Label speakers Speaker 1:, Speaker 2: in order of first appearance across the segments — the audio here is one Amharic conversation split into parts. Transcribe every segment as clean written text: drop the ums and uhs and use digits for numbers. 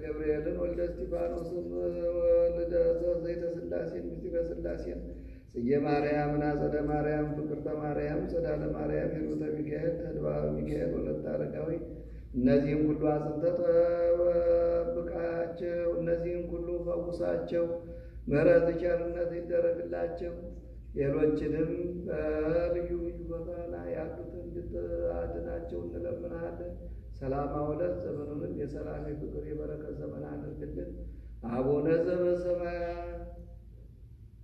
Speaker 1: ገብርኤልን ወልደ እስጢፋኖስን ወልደ ዘይተ ሥላሴን ምስጢረ ሥላሴን ጽጌ ማርያምን አጸደ ማርያም ፍቅርተ ማርያም ጸዳለ ማርያም ሂሩተ ሚካኤል ተድባበ ሚካኤል ወለተ አረጋዊ እነዚህም ሁሉ አጽንተ ጠብቃቸው። እነዚህም ሁሉ ፈውሳቸው። ምሕረት ቸርነት ይደረግላቸው። ሌሎችንም በልዩ ልዩ ቦታ ላይ ያሉትን እንድታድናቸው እንለምንሃለን። ሰላም አውለት ዘመኑንም የሰላም የፍቅር የበረከት ዘመን አድርግልን። አቡነ ዘበሰማያት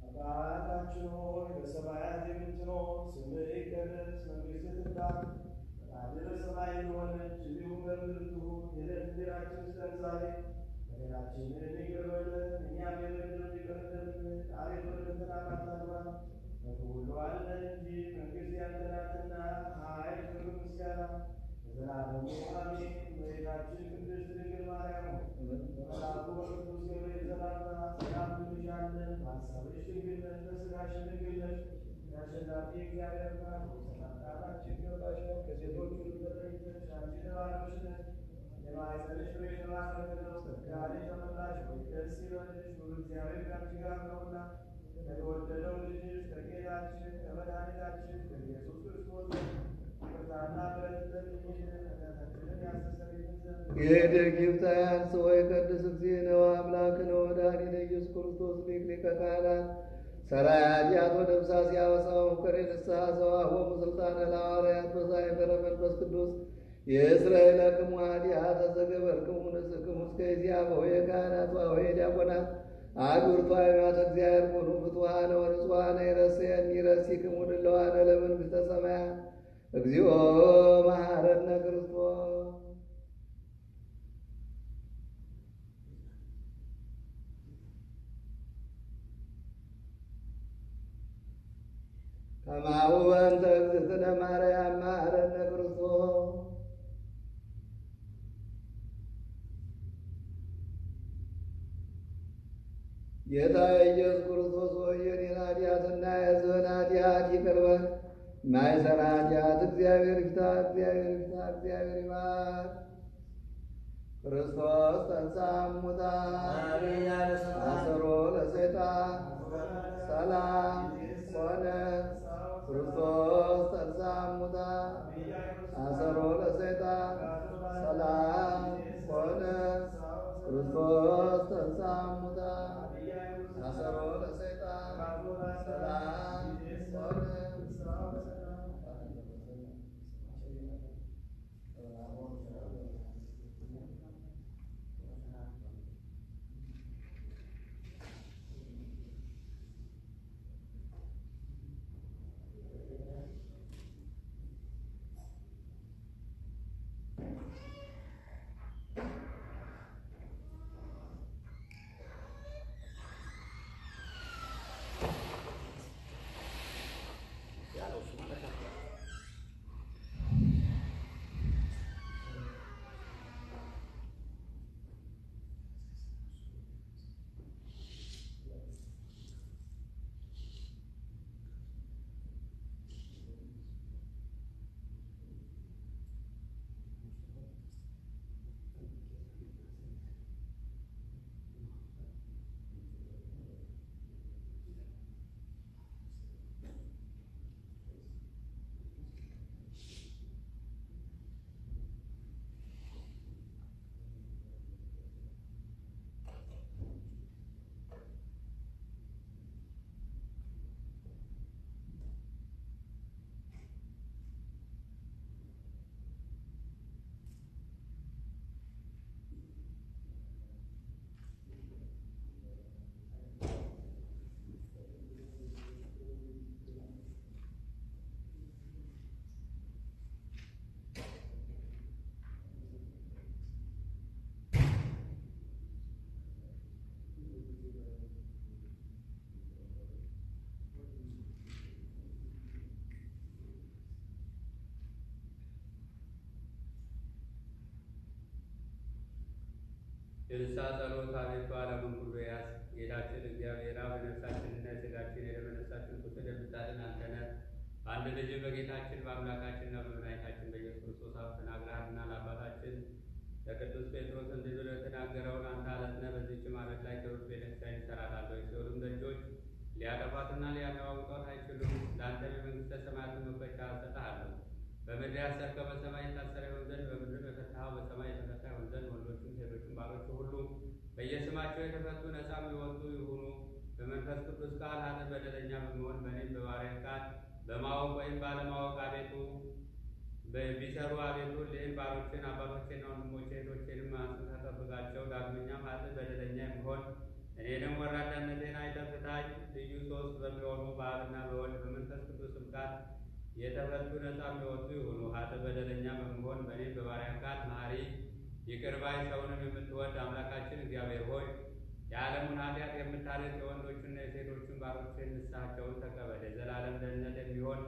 Speaker 2: አባታችን ሆይ በሰማያት የምትኖር ስምህ ይቀደስ፣ መንግሥትህ ትምጣ፣ ፈቃድህ በሰማይ እንደሆነች እንዲሁም በምድር ትሁን። የዕለት እንጀራችንን ስጠን ዛሬ፣ በደላችንን ይቅር በለን እኛም የበደሉንን ይቅር እንደምንል። አቤቱ ወደ ፈተና አታግባን ከክፉ ሁሉ አድነን እንጂ መንግሥት ያንተ ናትና፣ ኃይል፣ ክብር፣ ምስጋና ለዘላለሙ አሜን። እመቤታችን ቅድስት ድንግል ማርያም በመልአኩ በቅዱስ ገብርኤል ሰላምታ ሰላም እንልሻለን። በሐሳብሽ ድንግል ነሽ፣ በሥጋሽም ድንግል ነሽ። የአሸናፊ እግዚአብሔር እናት ሰላምታ ላንቺ ይገባሻል። ከሴቶች ሁሉ ተለይተሽ አንቺ የተባረክሽ ነሽ፣ የማኅፀንሽ ፍሬ የተባረከ ነው። ጸጋን የተመላሽ ሆይ ደስ ይበልሽ፣ ሉል እግዚአብሔር ከአንቺ ጋር ነውና ከተወደደው ልጅሽ ከጌታችን ከመድኃኒታችን ከኢየሱስ ክርስቶስ ይቅርታና ምሕረት ለምኝልን ኃጢአታችንን ያስተሰርይልን ዘንድ።
Speaker 1: የደጊፍታያን ሰወይ ቅድስ እግዚእነ ወአምላክነ ወመድኃኒነ ኢየሱስ ክርስቶስ ሊቀ ካህናት ሠራየ ኃጢአት ወደምሳሴ አበሳው ፍሬ ንስሐ ዘወሀቦሙ ሥልጣነ ለሐዋርያት በዛይበረ መንፈስ ቅዱስ የእስራኤላክሙ ኃጢአተ ዘገበርክሙ ንስክሙ እስከ ይእዜሰ ሆየ ካህናት ወሆየ ዲያቆናት አግብርቱ አብያተ እግዚአብሔር ኩኑ ፍቱሐነ ወንጹሐነ ይረስየኒ ይረሲክሙ ድለዋነ ለመንግሥተ ሰማያት እግዚኦ መሐረነ ክርስቶስ። ከማሁ በእንተ እግዝእትነ ማርያም መሐረነ ክርስቶስ። ጌታ ኢየሱስ ክርስቶስ ሆይ የኔን ኃጢአትና የሕዝብህን ኃጢአት ይቅር በል። የማይሠራ ኃጢአት እግዚአብሔር ይፍታ፣ እግዚአብሔር ይፍታ፣ እግዚአብሔር ይማር። ክርስቶስ ተንሥአ እሙታን አሰሮ ለሰይጣን ሰላም ኮነ። ክርስቶስ ተንሥአ እሙታን አሰሮ ለሰይጣን ሰላም ኮነ። ክርስቶስ ተንሥአ እሙታን አሰሮ ለሰይጣን ሰላም ኮነ።
Speaker 3: የንስሐ ጸሎት። አቤቱ ዓለሙን ሁሉ ያዝ። ጌታችን እግዚአብሔር አብ የነፍሳችንና የሥጋችን የደመነፍሳችን ቁስል የምታድን አንተ ነህ። በአንድ ልጅ በጌታችን በአምላካችንና በመድኃኒታችን በኢየሱስ ክርስቶስ አፍ ተናግረሃልና ለአባታችን ለቅዱስ ጴጥሮስ እንዲህ ብለህ የተናገረውን ሊያጠፏትና ሊያነዋውጧት አይችሉም። ለአንተም የመንግሥተ ሰማያትን መክፈቻ እሰጥሃለሁ። በምድር ያሰርከው በሰማይ የታሰረ ይሆን ዘንድ፣ በምድር የፈታኸው በሰማይ የተፈታ ይሆን ዘንድ። ወንዶችም ሴቶችም ባሮች ሁሉ በየስማቸው የተፈቱ ነፃም የወጡ ይሁኑ። በመንፈስ ቅዱስ ቃል ኃጥእ በደለኛ በመሆን በእኔም በባሪያህ ቃል በማወቅ ወይም ባለማወቅ አቤቱ ቢሰሩ አቤቱ እሊህን ባሮችን አባቶቼና ወንድሞቼ እህቶቼንም አንጽተህ ጠብቃቸው። ዳግመኛም ኃጥእ በደለኛ የሚሆን እኔንም ወራዳነቴን አይተህ ፍታኝ። ልዩ ሦስት በሚሆኑ በአብና በወልድ በመንፈስ ቅዱስም ቃል የተፈቱ ነፃም የወጡ ይሁኑ። ኃጥእ በደለኛ በመሆን በእኔም በባሪያህ ቃል መሐሪ ይቅር ባይ ሰውንም የምትወድ አምላካችን እግዚአብሔር ሆይ የዓለሙን ኃጢአት የምታርቅ የወንዶችና የሴቶችን ባሮችን ንስሐቸውን ተቀበል። የዘላለም ደህንነት የሚሆን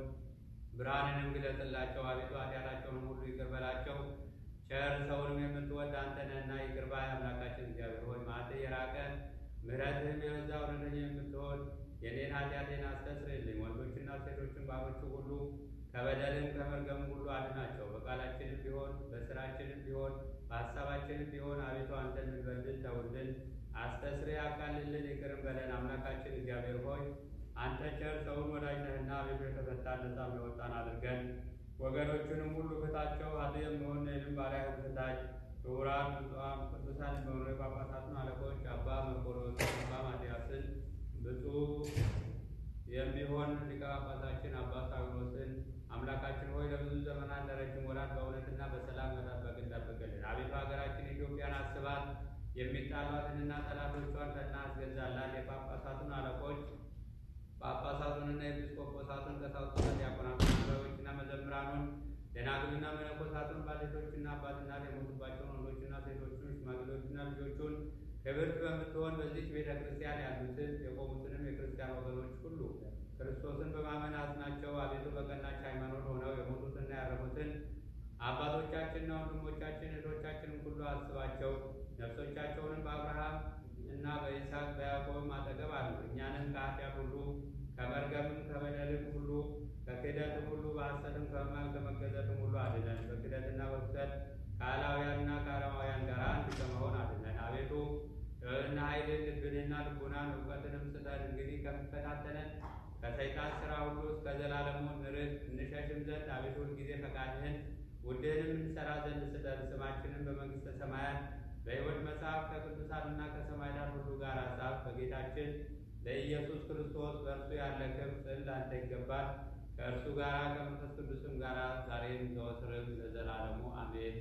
Speaker 3: ብርሃንንም ግለጥላቸው። አቤቱ ኃጢአታቸውን ሁሉ ይቅር በላቸው። ቸር ሰውንም የምትወድ አንተ ነህና ይቅር ባይ አምላካችን እግዚአብሔር ሆይ መዓትህ የራቀ ምሕረትህም የበዛ እውነተኛ የምትሆን የኔን ኃጢአቴን አስተስርይልኝ። ወንዶችና ሴቶችን ባሮቹ ሁሉ ከበደልም ከመርገም ሁሉ አድናቸው። በቃላችንም ቢሆን በስራችንም ቢሆን በሀሳባችንም ቢሆን አቤቱ አንተን ብንበድል ተውልን፣ አስተስርይ፣ አቃልልን፣ ይቅርም በለን። አምላካችን እግዚአብሔር ሆይ አንተ ቸር ሰውን ወዳጅ ነህና አቤቱ የተፈታን ነፃም የወጣን አድርገን። ወገኖቹንም ሁሉ ፍታቸው። ኃጥእ የምሆን እኔንም ባሪያህን ፍታኝ። ክቡራን ብፁዓን ቅዱሳን በሆኑ የጳጳሳቱን አለቆች አባ መርቆሬዎስ፣ አባ ማትያስን፣ ብፁዕ የሚሆን ሊቀ ጳጳሳችን አባ ሳዊሮስን አምላካችን ሆይ ለብዙ ዘመናት ለረጅም ወራት በእውነትና በሰላም መጠበቅን ጠብቅልን። አቤቱ ሀገራችን ኢትዮጵያን አስባት፣ የሚጣሏትንና ጠላቶቿን ፈጥና አስገዛላት። የጳጳሳቱን አለቆች ጳጳሳቱንና ኤጲስቆጶሳቱን፣ ቀሳውስትና ዲያቆናቱን፣ አበቦችና መዘምራኑን፣ ደናግልና መነኮሳቱን፣ ባልቴቶችና አባት እናት የሞቱባቸውን ወንዶችና ሴቶቹን፣ ሽማግሌዎችና ልጆቹን ክብርት በምትሆን በዚች ቤተ ክርስቲያን ያሉትን የቆሙትንም የክርስቲያን ወገኖች ሁሉ ክርስቶስን በማመን አጽናቸው። አቤቱ በቀናች ሃይማኖት ሆነው የሞቱትና ያረፉትን አባቶቻችንና ወንድሞቻችን እህቶቻችንን ሁሉ አስባቸው። ነፍሶቻቸውንም በአብርሃም እና በይስሐቅ በያዕቆብም አጠገብ አሉ። እኛንም ከኃጢአት ሁሉ ከመርገምም ከበደልም ሁሉ ከክህደትም ሁሉ በሐሰትም ከሕማም ከመገዘትም ሁሉ አድነን። በክህደትና በርኩሰት ከአላውያንና ከአረማውያን ጋር አንድ ከመሆን አድነን። አቤቱ ጥበብና ኃይልን ልብንና ልቡናን እውቀትንም ስጠን። እንግዲህ ከሚፈታተነን ከሰይጣን ሥራ ሁሉ እስከ ዘላለሙ እንሸሽም ዘንድ አቤቱ ሁልጊዜ ፈቃድህን ውድህንም እንሰራ ዘንድ ስጠን። ስማችንን በመንግሥተ ሰማያት በሕይወት መጽሐፍ ከቅዱሳንና ከሰማዕታት ሁሉ ጋር አጻፍ። በጌታችን ለኢየሱስ ክርስቶስ በእርሱ ያለ ክብር ለአንተ ይገባል። ከእርሱ ጋር ከመንፈስ ቅዱስም ጋር ዛሬም ዘወትርም ለዘላለሙ አሜን።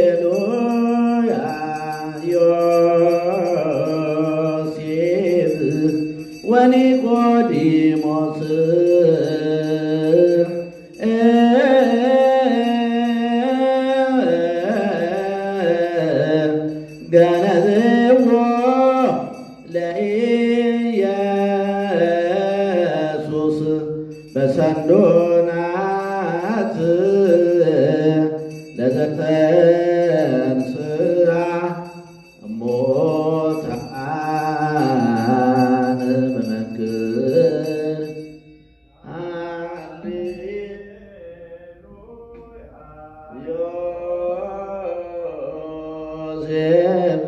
Speaker 1: ሃሌሉያ ዮሴፍ ወኒቆዲሞስ ገነዝዎ ለኢየሱስ በሰንዶናት ለዘተንሥአ እሙታን በመንክር ሃሌሉያ ጽብ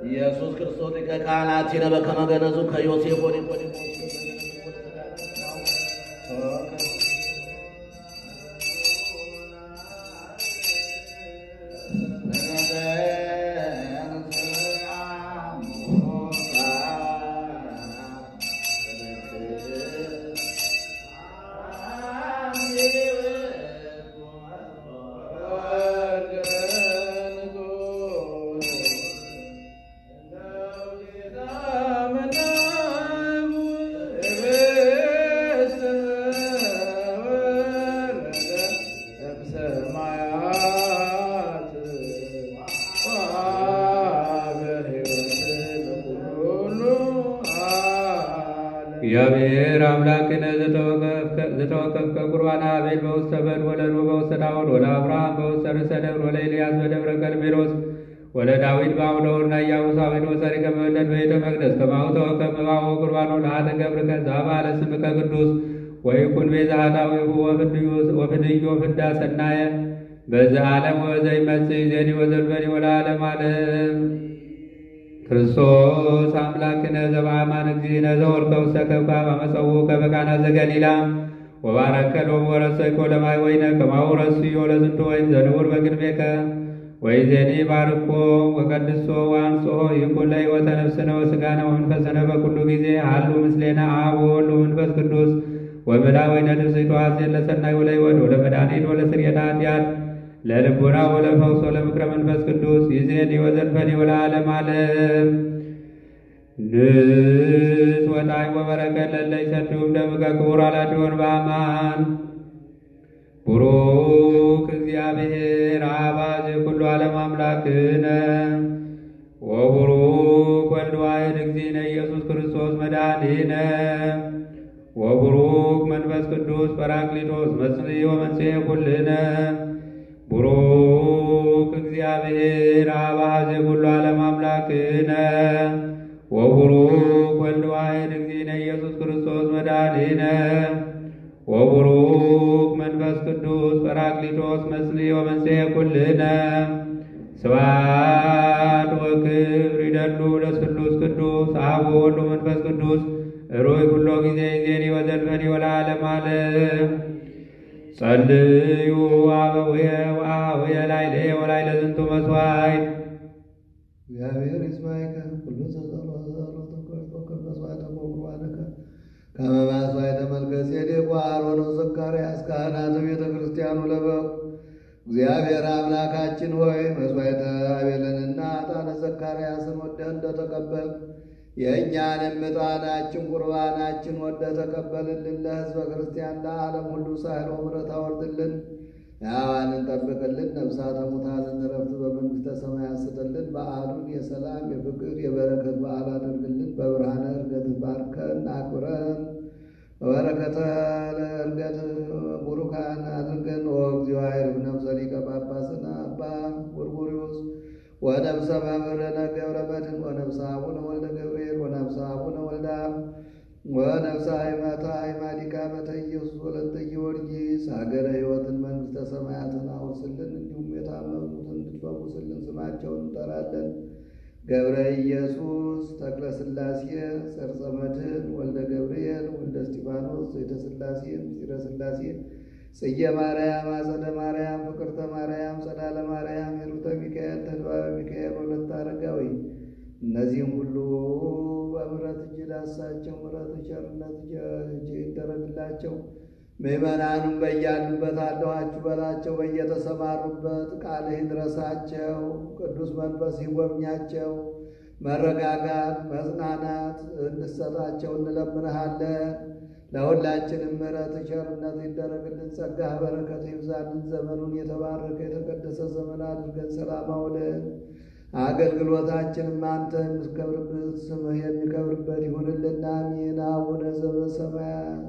Speaker 1: ኢየሱስ ክርስቶስ ሊቀ ካህናት ይነ በከመ ገነዙ ከዮሴፍ ወኒቆዲሞስ
Speaker 3: እግዚአብሔር አምላክነ ዘተወከፍከ ቁርባነ አቤል በውስተ በድ ወለሉ በውስተ ዳውድ ወለአብርሃም በውስተ ርእሰ ደብር ወለኤልያስ በደብረ ቀርሜሎስ ወለዳዊት በአውደ ኦርና ኢያቡሳዊት ወሰሪከ መበለት በቤተ መቅደስ ከማሁ ተወከፍ መባሁ ቁርባኑ ለአተ ገብርከ ዘበዓለ ስምከ ቅዱስ ወይኩን ቤዛ ኃጣውኢሁ ወፍድዮ ፍዳ ሰናየ በዘዓለም ወዘይመጽእ ይእዜኒ ወዘልፈኒ ወለዓለመ ዓለም። ክርስቶስ አምላክነ ዘበአማን እግዚእነ ዘወልከ ውስተ ከብካብ አመፀውከ በቃና ዘገሊላ ወባረከ ሎሙ ወረሰይኮ ለማይ ወይነ ከማሁ ረስዮ ለዝንቱ ወይን ዘንቡር በቅድሜከ ወይዜኒ ባርኮ ወቀድሶ ወአንጽሖ ይኩን ለሕይወተ ነፍስነ ወሥጋነ ወመንፈስነ በኩሉ ጊዜ ሀሉ ምስሌነ አብ ወወልድ ወመንፈስ ቅዱስ ወምልአ ወይነ ትስብእት ወሐሴት ለሰናይ ወለሕይወት ወለመድኃኒት ወለስርየተ ኃጢአት ለልቡና ወለፈውስ ወለምክረ መንፈስ ቅዱስ ይእዜኒ ወዘልፈኒ ወለዓለመ ዓለም። ንስ ወጣዕም ወበረከት ለእለ ይሰትዩም ደምከ ክቡር አላድዮን በአማን ቡሩክ እግዚአብሔር አባዜ ኩሉ ዓለም አምላክነ ወቡሩክ ወልድ ዋሕድ እግዚእነ ኢየሱስ ክርስቶስ መድኃኒነ ወቡሩክ መንፈስ ቅዱስ ጰራቅሊጦስ መጽንዒ ወመንጽሔ ኩልነ ቡሩክ እግዚአብሔር አባዜ ኩሉ ዓለም አምላክነ ወቡሩክ ወልድ ዋሕድ እግዚእነ ኢየሱስ ክርስቶስ መድኃኒነ ወቡሩክ መንፈስ ቅዱስ ጰራቅሊጦስ መጽንዒ ወመንጽሔ ኩልነ ስብሐት ወክብር ይደሉ ለስሉስ ቅዱስ አብ ወወልድ ወመንፈስ ቅዱስ ሩይ ኩሎ ጊዜ ይእዜኒ ወዘልፈኒ ወለዓለመ ዓለም። ጸልዩ አበውየ ወአኀውየ ላዕሌየ ወላዕለ ዝንቱ መሥዋዕት
Speaker 1: እግዚአብሔር ይስማዕከ ኩሉ ዘጸሎተ መስዋዕተ ቁርባንከ ከመ መሥዋዕተ መልከ ጼዴቅ ወአሮን ወዘካርያስ ካህናተ ቤተ ክርስቲያኑ ለበቁ። እግዚአብሔር አምላካችን ሆይ መሥዋዕተ አቤልንና ዕጣነ ዘካርያስን ወደህ እንደተቀበልክ የእኛንም ዕጣናችን ቁርባናችን ወደህ ተቀበልልን። ለሕዝበ ክርስቲያን ለዓለም ሁሉ ሳህሎ ምሕረት አወርድልን። ሕያዋንን ጠብቅልን። ነፍሳተ ሙታንን ዕረፍት በመንግሥተ ሰማያት ስጥልን። በዓሉን የሰላም የፍቅር የበረከት በዓል አድርግልን። በብርሃነ ዕርገት ባርከን አክብረን በበረከተ ዕርገት ቡሩካን አድርገን። ወእግዚኦ አይርፍ ነፍሰ ሊቀ ጳጳስና አባ ጎርጎርዮስ ወነፍሰ መምህርነ ገብረ መድኅን ወነፍሰ አቡነ ወልደ ገብርኤል ወነፍሰ አቡነ ወልደ ወነፍሰ አይመታ አይማዲቃ መተ ኢየሱስ ወለተ ጊዮርጊስ ሀገረ ሕይወትን መንግሥተ ሰማያትን አውርስልን። እንዲሁም የታመሙትን እንድትፈውስልን ስማቸውን እንጠራለን። ገብረ ኢየሱስ፣ ተክለ ሥላሴ፣ ሰርጸ መድኅን፣ ወልደ ገብርኤል፣ ወልደ እስጢፋኖስ፣ ዘይተ ሥላሴ፣ ምስጢረ ሥላሴ፣ ጽጌ ማርያም፣ አጸደ ማርያም፣ ፍቅርተ ማርያም፣ ጸዳለ ማርያም፣ ሂሩተ ሚካኤል፣ ተድባበ ሚካኤል፣ ወለተ አረጋዊ እነዚህም ሁሉ በምሕረት እጅ ዳሳቸው። ምሕረት ቸርነት እጅ ይደረግላቸው። ምእመናኑም በያሉበት አለኋችሁ በላቸው። በየተሰማሩበት ቃልህ ይድረሳቸው። ቅዱስ መንፈስ ይጎብኛቸው። መረጋጋት መጽናናት እንድሰጣቸው እንለምንሃለን። ለሁላችንም ምሕረት ቸርነት ይደረግልን። ጸጋ በረከት ይብዛልን። ዘመኑን የተባረከ የተቀደሰ ዘመን አድርገን ሰላም አውለን። አገልግሎታችንም አንተ የምትከብርበት ስምህ የሚከብርበት ይሁንልና። አሜን። አቡነ ዘበሰማያት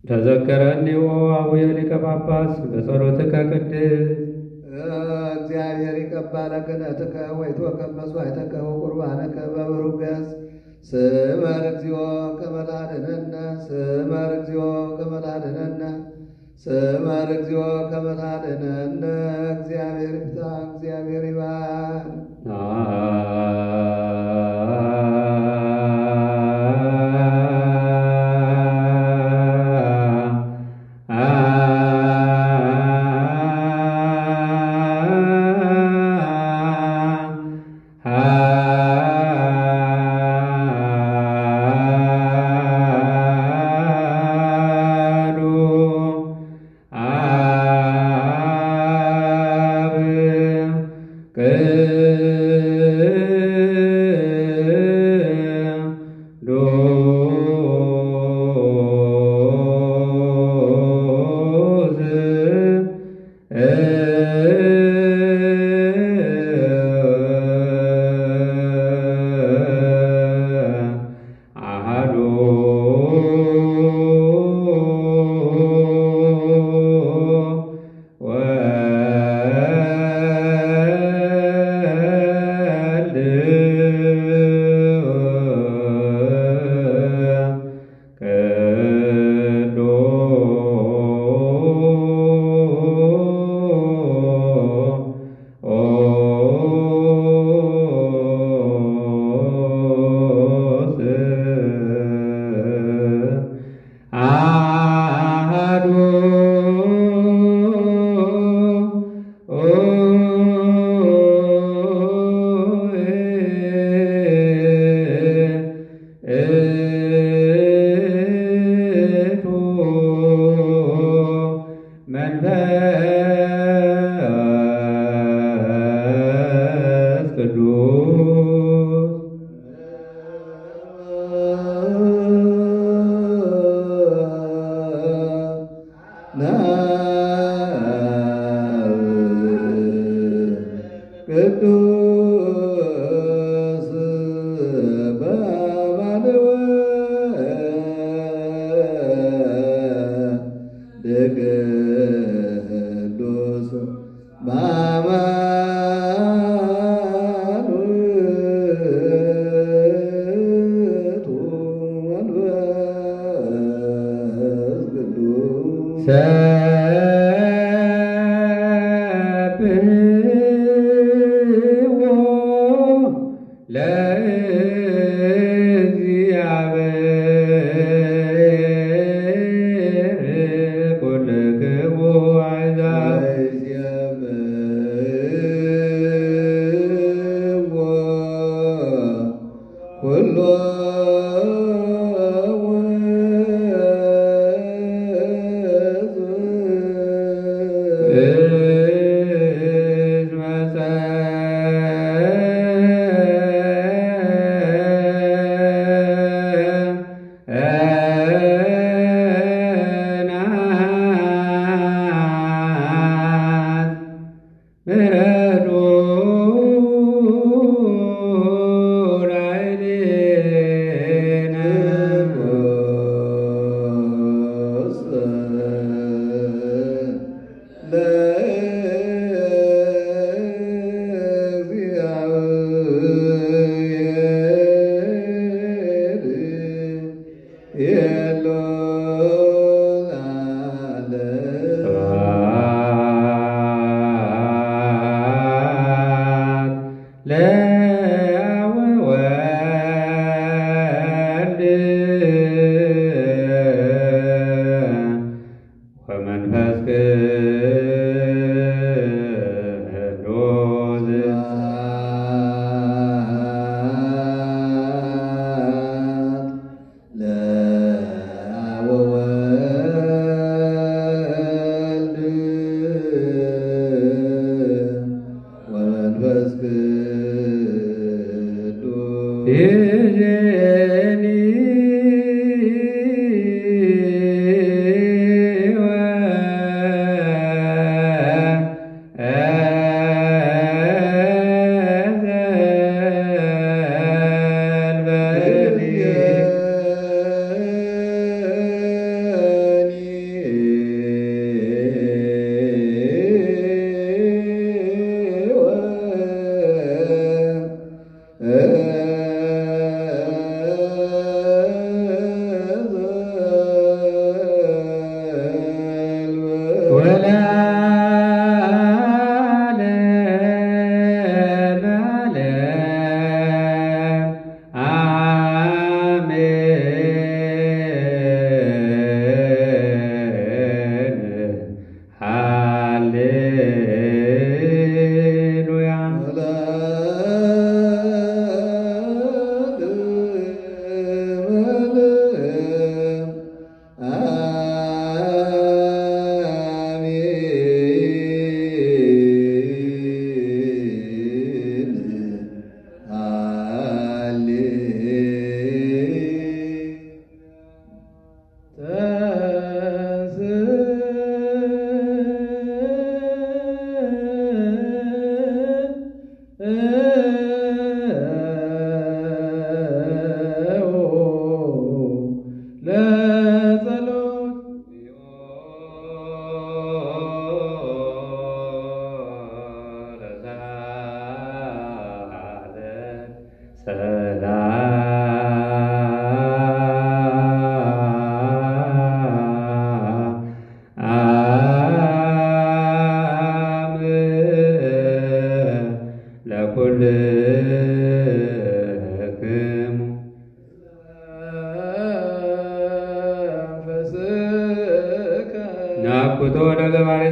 Speaker 3: ተዘከረኒ አቡየ ሊቀ ጳጳስ በጸሎትከ ቅድስት
Speaker 1: እግዚአብሔር ይቀባለ ክህነትከ ወይትወከፍ መስዋዕተከ ወቁርባነከ በብሩህ ገጽ ስመር እግዚኦ ከመ ታድኅነነ ስመር እግዚኦ ከመ ታድኅነነ ስመር እግዚኦ ከመ ታድኅነነ። እግዚአብሔር ይፍታ፣ እግዚአብሔር ይባል። ቅዱስ በማልወ ቅዱስ በማኑቱ መንፈስ ቅዱስ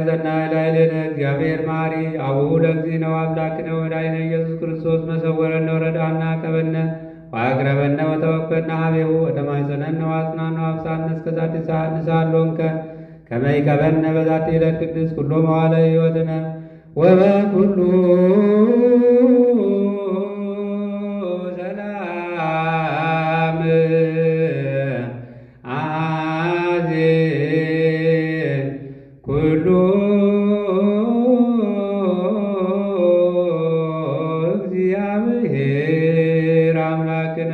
Speaker 3: ሰናይ ላዕሌነ እግዚአብሔር መሐሪ አቡሁ ለእግዚእነ ወአምላክነ ወመድኃኒነ ኢየሱስ ክርስቶስ መሰወረነ ወረዳና ቀበነ ወአቅረበነ ወተወከልነ ኀቤሁ ወተማጸነነ ወአጽናነ ወአብሳነ እስከ ዛቲ ሰዓት ንሳሎንከ ከመ ይቀበነ በዛቲ ዕለት ቅድስት ኩሎ መዋዕለ ሕይወትነ ወበኩሉ ሰላም አዜን ኩሉ እግዚአብሔር አምላክነ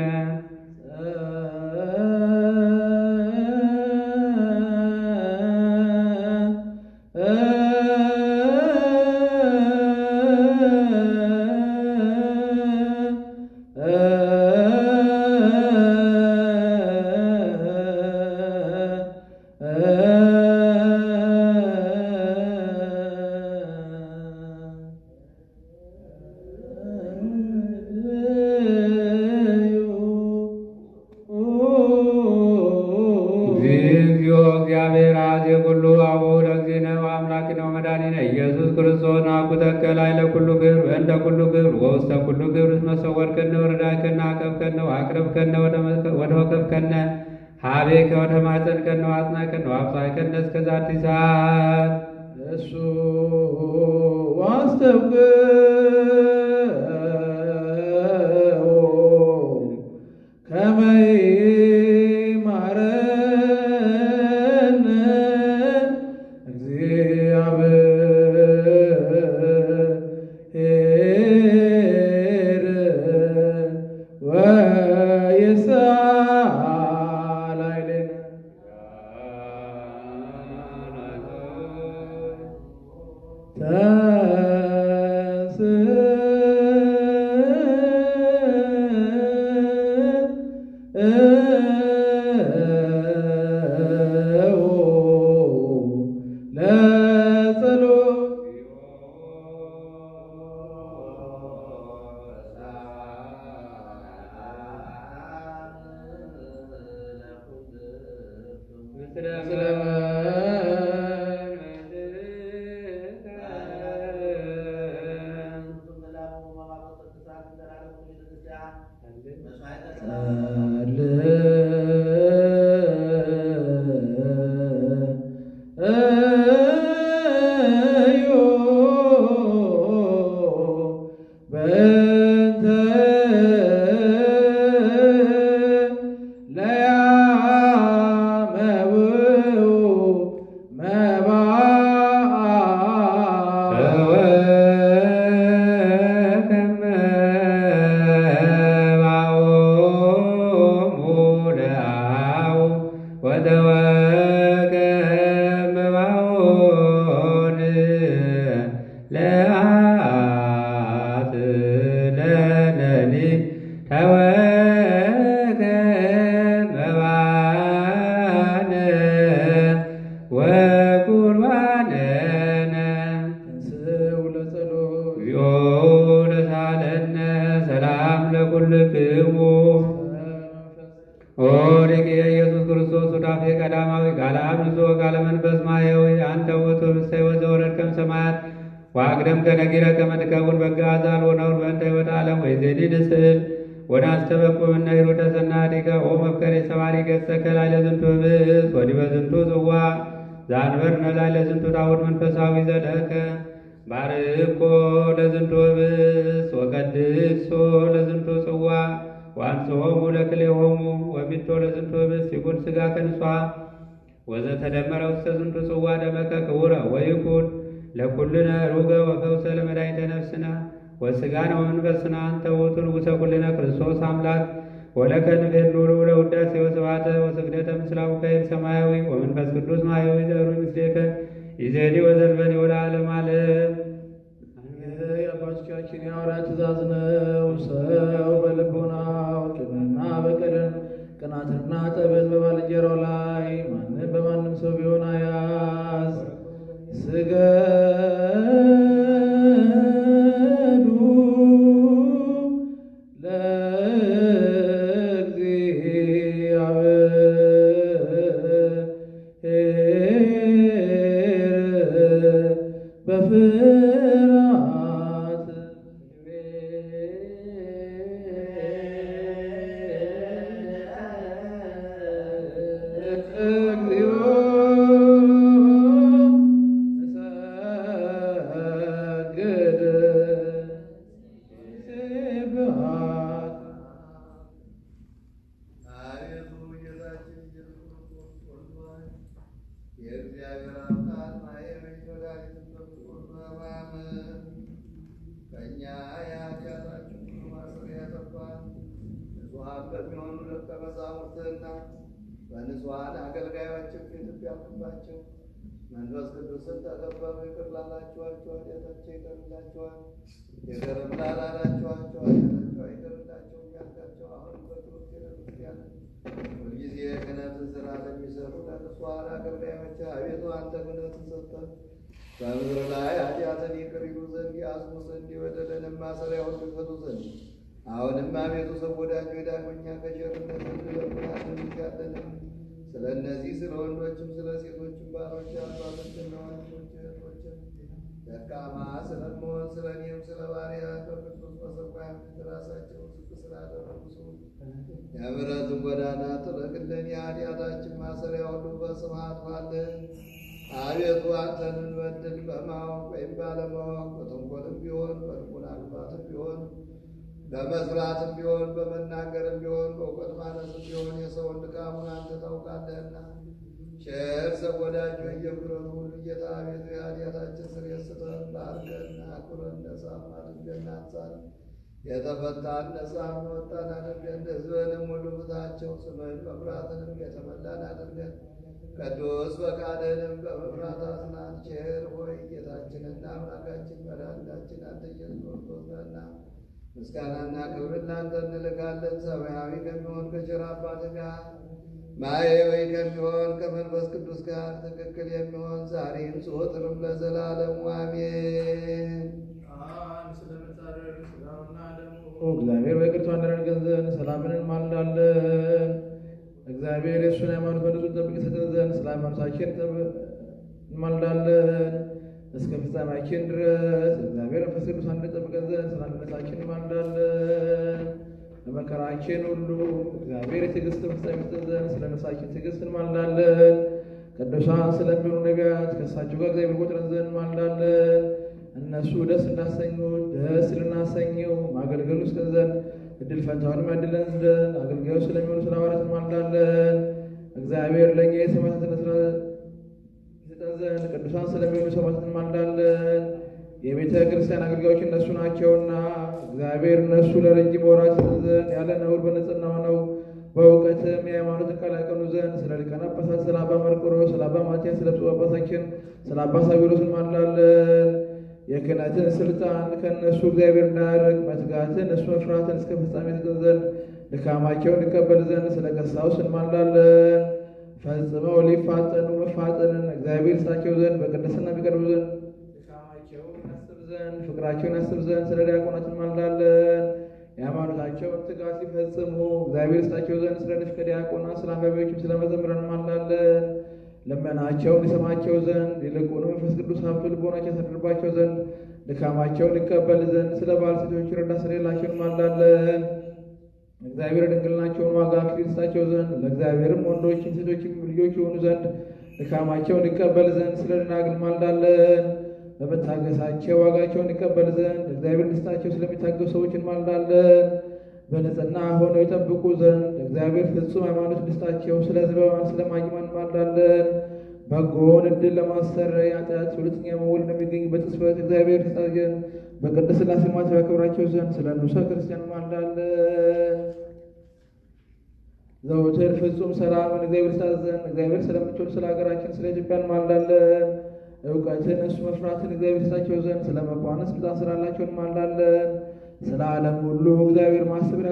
Speaker 3: እግዚአብሔር አዜ ኩሉ አቡሁ ለእግዚእነ ወአምላክነ ወመድኃኒነ ኢየሱስ ክርስቶስ ናኩተከ ላዕለ ኩሉ ግብር በእንተ ኩሉ ግብር ወውስተ ኩሉ ግብር መሰወርከነ ወረዳእከነ አቀብከነ ወአቅረብከነ ወተወከፍከነ ኀቤከ ወተማጸንከነ ወአጽናዕከነ ወአብጽሐከነ እስከ ዛቲ ሰዓት
Speaker 1: እሱ ዋስተብቅዑ ከመ ይምሃረነ እግዚአብሔር ወይስዓል ላዕሌነ ኢየሱስ ክርስቶስ ሱዳፌ ቀዳማዊ ቃለ አብ ንጹሕ ቃለ መንፈስ ማየዊ አንተ ውእቱ ኅብስተ ሕይወት ዘወረድከም ሰማያት ወአቅደምከ ነጊረ ከመ ትከውን በግዐ ዛል ወነውር በእንተ ሕይወተ ዓለም ወይዜኒ ንስእል ወናስተበቁምነ ሂሩተ ሰናቲከ ኦ መፍቀሬ ሰባሪ ገጸከ ላዕለ ዝንቱ ኅብስት ወዲበ ዝንቱ ጽዋ ዘአንበርነ ላዕለ ዝንቱ ታቦት መንፈሳዊ ዘለከ ባርኮ ለዝንቱ ኅብስት ወቀድሶ ለዝንቱ ጽዋ ወአንጽሖሙ ለክልኤሆሙ ወሚቶ ለዝንቱ ኅብስት ይኩን ሥጋከ ንጹሐ ወዘተደመረ ውስተ ዝንቱ ጽዋ ደመከ ክቡረ ወይኩን ለኩልነ ሩገ ወፈውሰ ለመድኃኒተ ነፍስነ ወሥጋነ ወመንፈስነ አንተ ውእቱ ንጉሠ ኩልነ ክርስቶስ አምላክ ወለከ ንቤሉ ለውዳሴ ወስብሐተ ወስግደተ ምስለ አቡከ ሰማያዊ ወመንፈስ ቅዱስ ማያዊ ዘሩይ ምስሌከ ይእዜኒ ወዘልፈኒ ወለዓለመ ዓለም። የአባቶቻችን የሐዋርያት ትእዛዝ ነው። ሰው በልቡናው ቂምንና በቀልን ቅናትንና ጠብን በባልንጀራው ላይ ማንም በማንም ሰው ቢሆን አያዝ። ስገዱ ለእግዚአብሔር መብትህና በንጹሐን አገልጋዮችም ፊት ቢያልፍባቸው መንፈስ ቅዱስን ተቀበሉ። ይቅር ላላችኋቸው ኃጢአታቸው ይቀርላቸዋል፣ ይቅርም ላላላችኋቸው ኃጢአታቸው አይቀርላቸው እያልካቸው አሁን በክርስቶስ ቤተክርስቲያን ሁልጊዜ ክህነትን ሥራ ለሚሰሩ ለንጹሐን አገልጋዮች አቤቱ አንተ ክህነትን ሰጠህ። በምድር ላይ ኃጢአትን ይቅር ይሉ ዘንድ ያዝኑ ዘንድ የበደልንም ማሰሪያ ሁሉ ይፈቱ ዘንድ አሁንም አቤቱ ሰው ወዳጆች ዳግመኛ ከቸርነት እንለምናለን እንሻለንም። ስለ እነዚህ ስለ ወንዶችም ስለ ሴቶችም ባሮች አባቶችና ወንድሞች እህቶችም ደካማ ስለመሆን ስለ እኔም ስለ ባሪያ በቅዱስ በሰማይ ፊት ራሳቸው ዝቅ ስላደረጉ ሰው የምሕረትን ጎዳና ጥረግልን። የኃጢአታችን ማሰሪያ ሁሉ በስምህ አጥፋልን። አቤቱ አንተን እንበድል በማወቅ ወይም ባለማወቅ በተንኮልም ቢሆን በልቡና ክፋትም ቢሆን በመስራትም ቢሆን በመናገርም ቢሆን በእውቀት ማነስም ቢሆን የሰውን ድካሙን አንተ ታውቃለህና ቸር ሰው ወዳጅ የምሕረቱ ሁሉ ጌታ አቤቱ የኃጢአታችን ስርየት ስጠን። ባርከን አክብረን ነጻም አድርገን አንሳን። የተፈታን ነጻም ወጣን አድርገን ሕዝብንም ሁሉ ፍታቸው። ስምህን መፍራትንም የተመላን አድርገን ቅዱስ ፈቃድህንም በመፍራት አጽናን። ቸር ሆይ ጌታችንና አምላካችን መድኃኒታችን አንተ ኢየሱስ ክርስቶስ ነህና ምስጋናና ክብር ላንተ እንልካለን። ሰማያዊ ከሚሆን ከቸር አባትህ ጋር ማኅየዊ ከሚሆን ከመንፈስ ቅዱስ ጋር ትክክል የሚሆን ዛሬም ዘወትርም ለዘላለሙ አሜን።
Speaker 4: እግዚአብሔር በይቅርታው እንዲያደርገን ዘንድ ሰላምን እንማልዳለን። እግዚአብሔር የእሱን ሃይማኖት በንጹህ ጠብቅ ይሰጠን ዘንድ ስለ ሃይማኖታችን እንማልዳለን። እስከ ፍጻሜያችን ድረስ እግዚአብሔር መንፈስ ቅዱስ እንዲጠብቀን ዘንድ ስለ አንድነታችን እንማልዳለን። በመከራችን ሁሉ እግዚአብሔር የትዕግስትን ፍጻሜ ይሰጠን ዘንድ ስለ ነፍሳችን ትዕግስት እንማልዳለን። ቅዱሳን ስለሚሆኑ ነቢያት ከእሳቸው ጋር እግዚአብሔር ቆጥረን ዘንድ እንማልዳለን። እነሱ ደስ እንዳሰኙት ደስ ልናሰኘው ማገልገሉ እስከን ዘንድ እድል ፈንታውንም ያድለን ዘንድ አገልጋዩ ስለሚሆኑ ስለ ሐዋርያት እንማልዳለን። እግዚአብሔር ለእኛ የሰማዕትነት ሥራ ይሰጠን ዘንድ ቅዱሳን ስለሚሆኑ ሰማዕታት እንማልዳለን። የቤተ ክርስቲያን አገልጋዮች እነሱ ናቸውና እግዚአብሔር እነሱ ለረጅም ወራት ይሰጠን ዘንድ ያለ ነውር በንጽሕና ሆነው በእውቀትም የሃይማኖትን ቃል ያቀኑ ዘንድ ስለ ሊቃነ ጳጳሳት ስለ አባ መርቆሬዎስ፣ ስለ አባ ማትያስ፣ ስለ ብፁዕ አባታችን ስለ አባ ሳዊሮስ እንማልዳለን። የክህነትን ስልጣን ከእነሱ እግዚአብሔር እንዳያርቅ መትጋትን እሱ መፍራትን እስከ ፍጻሜ ይሰጠን ዘንድ ድካማቸውን ይቀበል ዘንድ ስለ ቀሳውስት እንማልዳለን። ፈጽመው ሊፋጠኑ መፋጠንን እግዚአብሔር ይስጣቸው ዘንድ በቅድስና ቢቀርቡ ዘንድ ድካማቸውን ያስብ ዘንድ ፍቅራቸውን ያስብ ዘንድ ስለ ዲያቆናት እንማልዳለን። የሃይማኖታቸውን ትጋት ሊፈጽሙ እግዚአብሔር ይስጣቸው ዘንድ ስለ ንፍቀ ዲያቆናት፣ ስለ አንባቢዎችም ስለ መዘምራን እንማልዳለን። ልመናቸውን ይሰማቸው ዘንድ ይልቁንም መንፈስ ቅዱስ ሀብቱ ልቦናቸው ያሳድርባቸው ዘንድ ድካማቸውን ይቀበል ዘንድ ስለ ባል ሴቶች ረዳት ስለሌላቸው እንማልዳለን። እግዚአብሔር ድንግልናቸውን ዋጋ አክሊል ይስጣቸው ዘንድ ለእግዚአብሔርም ወንዶችም ሴቶችም ልጆች የሆኑ ዘንድ ድካማቸውን ይቀበል ዘንድ ስለ ደናግል እንማልዳለን። በመታገሳቸው ዋጋቸውን ይቀበል ዘንድ እግዚአብሔር ደስታቸው ስለሚታገሱ ሰዎች እንማልዳለን። በንጽሕና ሆነው ይጠብቁ ዘንድ እግዚአብሔር ፍጹም ሃይማኖት ደስታቸው ስለ ሕዝባውያን ስለ ማይማን እንማልዳለን። በጎውን ዕድል ለማሰረይ ኃጢአት ሁለተኛ መወለድ እንደሚገኝበት ጽሕፈት እግዚአብሔር ይስጣቸው በቅድስት ሥላሴ ማተብ ያከብራቸው ዘንድ ስለ ንዑሳነ ክርስቲያን እንማልዳለን። ዘወትር ፍጹም ሰላምን እግዚአብሔር ይስጣት ዘንድ እግዚአብሔር ስለምትወድ ስለ ሀገራችን ስለ ኢትዮጵያ እንማልዳለን። እውቀትን እሱ መፍራትን እግዚአብሔር ይስጣቸው ዘንድ ስለ መኳንንት ስልጣን ስላላቸው እንማልዳለን። ስለ ዓለም ሁሉ እግዚአብሔር ማሰብን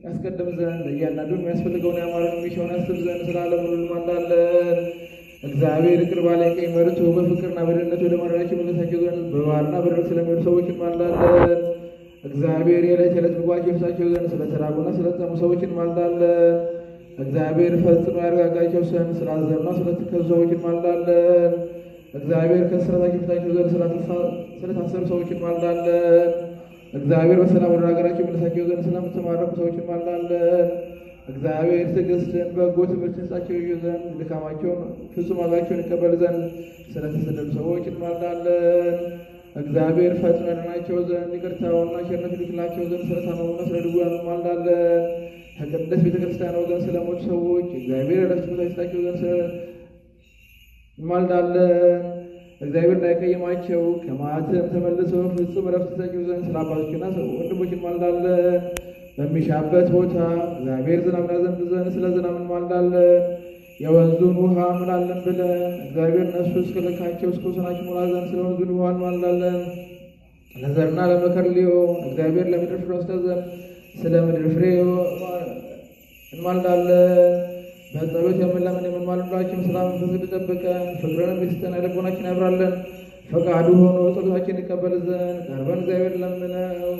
Speaker 4: ያስቀድም ዘንድ እያንዳንዱ የሚያስፈልገውን ያማረውን የሚሻውን ያስብ ዘንድ ስለ ዓለም ሁሉ እንማልዳለን። እግዚአብሔር ይቅር ባለ ቀኝ መርቶ በፍቅርና በደህንነት ወደ መራራቸው መለሳቸው ዘንድ በባህርና በደረቅ ስለሚሄዱ ሰዎች እንማልዳለን። እግዚአብሔር የዕለት የዕለት ምግባቸው ይሰጣቸው ዘንድ ስለ ተራቡና ስለ ተጠሙ ሰዎች እንማልዳለን። እግዚአብሔር ፈጽሞ ያረጋጋቸው ዘንድ ስላዘኑና ስለተከዙ ሰዎች እንማልዳለን። እግዚአብሔር ከእስራታቸው ይፍታቸው ዘንድ ስለታሰሩ ሰዎች እንማልዳለን። እግዚአብሔር በሰላም ወደ ሀገራቸው ይመልሳቸው ዘንድ ስለምትማረኩ ሰዎች እንማልዳለን። እግዚአብሔር ትዕግስትን በጎ ትምህርትን ይስጣቸው ዘንድ ድካማቸውን ፍጹም ዋጋቸውን ይቀበል ዘንድ ስለተሰደዱ ሰዎች እንማልዳለን። እግዚአብሔር ፈጥኖ ያድናቸው ዘንድ ይቅርታውና ቸርነቱ ይልክላቸው ዘንድ ስለታመሙና ስለ ድውያኑ እንማልዳለን። ከቅድስት ቤተክርስቲያን ወገን ስለሞቱ ሰዎች እግዚአብሔር ዕረፍት ቦታ ይስጣቸው ዘንድ እንማልዳለን። እግዚአብሔር እንዳይቀየማቸው ከመዓትም ተመልሰው ፍጹም ዕረፍት ይሰጣቸው ዘንድ ስለ አባቶችና ወንድሞች እንማልዳለን። በሚሻበት ቦታ እግዚአብሔር ዝናብ ያዘንብ ዘንድ ስለ ዝናብ እንማልዳለን። የወንዙን ውሃ ሙላልን ብለን እግዚአብሔር እነሱ እስከ ልካቸው እስከ ወሰናቸው ሙላ ዘንድ ስለ ወንዙን ውሃ እንማልዳለን። ለዘርና ለመከር ሊሆን እግዚአብሔር ለምድር ፍሬ ወስደ ዘንድ ስለ ምድር ፍሬ እንማልዳለን። በጸሎት የምንለምን የምንማልዳችን ስለ መንፈስ ጠብቀን ፍቅርንም ይስጠን፣ ልቦናችን ያብራለን። ፈቃዱ ሆኖ ጸሎታችን ይቀበል ዘንድ ቀርበን እግዚአብሔር ለምነው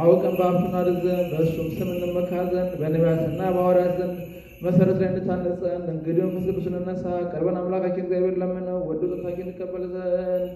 Speaker 4: አውቀን በሀብቱና ድዘን በእሱም ስም እንመካ ዘንድ በነቢያትና በሐዋርያት ዘንድ መሰረት ላይ እንታነጸን እንግዲህ መንፈስ ቅዱስ እንነሳ ቀርበን አምላካችን እግዚአብሔር ለምነው ወዶ ጸሎታችን ይቀበል ዘንድ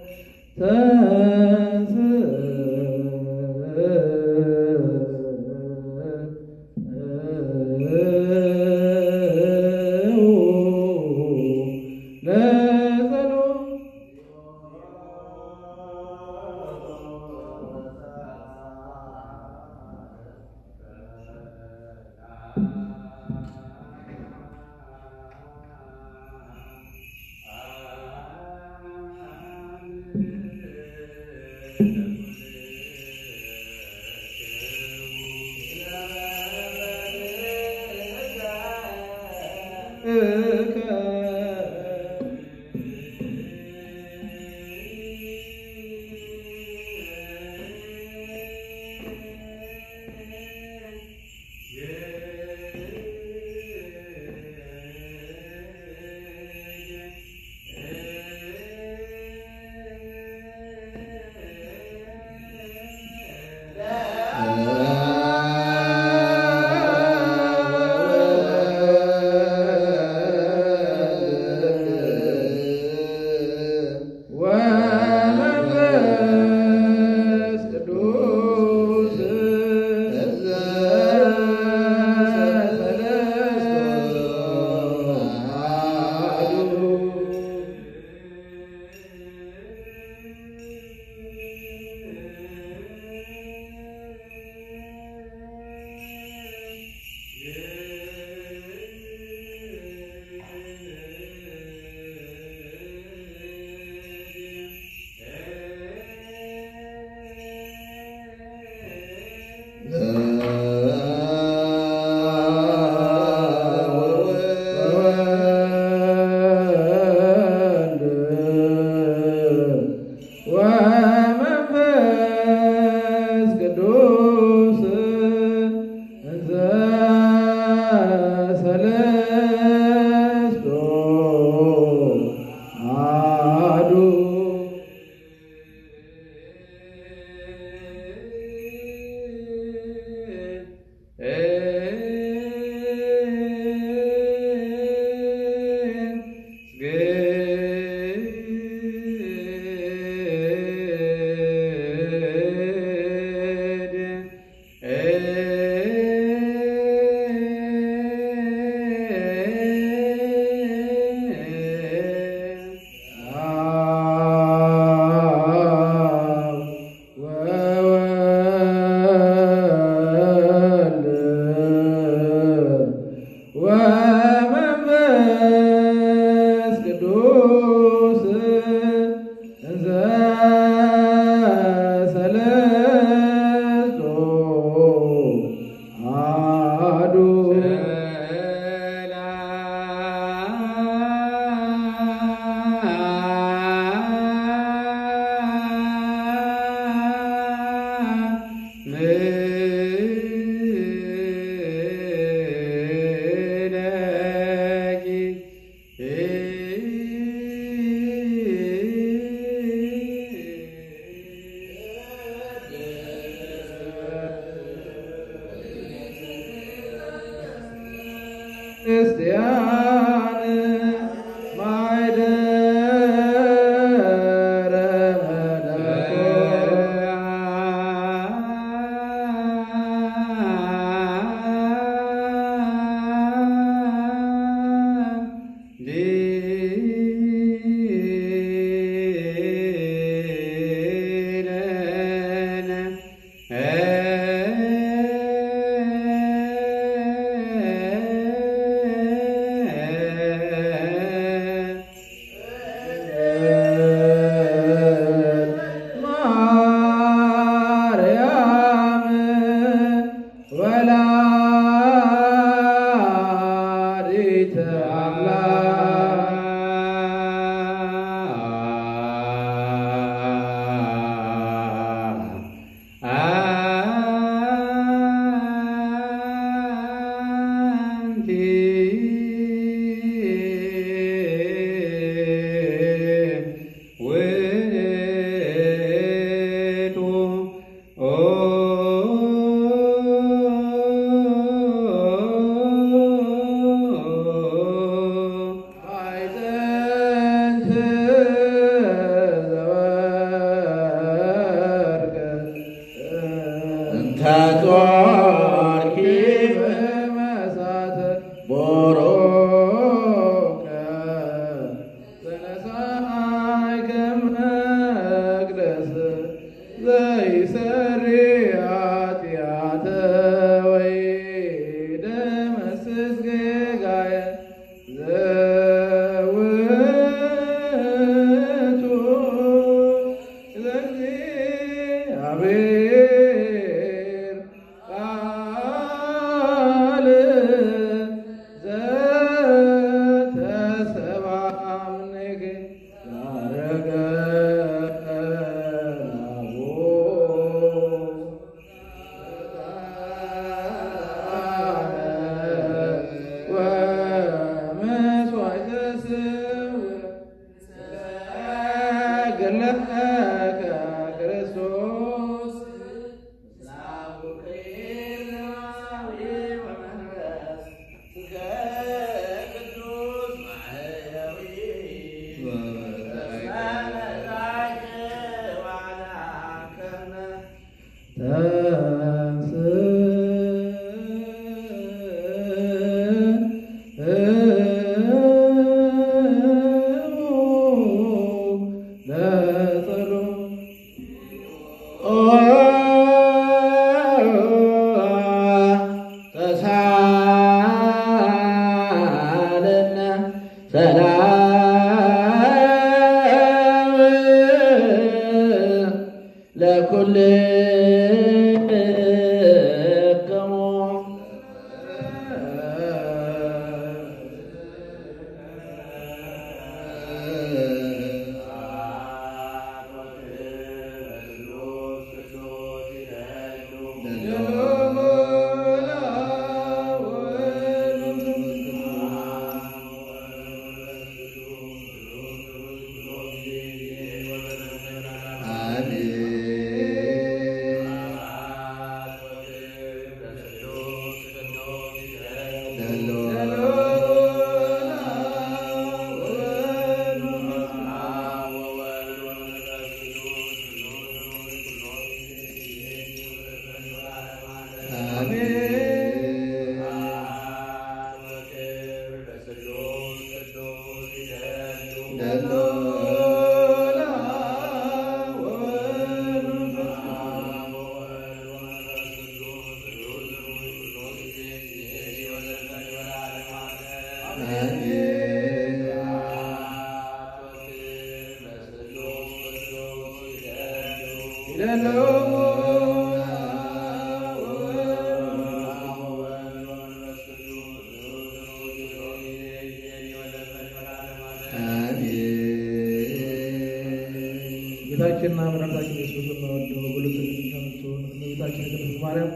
Speaker 4: ጌታችንና መድኃኒታችን ኢየሱስ ክርስቶስ በሁለቱም ተምቶን እመቤታችን ቅድስት ማርያም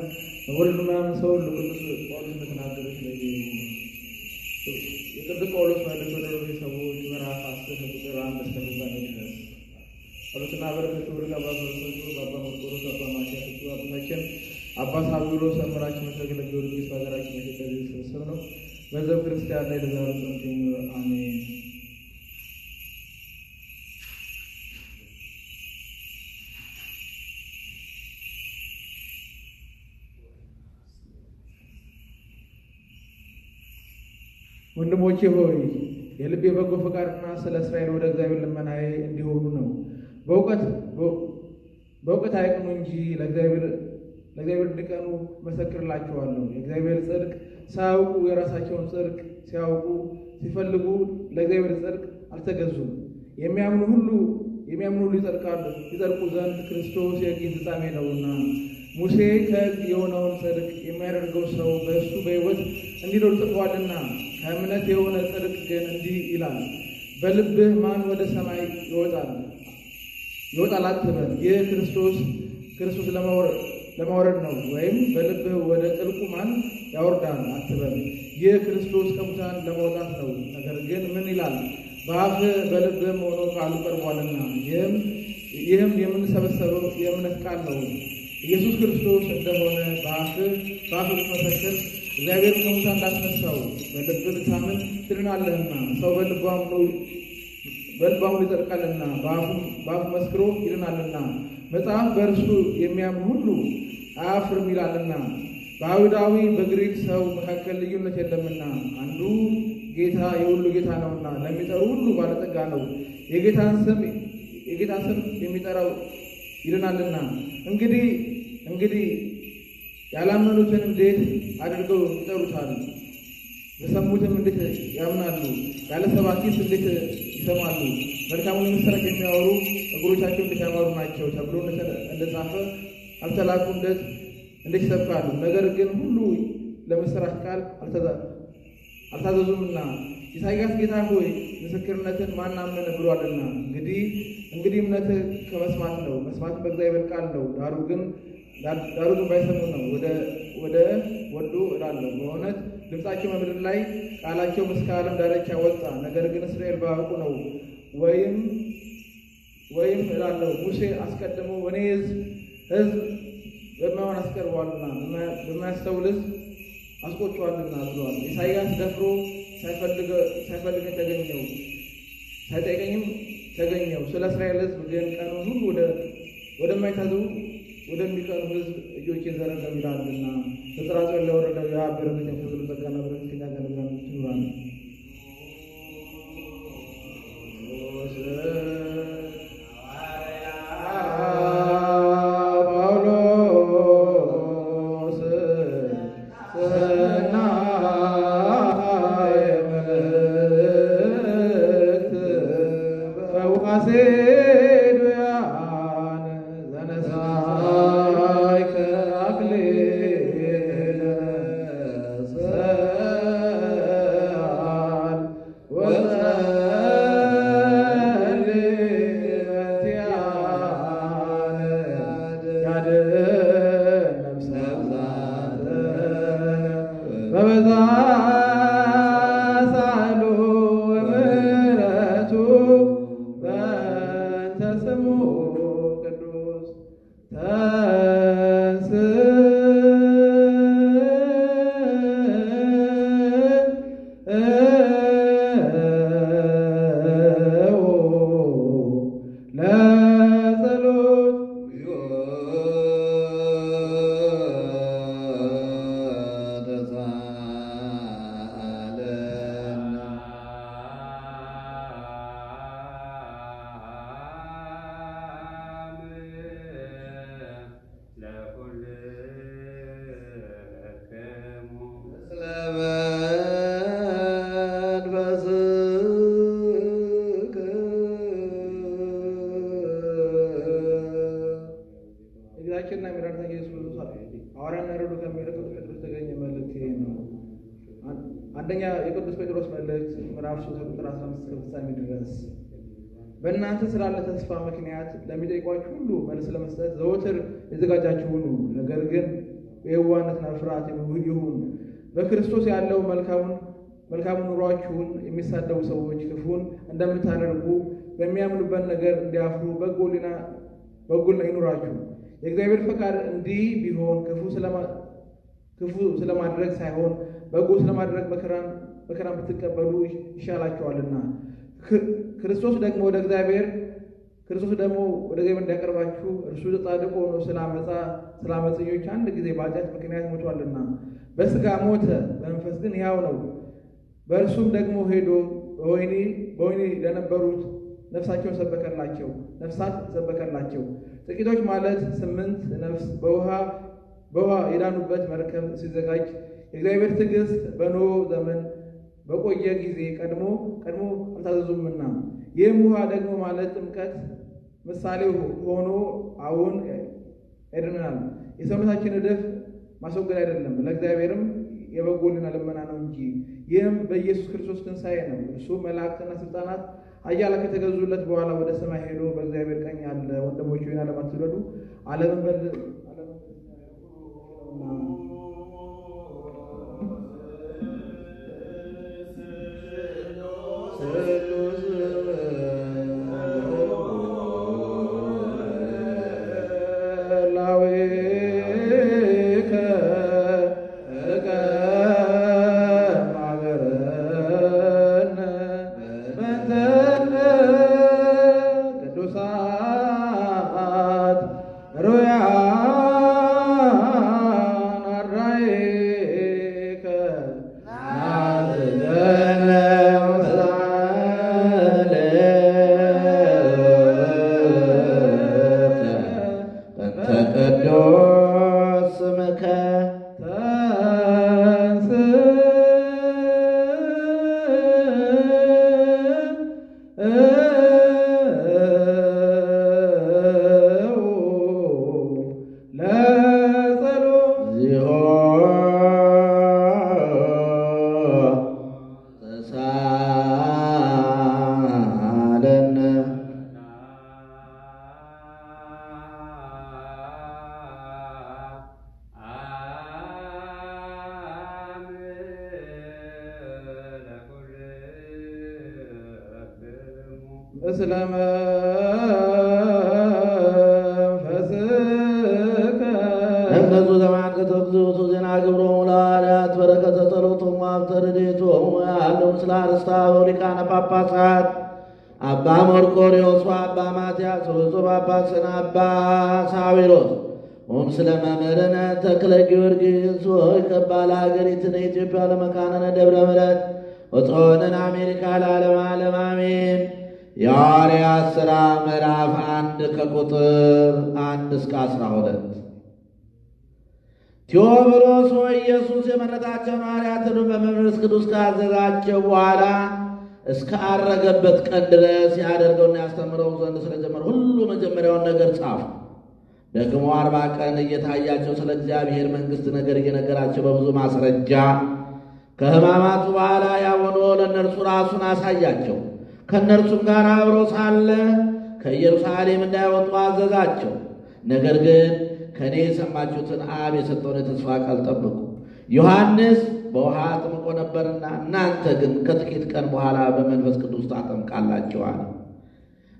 Speaker 4: በሁሉም ሰው ቅዱስ ጳውሎስ እንደተናገረች የቅዱስ ጳውሎስ መልእክት ወደ ሮሜ ሰዎች ምዕራፍ 10 ቁጥር 1 እስከ 9 ድረስ ጸሎትና በረከቱ ወደ አባቶቹ በአባ መርቆሬዎስ አባ ማትያስ አባታችን አባ ሳዊሮስ አምላካችን መሰገለ ጊዮርጊስ በሀገራችን ኢትዮጵያ የተሰበሰበ ነው። በሕዝበ ክርስቲያን ላይ ለዘላለም ጸንቶ ይኑር አሜን። ወንድሞቼ ሆይ የልቤ በጎ ፈቃድና ስለ እስራኤል ወደ እግዚአብሔር ልመናዬ እንዲሆኑ ነው። በእውቀት አይቅኑ እንጂ ለእግዚአብሔር እንዲቀኑ መሰክርላቸዋለሁ። የእግዚአብሔር ጽድቅ ሳያውቁ የራሳቸውን ጽድቅ ሲያውቁ ሲፈልጉ ለእግዚአብሔር ጽድቅ አልተገዙም። የሚያምኑ ሁሉ ይጸድቁ ዘንድ ክርስቶስ የሕግ ፍጻሜ ነውና። ሙሴ ከሕግ የሆነውን ጽድቅ የሚያደርገው ሰው በእሱ በሕይወት እንዲኖር ጽፏልና። ከእምነት የሆነ ጽድቅ ግን እንዲህ ይላል፣ በልብህ ማን ወደ ሰማይ ይወጣል አትበል፣ ይህ ክርስቶስ ለማውረድ ነው። ወይም በልብህ ወደ ጥልቁ ማን ያወርዳል አትበል፣ ይህ ክርስቶስ ከሙታን ለማውጣት ነው። ነገር ግን ምን ይላል? በአፍህ በልብህም ሆኖ ቃሉ ቀርቧልና። ይህም የምንሰበሰበው የእምነት ቃል ነው። ኢየሱስ ክርስቶስ እንደሆነ በአፍህ ብትመሰክር እግዚአብሔር ከሙታን እንዳስነሳው በልብህ ብታምን ትድናለህና። ሰው በልቡ ይጸድቃልና በአፉ መስክሮ ይድናልና። መጽሐፍ በእርሱ የሚያምን ሁሉ አያፍርም ይላልና። በአይሁዳዊ በግሪክ ሰው መካከል ልዩነት የለምና፣ አንዱ ጌታ የሁሉ ጌታ ነውና ለሚጠሩ ሁሉ ባለጠጋ ነው። የጌታን ስም የሚጠራው ይድናልና። እንግዲህ ያላመኑትን እንዴት አድርገው ይጠሩታል? የሰሙትም እንዴት ያምናሉ? ያለ ሰባኪስ እንዴት ይሰማሉ? መልካሙን የምሥራች የሚያወሩ እግሮቻቸው እንዴት ያማሩ ናቸው ተብሎ እንደተጻፈ አልተላኩለት እንዴት ይሰብካሉ? ነገር ግን ሁሉ ለምሥራች ቃል አልታዘዙምና። ኢሳይያስ ጌታ ሆይ ምስክርነትን ማን አመነ ብሏልና። እንግዲህ እምነት ከመስማት ነው፣ መስማት በእግዚአብሔር ቃል ነው። ዳሩ ግን ባይሰሙ ነው። ወዶ እላለሁ በእውነት ድምፃቸው በምድር ላይ ቃላቸው እስከ ዓለም ዳርቻ ወጣ። ነገር ግን እስራኤል ባያውቁ ነው። ወይም እላለሁ ሙሴ አስቀድሞ እኔ ሕዝብ በማይሆን አስቀርቧልና በማያስተውል ሕዝብ አስቆጥቷልና ብለዋል። ኢሳይያስ ደፍሮ ሳይፈልገኝ ሳይጠይቀኝም ተገኘው። ስለ እስራኤል ሕዝብ ግን ቀኑን ሁሉ ወደማይታዘቡ ወደሚቀኑ ሕዝብ እጆቼን ዘረጋሁ ይላልና። በጽራጽዮን ለወረደው የአብ በረከት የፍቅር ጸጋና በረከት ከእኛ ጋር ይኑር። ጌታችንና መድኃኒታችን ኢየሱስ ክርስቶስ ሐዋርያና ረዶ ከሚለው ቅዱስ ጴጥሮስ የተገኘ መልእክት ይሄ ነው። አንደኛ የቅዱስ ጴጥሮስ መልእክት ምዕራፍ 3 ቁጥር 15 እስከ ፍጻሜ ድረስ። በእናንተ ስላለ ተስፋ ምክንያት ለሚጠይቋችሁ ሁሉ መልስ ለመስጠት ዘወትር የተዘጋጃችሁ ሁኑ። ነገር ግን በየዋህነትና ፍርሃት ይሁን። በክርስቶስ ያለው መልካሙን ኑሯችሁን የሚሳደቡ ሰዎች ክፉን እንደምታደርጉ በሚያምኑበት ነገር እንዲያፍሩ በጎልና ይኑራችሁ። የእግዚአብሔር ፈቃድ እንዲህ ቢሆን ክፉ ስለማድረግ ሳይሆን በጎ ስለማድረግ መከራን ብትቀበሉ ይሻላችኋልና። ክርስቶስ ደግሞ ወደ እግዚአብሔር እንዲያቀርባችሁ እርሱ ጻድቅ ሆኖ ስለ አመፀኞች አንድ ጊዜ በኃጢአት ምክንያት ሞቷልና፣ በሥጋ ሞተ፣ በመንፈስ ግን ሕያው ነው። በእርሱም ደግሞ ሄዶ በወህኒ ለነበሩት ነፍሳት ሰበከላቸው። ጥቂቶች ማለት 8 ነፍስ በውሃ የዳኑበት መርከብ ሲዘጋጅ የእግዚአብሔር ትዕግስት በኖኅ ዘመን በቆየ ጊዜ ቀድሞ አልታዘዙምና። ይህም ውሃ ደግሞ ማለት ጥምቀት ምሳሌ ሆኖ አሁን ያድነናል። የሰውነታችን ዕድፍ ማስወገድ አይደለም፣ ለእግዚአብሔርም የበጎልና ልመና ነው እንጂ። ይህም በኢየሱስ ክርስቶስ ትንሣኤ ነው። እርሱ መላእክትና ስልጣናት ኃያላን ከተገዙለት በኋላ ወደ ሰማይ ሄዶ በእግዚአብሔር ቀኝ አለ። ወንድሞች ሆይ ዓለም አትውደዱ፣ ዓለምን
Speaker 1: እነሱ ዘማን ከተግዙቱ ዜና ግብሮ ሙላሪያት በረከተ ጸሎቶሙ ሀብተ ረድኤቶሙ ያለው ስለ አርስታ ሊቃነ ጳጳሳት አባ መርቆሬዎስ አባ ማትያስ ብፁዕ ጳጳስና አባ ሳዊሮስ ስለ መምህርነ ተክለ ጊዮርጊስ ወይቀባል ሀገሪትን ኢትዮጵያ ለመካነነ ደብረ ምሕረት ወጽዮንን አሜሪካ ለዓለመ ዓለም አሜን። የሐዋርያት ሥራ ምዕራፍ 1 ከቁጥር 1 እስከ 12። ቴዎፍሎስ ኢየሱስ የመረጣቸውን ሐዋርያትን በመንፈስ ቅዱስ ካዘዛቸው በኋላ እስከ አረገበት ቀን ድረስ ያደርገውና ያስተምረው ዘንድ ስለጀመረ ሁሉ መጀመሪያውን ነገር ጻፉ። ደግሞ 40 ቀን እየታያቸው ስለ እግዚአብሔር መንግሥት ነገር እየነገራቸው በብዙ ማስረጃ ከሕማማቱ በኋላ ያሆኖ ለእነርሱ ራሱን አሳያቸው። ከእነርሱም ጋር አብሮ ሳለ ከኢየሩሳሌም እንዳይወጡ አዘዛቸው። ነገር ግን ከእኔ የሰማችሁትን አብ የሰጠውን የተስፋ ቃል ጠብቁ። ዮሐንስ በውሃ አጥምቆ ነበርና እናንተ ግን ከጥቂት ቀን በኋላ በመንፈስ ቅዱስ ታጠምቃላችሁ አለ።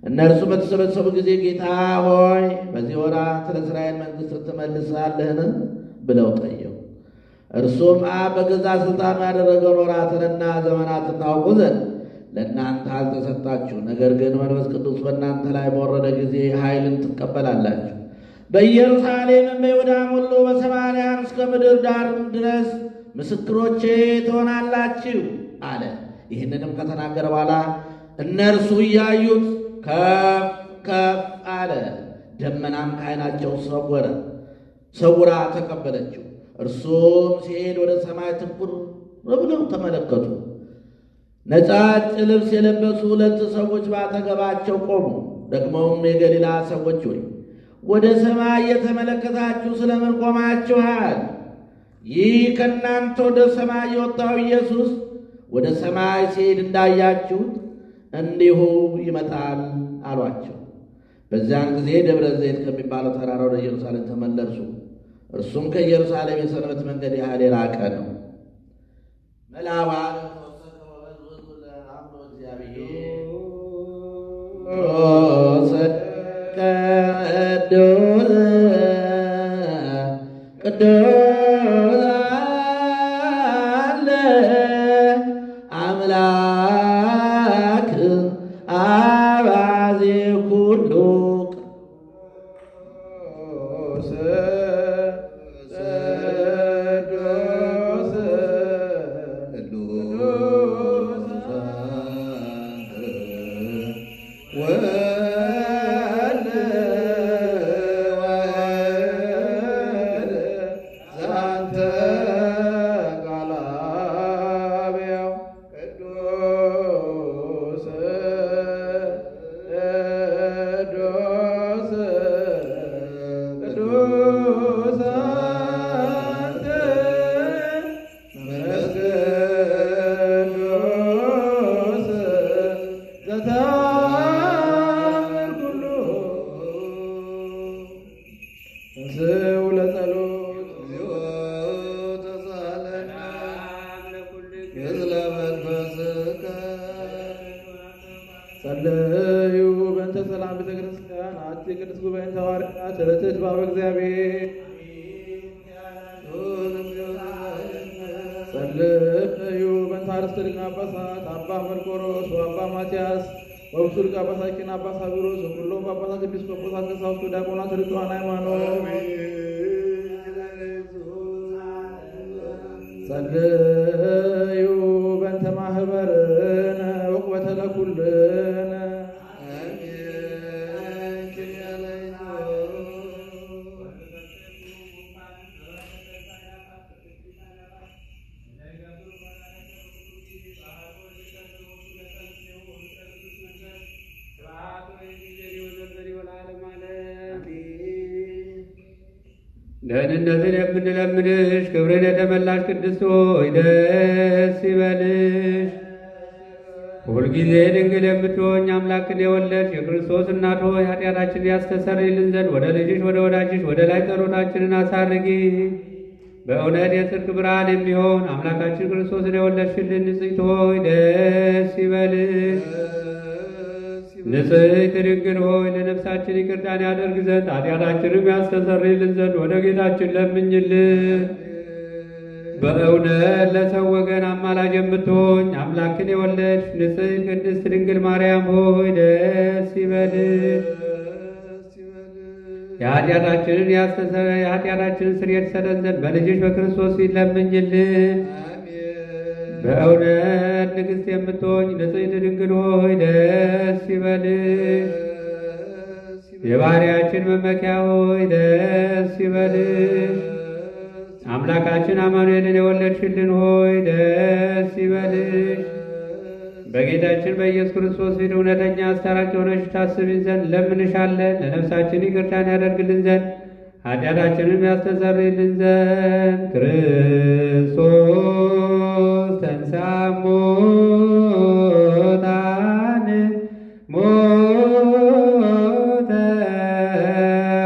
Speaker 1: እነርሱ በተሰበሰቡ ጊዜ ጌታ ሆይ በዚህ ወራት ለእስራኤል መንግሥት ትመልሳለህን ብለው ጠየቁ። እርሱም አብ በገዛ ሥልጣኑ ያደረገውን ወራትንና ዘመናትን ታውቁ ዘንድ ለእናንተ አልተሰጣችሁ፣ ነገር ግን መንፈስ ቅዱስ በእናንተ ላይ በወረደ ጊዜ ኃይልን ትቀበላላችሁ። በኢየሩሳሌምም በይሁዳም ሁሉ በሰማርያም እስከ ምድር ዳር ድረስ ምስክሮቼ ትሆናላችሁ አለ። ይህንንም ከተናገረ በኋላ እነርሱ እያዩት ከፍ ከፍ አለ። ደመናም ከዓይናቸው ሰውራ ተቀበለችው። እርሱም ሲሄድ ወደ ሰማይ ትኩር ብለው ተመለከቱ። ነጫጭ ልብስ የለበሱ 2 ሰዎች ባጠገባቸው ቆሙ። ደግሞም የገሊላ ሰዎች ሆይ ወደ ሰማይ እየተመለከታችሁ ስለምን ቆማችኋል? ይህ ከእናንተ ወደ ሰማይ የወጣው ኢየሱስ ወደ ሰማይ ሲሄድ እንዳያችሁት እንዲሁ ይመጣል አሏቸው። በዚያን ጊዜ ደብረ ዘይት ከሚባለው ተራራ ወደ ኢየሩሳሌም ተመለሱ። እርሱም ከኢየሩሳሌም የሰንበት መንገድ ያህል የራቀ ነው። መላዋ ቅዱስ አለ አምላክ አባዜ ኩሉ
Speaker 4: ጸልዩ በእንተ ሰላም ቤተ ክርስቲያን አቲ ቅዱስ ጉባኤን ተዋርቃት ርትዕት ባበ እግዚአብሔር ጸልዩ በእንተ አርእስተ ሊቃነ ጳጳሳት አባ መርቆሬዎስ ወአባ ማትያስ ወብፁዕ ሊቀ ጳጳሳችን አባ ሳዊሮስ ወኩሎም ጳጳሳት ኤጲስቆጶሳት ቀሳውስት ዲያቆናት ርቱዓነ ሃይማኖት ጸልዩ በእንተ ማኅበርነ ወቁበተ ለኩልነ
Speaker 3: ደህንነትን የምንለምንሽ ክብርን የተመላሽ ቅድስት ሆይ ደስ ይበልሽ። ሁልጊዜ ድንግል የምትሆኝ አምላክን የወለድሽ የክርስቶስ እናት ሆይ ኃጢአታችንን ያስተሰርይልን ዘንድ ወደ ልጅሽ ወደ ወዳጅሽ ወደ ላይ ጸሎታችንን አሳርጊ። በእውነት የጽድቅ ብርሃን የሚሆን አምላካችን ክርስቶስን የወለድሽልን ንጽሕት ሆይ ደስ ይበልሽ። ንጽሕት ድንግል ሆይ ለነፍሳችን ይቅርታን ያደርግ ዘንድ ኃጢአታችንም ያስተሰርይልን ዘንድ ወደ ጌታችን ለምኝልን። በእውነት ለሰው ወገን አማላጅ የምትሆኝ አምላክን የወለድሽ ንጽሕት ቅድስት ድንግል ማርያም ሆይ ደስ ይበልሽ። የኃጢአታችንን ስርየት ሰጠን ዘንድ በልጅሽ በክርስቶስ ፊት ለምኝልን። በእውነት ንግሥት የምትሆኝ ንጽሕት ድንግል ሆይ ደስ ይበልሽ። የባሕርያችን መመኪያ ሆይ ደስ ይበልሽ። አምላካችን አማኑኤልን የወለድሽልን ሆይ ደስ ይበልሽ። በጌታችን በኢየሱስ ክርስቶስ ፊት እውነተኛ አስታራቂ ሆነሽ ታስቢን ዘንድ ለምንሻለን። ለነፍሳችን ይቅርታን ያደርግልን ዘንድ ኃጢአታችንን ያስተሰርይልን ዘንድ ክርስቶስ ተንሥአ እሙታን ሞተ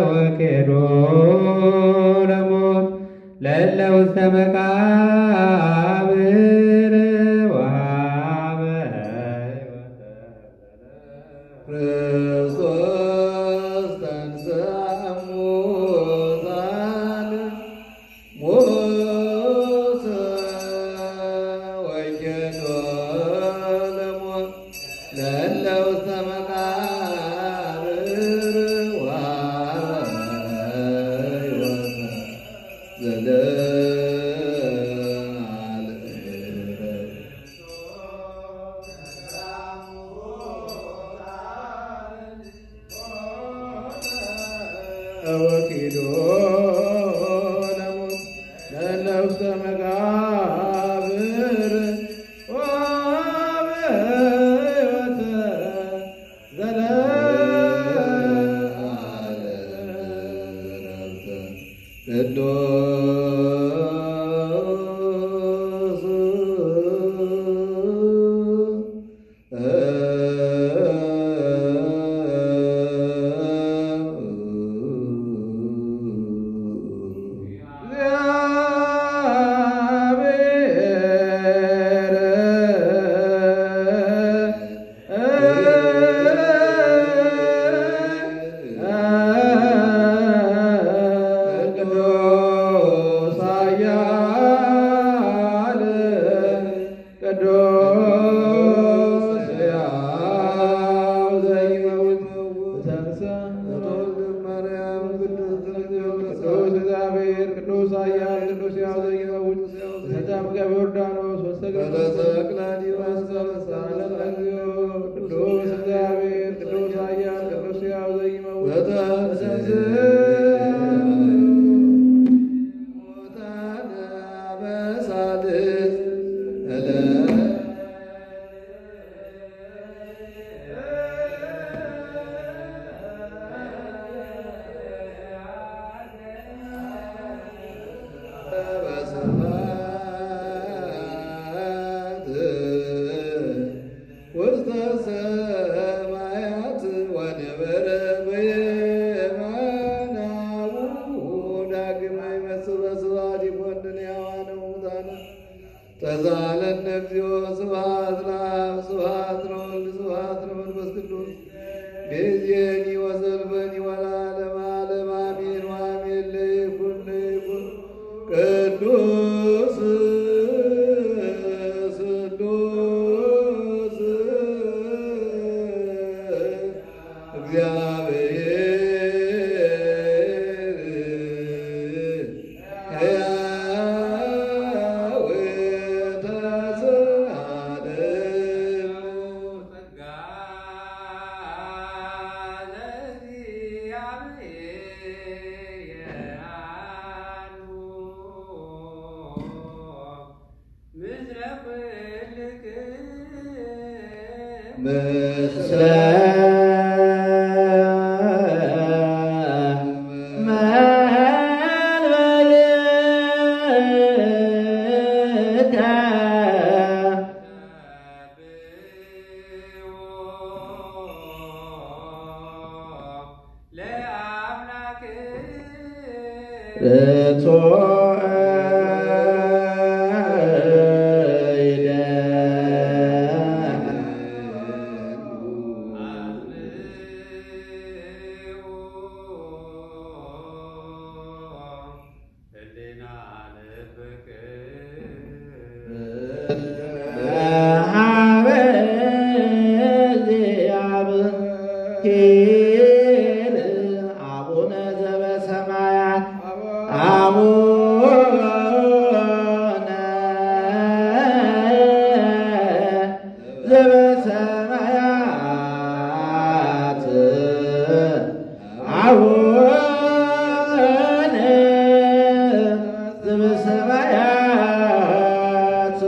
Speaker 3: ወኬዶ ለሞት ለእለ ውስተ መቃብር ወሀበ ሕይወተ
Speaker 1: ክርስቶስ ተንሥአ እሙታን ሞተ ወኬዶ ለሞት ለእለ ውስተ መቃብር ወሀበ ሕይወተ
Speaker 4: ወኪዶ ለሞት ለእለ ውስተ መቃብር ወሀበ ሕይወተ
Speaker 1: ለወልድ ስብሐት ለመንፈስ ቅዱስ ጊዜኒ ወዘልፈኒ ወለዓለመ ዓለም አሜን ወአሜን። ለይኩን ቅዱስ ስሉስ እግዚአብሔር ሕያው ተዘአለም
Speaker 3: ጸጋ ለእግዚአብሔር የአሉ ምስለ ኩልክሙ
Speaker 1: ምስለ
Speaker 4: አቡነ ዘበሰማያት አቡነ ዘበሰማያት አቡነ ዘበሰማያት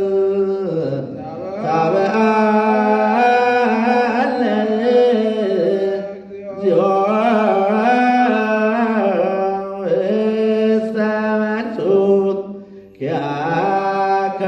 Speaker 4: ታበአነ እግዚኦ ውስተ መንሱት ኪያከ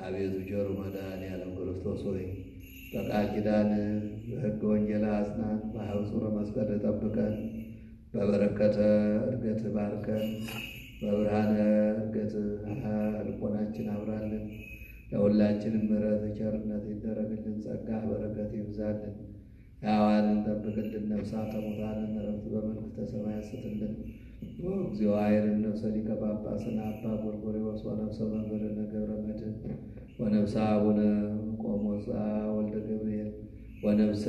Speaker 4: አቤቱ ቸሩ መድኃኔዓለም ክርስቶስ ሆይ በቃል ኪዳን በሕገ ወንጌል አጽናን፣ በሐጹረ መስቀል ጠብቀን፣ በበረከተ ዕርገት ባርከን፣ በብርሃነ ዕርገት ልቦናችን አብራልን። ለሁላችንም ምሕረት ቸርነት ይደረግልን፣ ጸጋ በረከት ይብዛልን። ሕያዋንን ጠብቅልን፣ ነፍሳተ ሙታንን ዕረፍት በመንግሥተ ሰማያት ስጥልን። እግዚኦ አይርን ነፍሰ ሊቀ ጳጳስን አባ ጎርጎርዮስ ወነፍሰ መምህርነ ገብረ መድኅን ወነፍሰ አቡነ ቆሞስ ወልደ ገብርኤል ወነፍሰ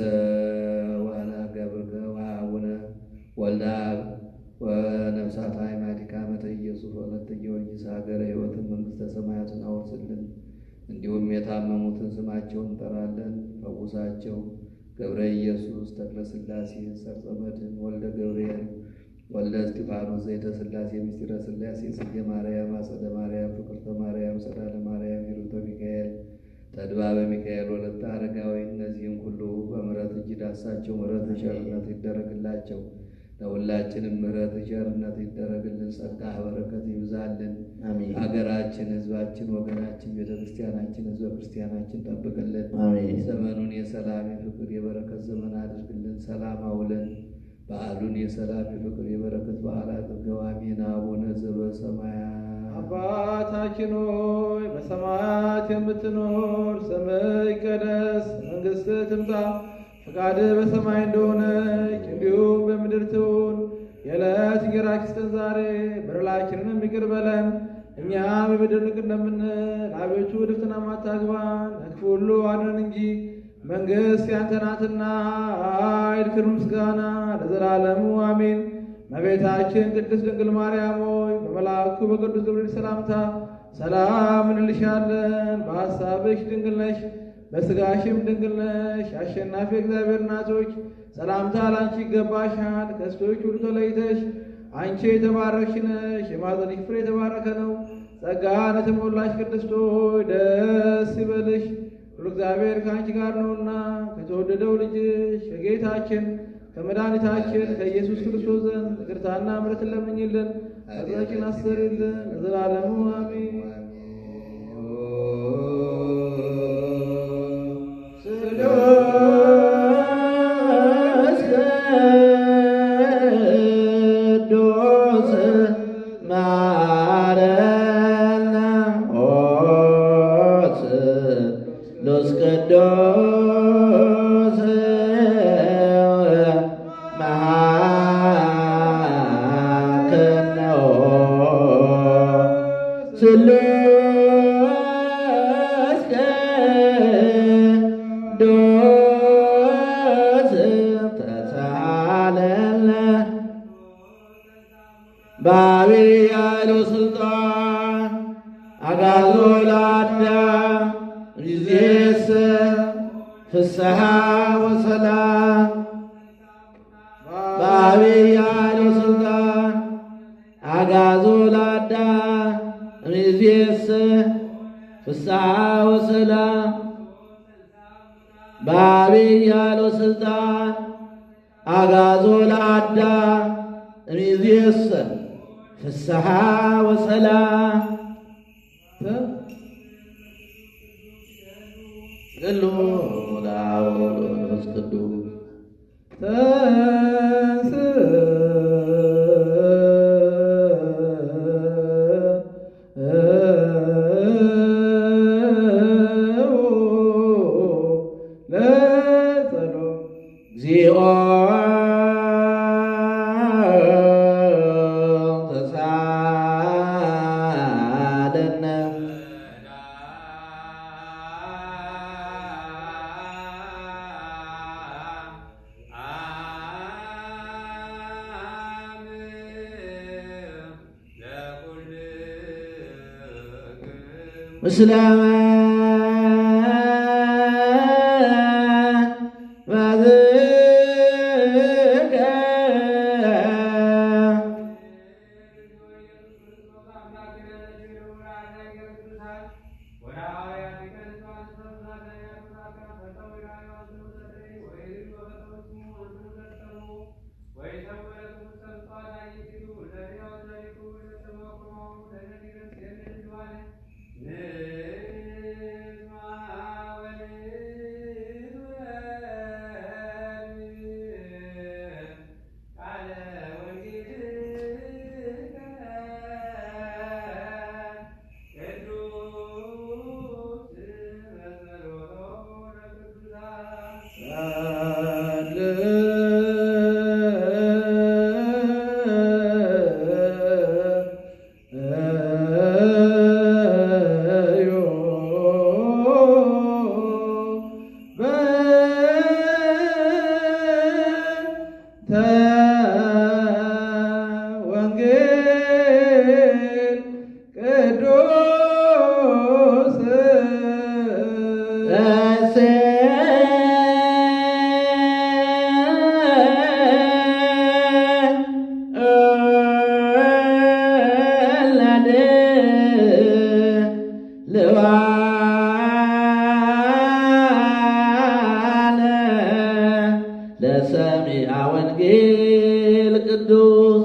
Speaker 4: ዋና ገብርከ ወአቡነ ወልደ አብ ወነፍሳት አዕማዲከ አመተ ኢየሱስ ወለተ ጊዮርጊስ ሀገረ ሕይወትን መንግሥተ ሰማያትን አውርስልን። እንዲሁም የታመሙትን ስማቸውን እንጠራለን፣ ፈውሳቸው። ገብረ ኢየሱስ፣ ተክለ ሥላሴ፣ ሰርጸ መድኅን፣ ወልደ ገብርኤል፣ ወልደ እስጢፋኖስ፣ ዘይተ ሥላሴ፣ ምስጢረ ሥላሴ፣ ጽጌ ማርያም፣ አጸደ ማርያም፣ ፍቅርተ ማርያም፣ ጸዳለ ማርያም፣ ሂሩተ ሚካኤል፣ ተድባበ ሚካኤል፣ ወለተ አረጋዊ። እነዚህም ሁሉ በምሕረት እጅ ዳሳቸው። ምሕረት ቸርነት ይደረግላቸው። ለሁላችንም ምሕረት ቸርነት ይደረግልን። ጸጋ በረከት ይብዛልን። ሀገራችን፣ ሕዝባችን፣ ወገናችን፣ ቤተ ክርስቲያናችን፣ ሕዝበ ክርስቲያናችን ጠብቅልን። ዘመኑን የሰላም የፍቅር የበረከት ዘመን አድርግልን። ሰላም አውለን። በዓሉን የሰላም የፍቅር የበረከት በዓል አድርገው። አሜን። አቡነ ዘበሰማያት
Speaker 5: አባታችን ሆይ በሰማያት የምትኖር፣ ስምህ ይቀደስ፣ መንግሥትህ ትምጣ፣ ፈቃድህ በሰማይ እንደሆነች እንዲሁም በምድር ትሁን። የዕለት እንጀራችንን ስጠን ዛሬ፣ በደላችንንም ይቅር በለን እኛም የበደሉንን ይቅር እንደምንል፣ አቤቱ ወደ ፈተና አታግባን፣ ከክፉ ሁሉ አድነን እንጂ መንግሥት ያንተ ናትና፣ ኃይል፣ ክብር፣ ምስጋና ለዘላለሙ አሜን። እመቤታችን ቅድስት ድንግል ማርያም ሆይ በመልአኩ በቅዱስ ገብርኤል ሰላምታ ሰላም እንልሻለን። በሐሳብሽ ድንግል ነሽ፣ በሥጋሽም ድንግል ነሽ። አሸናፊ እግዚአብሔር እናቶች ሰላምታ ላንቺ ይገባሻል። ከሴቶች ሁሉ ተለይተሽ አንቺ የተባረክሽ ነሽ፣ የማኅፀንሽ ፍሬ የተባረከ ነው። ጸጋን የተሞላሽ ቅድስት ሆይ ደስ ይበልሽ፣ ሁሉ እግዚአብሔር ከአንቺ ጋር ነውና ከተወደደው ልጅሽ ከጌታችን ከመድኃኒታችን ከኢየሱስ ክርስቶስ ዘንድ ይቅርታና ምሕረትን ለምኝልን፣ ኃጢአታችንን አስተሰርይልን ለዘላለሙ አሜን።
Speaker 1: በአብያለው ስልጣን አጋዞ ለአዳም ጊዜስ ፍስሐ ወሰላም። በአብያለው ስልጣን አጋዞ ለአዳም ጊዜስ ፍስሐ ወሰላም። በአብያለው ስልጣን አጋዞ ለአዳም ጊዜስ ፍስሐ ወሰላም። ቅሉ ለአብ ወመንፈስ ቅዱስ እግዚኦ ምስለ ለሰሚዐ ወንጌል ቅዱስ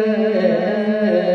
Speaker 1: እግዚአብሔር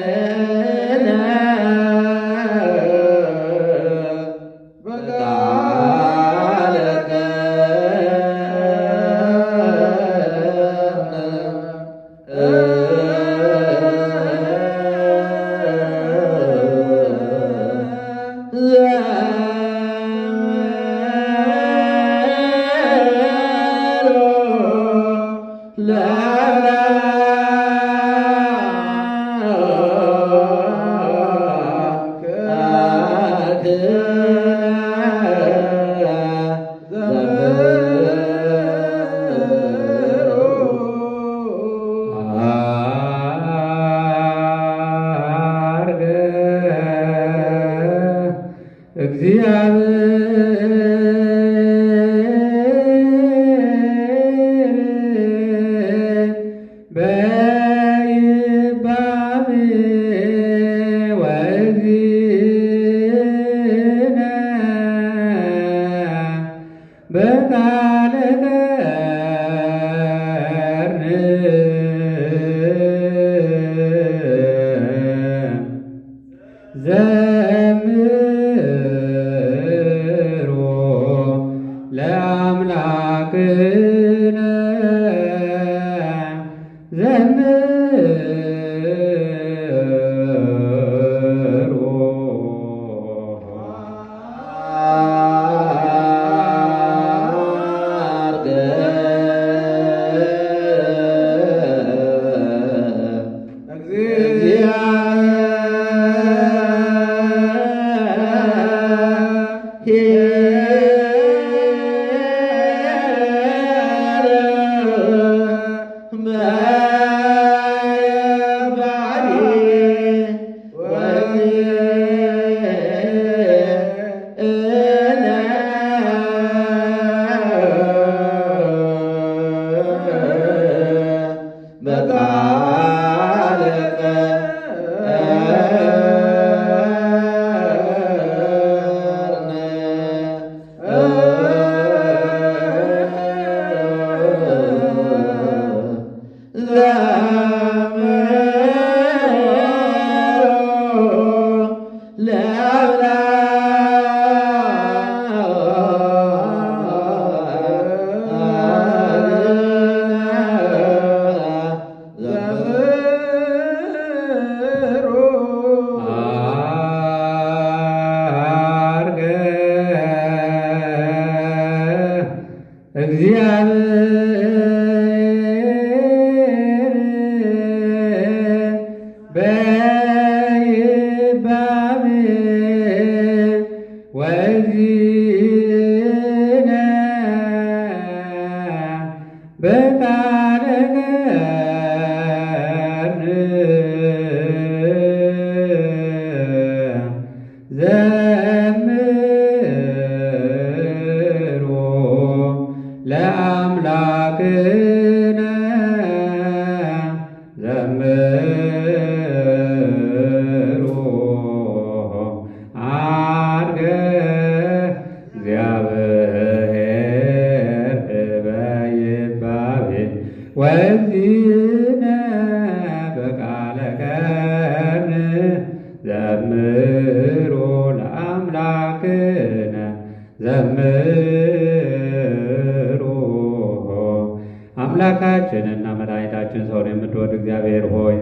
Speaker 3: አምላካችንና መድኃኒታችን ሰውን የምትወድ እግዚአብሔር ሆይ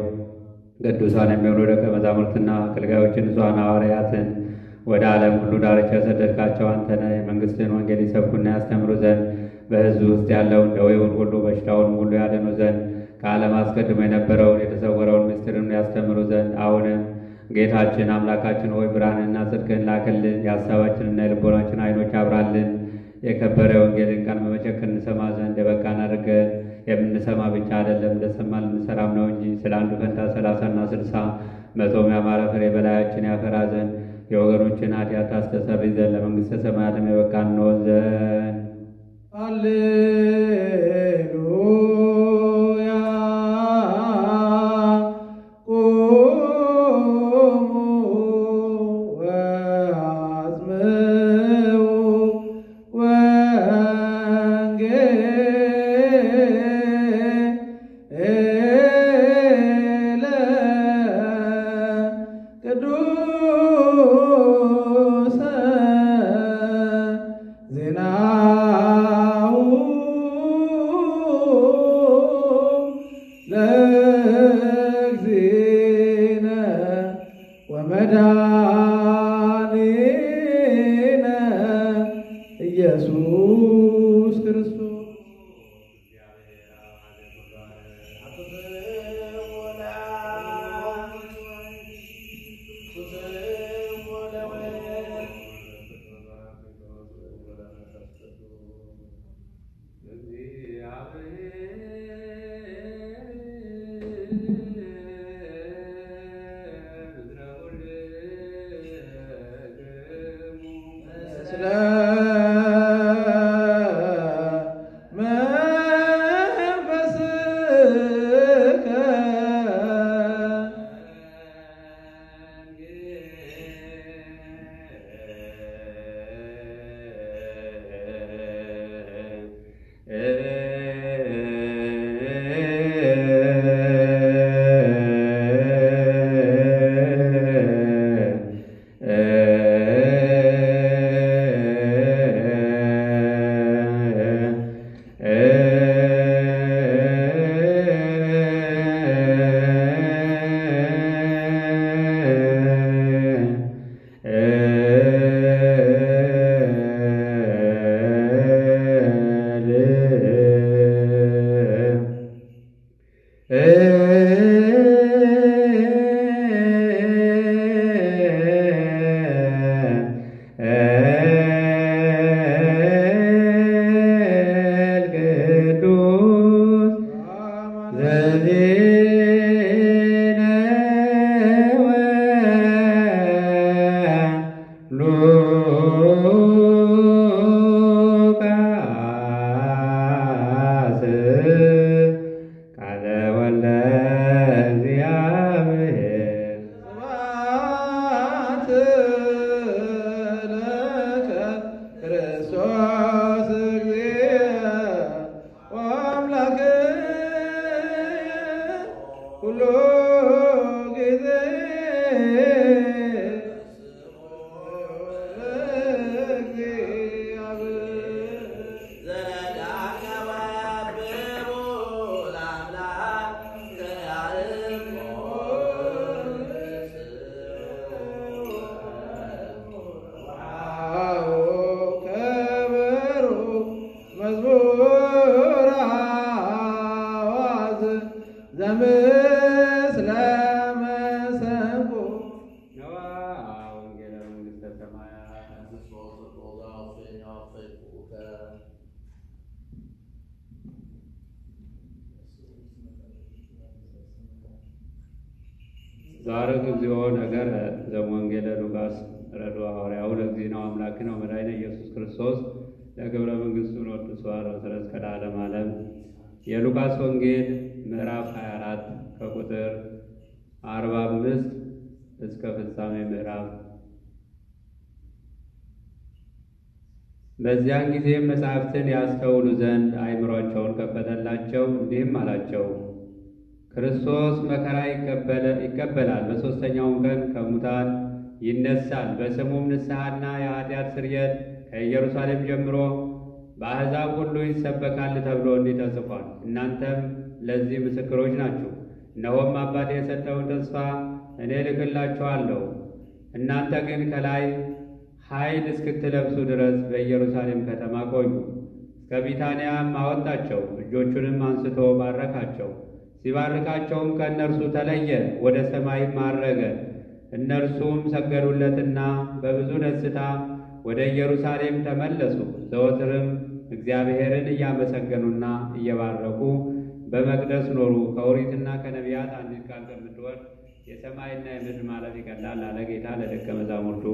Speaker 3: ቅዱሳን የሚሆኑ ደቀ መዛሙርትና አገልጋዮችን ንጹሐን ሐዋርያትን ወደ ዓለም ሁሉ ዳርቻ የሰደድካቸው አንተ ነህ። የመንግሥትን ወንጌል ይሰብኩና ያስተምሩ ዘንድ በሕዝብ ውስጥ ያለውን ደዌውን ሁሉ በሽታውን ሁሉ ያድኑ ዘንድ ከዓለም አስቀድሞ የነበረውን የተሰወረውን ምስጢርን ያስተምሩ ዘንድ አሁንም ጌታችን አምላካችን ሆይ ብርሃንና ጽድቅን ላክልን። የሐሳባችንና የልቦናችን ዓይኖች አብራልን። የከበረ ወንጌልን ቃል በመጨከን እንሰማ ዘንድ የበቃን አድርገን። የምንሰማ ብቻ አይደለም እንደሰማን ልንሰራም ነው እንጂ ስለ አንዱ ፈንታ 30ና 60 መቶም ያማረ ፍሬ በላያችን ያፈራ ዘንድ የወገኖችን ኃጢአት ታስተሰርይ ዘንድ ለመንግሥተ ሰማያትም የበቃን እንሆን ዘንድ
Speaker 5: ዜናው
Speaker 3: ዛረግ እግዚኦ ነገር ዘወንጌለ ሉቃስ ረዶ ሐዋርያው ለዚህ ነው አምላክን ወመድኃኒነ ኢየሱስ ክርስቶስ ለክብረ መንግሥቱ ወቅዱስ ወሰረስ ከለዓለመ ዓለም። የሉቃስ ወንጌል ምዕራፍ 24 ከቁጥር 45 እስከ ፍጻሜ ምዕራፍ። በዚያን ጊዜም መጻሕፍትን ያስተውሉ ዘንድ አእምሯቸውን ከፈተላቸው፣ እንዲህም አላቸው፦ ክርስቶስ መከራ ይቀበላል፣ በሦስተኛውም ቀን ከሙታን ይነሳል፣ በስሙም ንስሐና የኃጢአት ስርየት ከኢየሩሳሌም ጀምሮ በአሕዛብ ሁሉ ይሰበካል ተብሎ እንዲህ ተጽፏል። እናንተም ለዚህ ምስክሮች ናችሁ። እነሆም አባቴ የሰጠውን ተስፋ እኔ እልክላችኋለሁ። እናንተ ግን ከላይ ኃይል እስክትለብሱ ድረስ በኢየሩሳሌም ከተማ ቆዩ። እስከ ቢታንያም አወጣቸው፣ እጆቹንም አንስቶ ባረካቸው። ሲባርካቸውም ከእነርሱ ተለየ፣ ወደ ሰማይም ዐረገ። እነርሱም ሰገዱለትና በብዙ ደስታ ወደ ኢየሩሳሌም ተመለሱ። ዘወትርም እግዚአብሔርን እያመሰገኑና እየባረኩ በመቅደስ ኖሩ። ከኦሪትና ከነቢያት አንዲት ቃል ከምትወርድ የሰማይና የምድር ማለት ይቀላል አለ ጌታ ለደቀ መዛሙርቱ።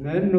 Speaker 3: መኑ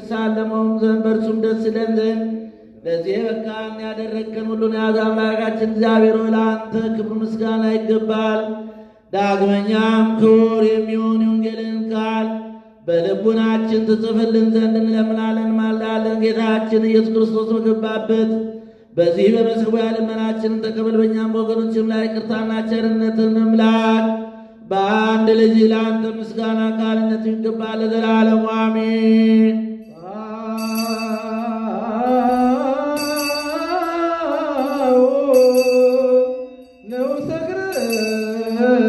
Speaker 6: እንሳለመውም ዘንድ በእርሱም ደስ ይለን ዘንድ ለዚህ በቃን ያደረግከን ሁሉን የያዘ አምላካችን እግዚአብሔር ሆይ ለአንተ ክብር ምስጋና ይገባል። ዳግመኛም ክቡር የሚሆን የወንጌልን ቃል በልቡናችን ትጽፍልን ዘንድ እንለምናለን ማልዳለን። ጌታችን ኢየሱስ ክርስቶስ በገባበት በዚህ በመስዋዕት ልመናችንን ተቀበል። በእኛም በወገኖችም ላይ ይቅርታና ቸርነትን እምላክ። በአንድ ልጅ ለአንተ ምስጋና ቃልነት ይገባል ለዘላለሙ አሜን።
Speaker 5: ንዑሰ ክርስቲያን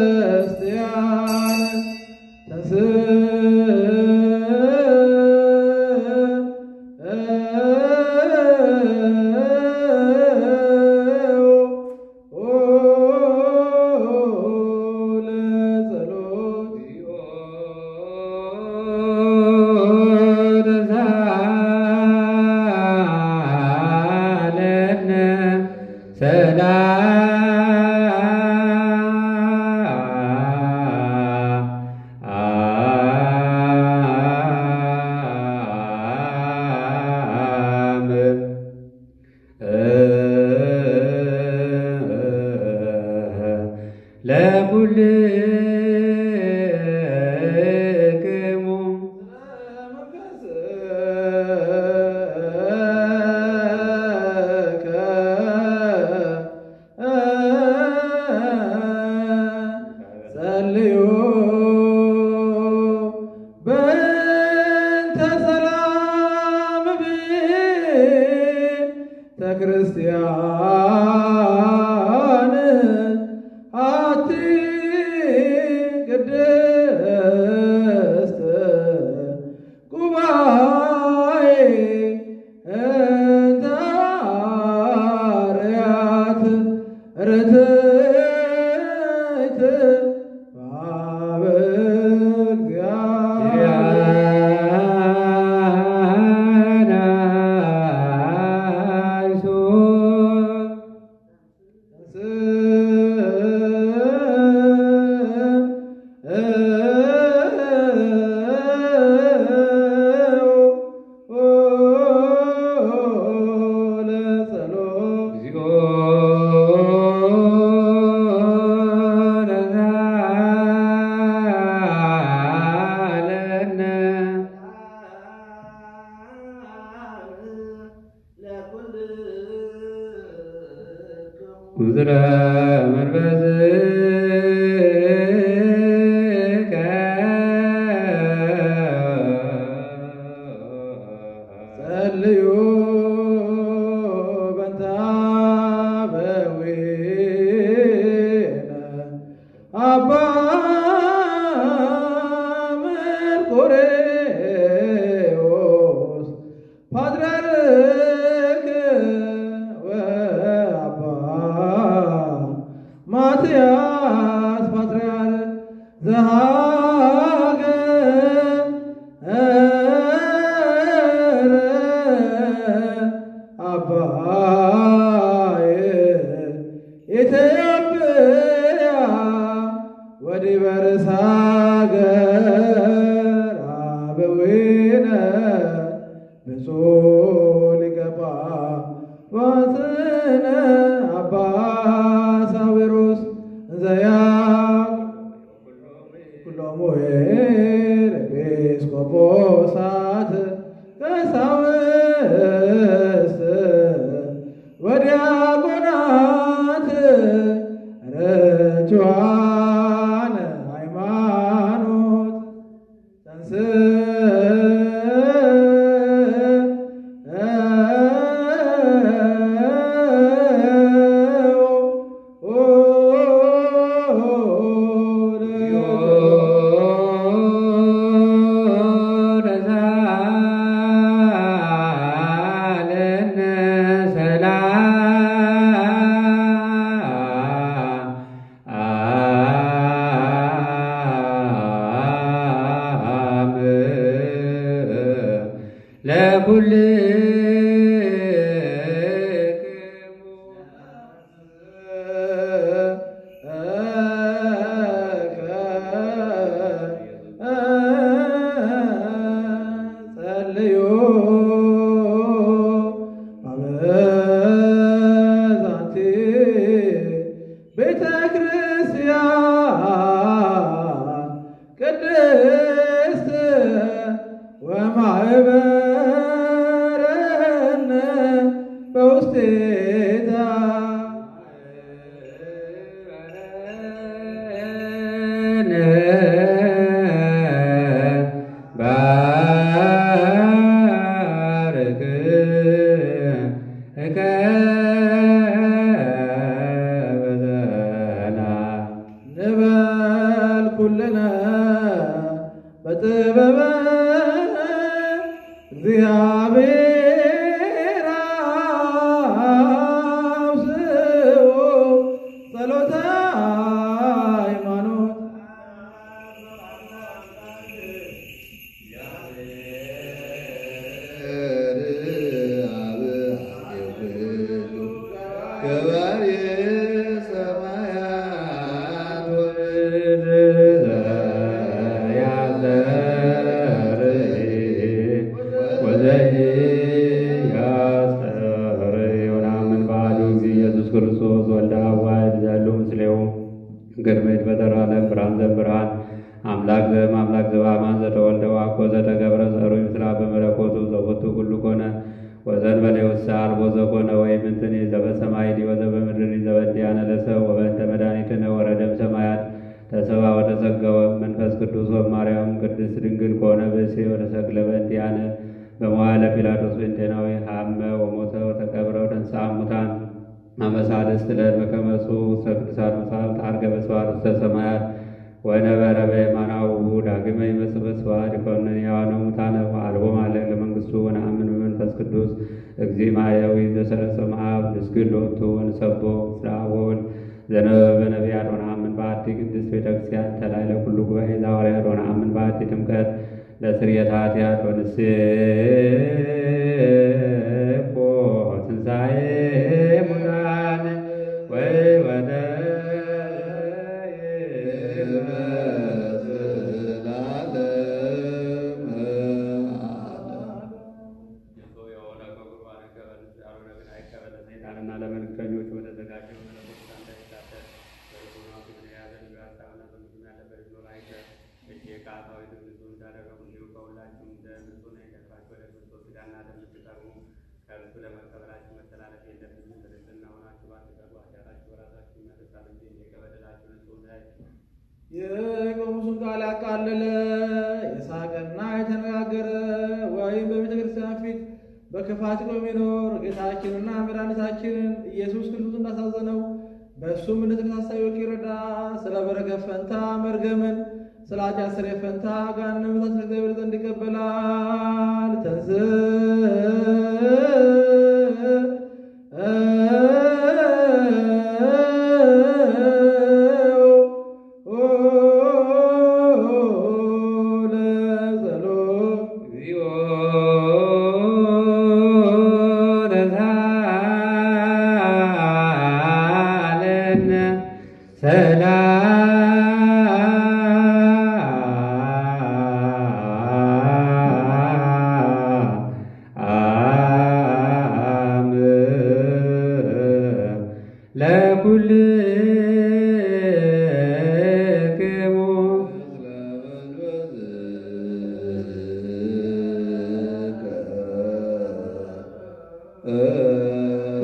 Speaker 5: ክርስቲያን አቲ ቅድስት ጉባኤ እንተ ሐዋርያት ርትዕት በኀበ
Speaker 3: ምድረ መንበዝከ
Speaker 5: ጸልዩ በእንተ አበዊነ አባ መርቆሬዎስ ፓትርያርክ ወአባ ማትያስ ፓትርያርክ ዘሀገረ አባየ ኢትዮጵያ ወዲበ ርእሰ ሀገር አበዊነ ብፁዕ ሊቀ ጳጳስነ አባ ሳዊሮስ ኩሎሙ ኤጲስቆጶሳት ቀሳውስት ወዲያቆናት ርቱዓነ ሃይማኖት ጸልዩ በጥበበ እግዚአብሔር አውስኦ ጸሎተ ሃይማኖት
Speaker 1: ገባሬ ሰማያት
Speaker 3: ክርስቶስ ወልደ አዋሕድ ዘሉ ምስሌው ግርምት በተራለም ብርሃን ዘብርሃን አምላክ ዘም አምላክ ዘበአማን ዘተወልደ ዋኮ ዘተገብረ ዘሩ ምስላ በመለኮቱ ዘቦቱ ሁሉ ኮነ ወዘንበሌ ውስተ አልቦ ዘኮነ ወይምንትኒ ዘበሰማይ ወዘበምድር ዘበእንቲአነ ለሰብእ ወበእንተ መድኃኒትነ ወረደም ሰማያት ተሰብአ ወተጸገወ መንፈስ ቅዱስ ወማርያም ቅድስት ድንግል ኮነ ብእሴ ወተሰቅለ በእንቲአነ በመዋዕለ ጲላጦስ በእንቴናዊ ሀመ ወሞተ ወተቀብረ ወተንሥአ እሙታን አመሳልስት ዕለት በከመ ጽሑፍ ውስተ ቅዱሳት መጻሕፍት ዐርገ በስብሐት ውስተ ሰማያት ወነበረ በየማናሁ ዳግመ ይመጽእ በስብሐት ይኰንኑ ሕያዋነ ወሙታነ ወአልቦ ማለቅ ለመንግሥቱ ወነአምን በመንፈስ ቅዱስ እግዚእ ማሕየዊ ዘሰረጸ እምአብ ንስግድ ሎቱ ወንሰብሖ ምስለ አብ ወወልድ ዘነበበ በነቢያት ወነአምን በአሐቲ ቅድስት ቤተ ክርስቲያን ተላዕለ ኩሉ ጉባኤ ዘሐዋርያት ወነአምን በአሐቲ ጥምቀት ለስርየተ ኃጢአት ወንሴፎ ትንሣኤ ሙታን ወወደ ለመልእክተኞች ወደዘጋጀው
Speaker 5: የቆሙሱን ቃል ያቃለለ የሳቀና የተነጋገረ ወይም በቤተ ክርስቲያን ፊት በክፋት የሚኖር ጌታችንና መድኃኒታችንን ኢየሱስ ክርስቶስ እንዳሳዘነው በእሱም እንደተከሳሳዮች ይረዳ። ስለ በረከት ፈንታ መርገምን፣ ስለ ኃጢአት ስርየት ፈንታ ገሃነመ እሳትን ከእግዚአብሔር ዘንድ ይቀበላል።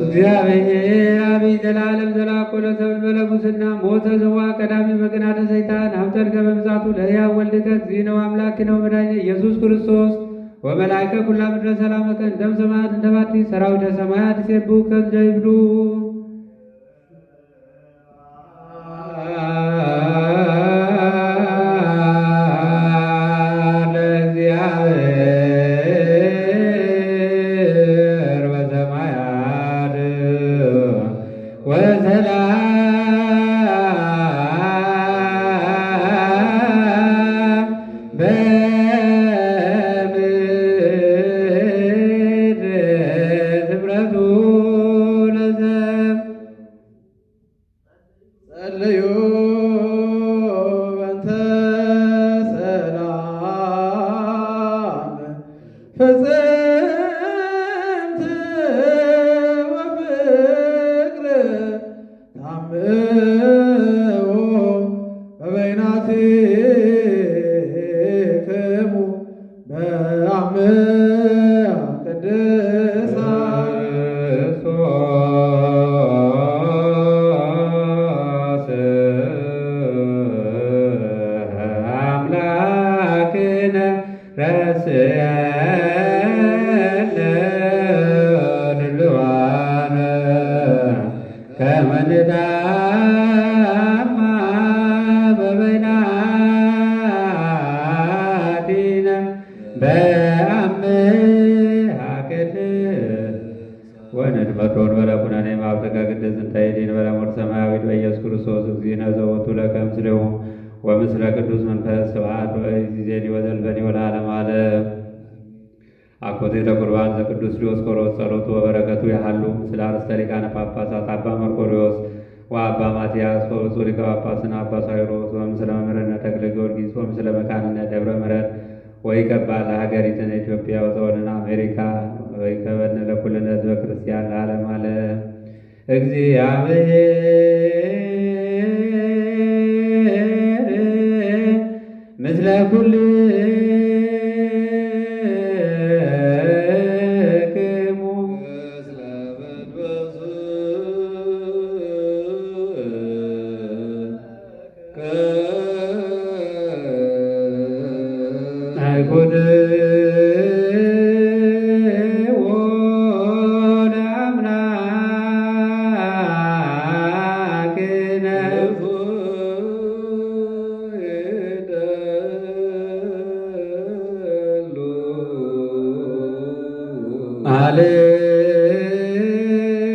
Speaker 3: እግዚአብሔር አብይ ዘላለም ዘላቆ ለሰብል በለቡስና ሞተ ዘዋ ቀዳሚ በቅናተ ሰይጣን ሀብተርከ በምጻቱ ለሕያው ወልድከ እግዚእነ ወአምላክነ ወመድኃኒነ ኢየሱስ ክርስቶስ ወመላእክተ ኩላ ምድረ ሰላመከ እንደም ሰማያት እንደ ባቲ ሰራዊተ ሰማያት ይሴብሑከ እንዘ ይብሉ
Speaker 5: ለዘ
Speaker 3: ወምስለ ቅዱስ መንፈስ ስብሐት ወእግዚእዜኒ ወዘልፈኒ ወለዓለመ ዓለም። አኮቴተ ቁርባን ዘቅዱስ ዲዮስቆሮስ ጸሎቱ ወበረከቱ ያሃሉ ምስለ አርእስተ ሊቃነ ጳጳሳት አባ መርቆሬዎስ ወአባ ማትያስ ወብፁዕ ሊቀ ጳጳስና አባ ሳዊሮስ ወምስለ መምህርነ ተክለ ጊዮርጊስ ወምስለ መካንነ ደብረ ምሕረት ወይቀባል ሀገሪትነ ኢትዮጵያ ወፀወንነ አሜሪካ ወይከበነ ለኩልነ ህዝበ ክርስቲያን ለዓለመ ዓለም። እግዚአብሔር ምስለ ኩልክሙ
Speaker 1: ምስለ መንፈስከ
Speaker 3: አይኩትዎ ለአምላክነ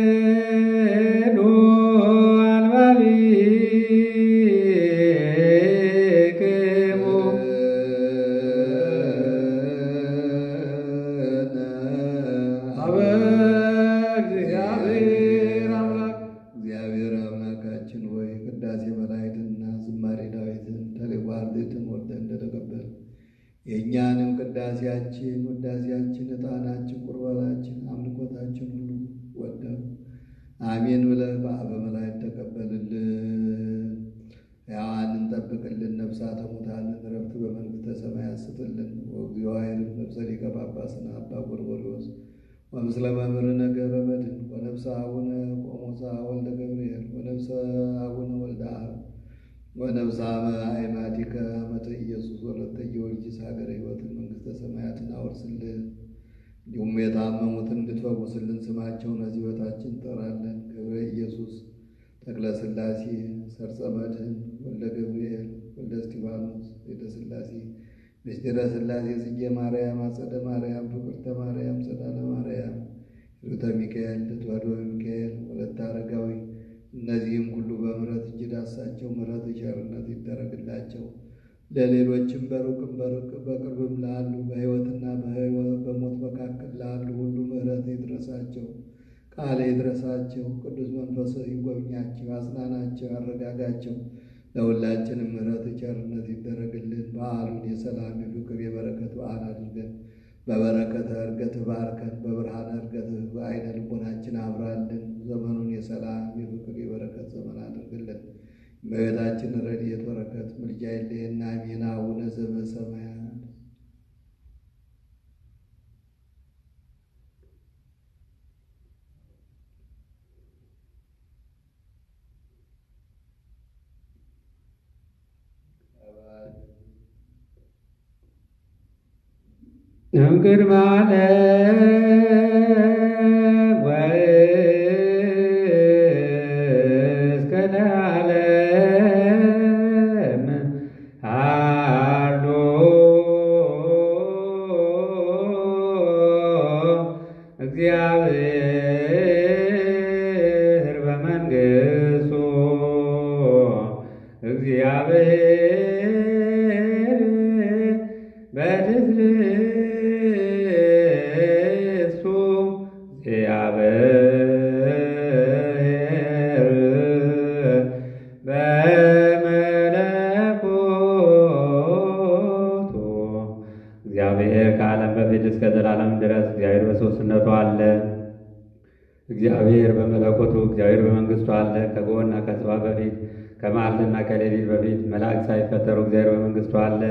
Speaker 3: አሌሉ አልባቢክሙ
Speaker 5: አበ እግዚአብሔር አምላክ
Speaker 1: እግዚአብሔር አምላካችን ሆይ ቅዳሴ መላእክትና ዝማሬ ዳዊትን ተሌዋርድትን ወርደ እንደተቀበል የእኛንም ቅዳሴያችን፣ ውዳሴያችን፣ ዕጣናችን፣ ቁርባናችን፣ አምልኮታችን ሁሉ ወደው አሜን ብለህ በአበ መላእክት ተቀበልልን። ሕያዋንን ጠብቅልን፣ ነፍሳተ ሙታንን ዕረፍት በመንግሥተ ሰማያት ስጥልን። ወእግዚኦ ኃይልን ነፍሰ ሊቀ ጳጳስና አባ ጎርጎርዮስ ወምስለ መምህርነ ገብረ መድኅን ወነፍሰ አቡነ ቆሞስ ወልደ ገብርኤል ወነፍሰ አቡነ ወልደ አብ ወነፍሰ አእማቲከ አመተ ኢየሱስ ወለተ ጊዮርጊስ ሀገረ ሕይወትን መንግሥተ ሰማያትን አውርስልን። እንዲሁም የታመሙትን እንድትፈውስልን ስማቸውን እዚህ በታች እንጠራለን። ገብረ ኢየሱስ፣ ተክለ ሥላሴ፣ ሰርጸ መድኅን፣ ወልደ ገብርኤል፣ ወልደ እስጢፋኖስ፣ ቤተ ሥላሴ፣ ምስጢረ ሥላሴ፣ ጽጌ ማርያም፣ አጸደ ማርያም፣ ፍቅርተ ማርያም፣ ጸዳለ ማርያም፣ ሂሩተ ሚካኤል፣ ተዋሕዶ ሚካኤል፣ ወለተ አረጋዊ እነዚህም ሁሉ በምሕረት እጅ ዳሳቸው፣ ምሕረት ቸርነት ይደረግላቸው። ለሌሎችም በሩቅም በቅርብም ላሉ በሕይወትና በሞት መካከል ላሉ ሁሉ ምሕረት ይድረሳቸው፣ ቃል ይድረሳቸው። ቅዱስ መንፈስ ይጎብኛቸው፣ አጽናናቸው፣ ያረጋጋቸው። ለሁላችንም ምሕረት ቸርነት ይደረግልን። በዓሉን የሰላም የፍቅር የበረከት በዓል አድርገን በበረከተ ዕርገት ባርከን፣ በብርሃነ ዕርገት በዓይነ ልቦናችን አብራልን። ዘመኑን የሰላም የፍቅር የበረከት ዘመን አድርግልን። እመቤታችን ረድኤት በረከት ምልጃ አይለየን። አሜን። አቡነ ዘበሰማያት
Speaker 3: እምቅድመ ዓለም ወእስከ ለዓለም ሃሎ እግዚአብሔር በመንግሥቱ እግዚአብሔር በትዝልስቱ እግዚአብሔር በመለኮቱ እግዚአብሔር ከዓለም በፊት እስከ ዘላለም ድረስ እግዚአብሔር በሦስትነቱ አለ። እግዚአብሔር በመለኮቱ እግዚአብሔር በመንግሥቱ አለ። ከጎና ከጽባ በፊት ከመዓልትና ከሌሊት በፊት መላእክት ሳይፈጠሩ እግዚአብሔር በመንግሥቱ አለ።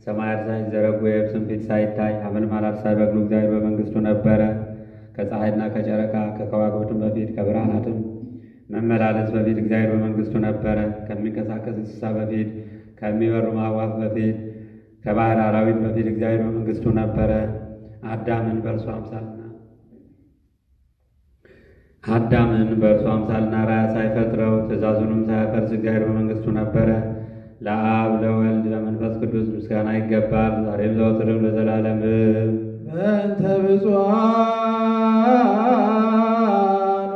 Speaker 3: ሰማያት ሳይዘረጉ የብስም ፊት ሳይታይ ሐመልማላት ሳይበቅሉ እግዚአብሔር በመንግሥቱ ነበረ። ከፀሐይና ከጨረቃ ከከዋክብትም በፊት ከብርሃናትም መመላለስ በፊት እግዚአብሔር በመንግሥቱ ነበረ። ከሚንቀሳቀስ እንስሳ በፊት ከሚበሩ አዕዋፍ በፊት ከባሕር አራዊት በፊት እግዚአብሔር በመንግሥቱ ነበረ። አዳምን በእርሱ አምሳልና ራያ ሳይፈጥረው ትእዛዙንም ሳያፈርስ እግዚአብሔር በመንግሥቱ ነበረ። ለአብ ለወልድ ለመንፈስ ቅዱስ ምስጋና ይገባል፣ ዛሬም ዘወትርም ለዘላለም።
Speaker 5: በእንተ ብፁዓን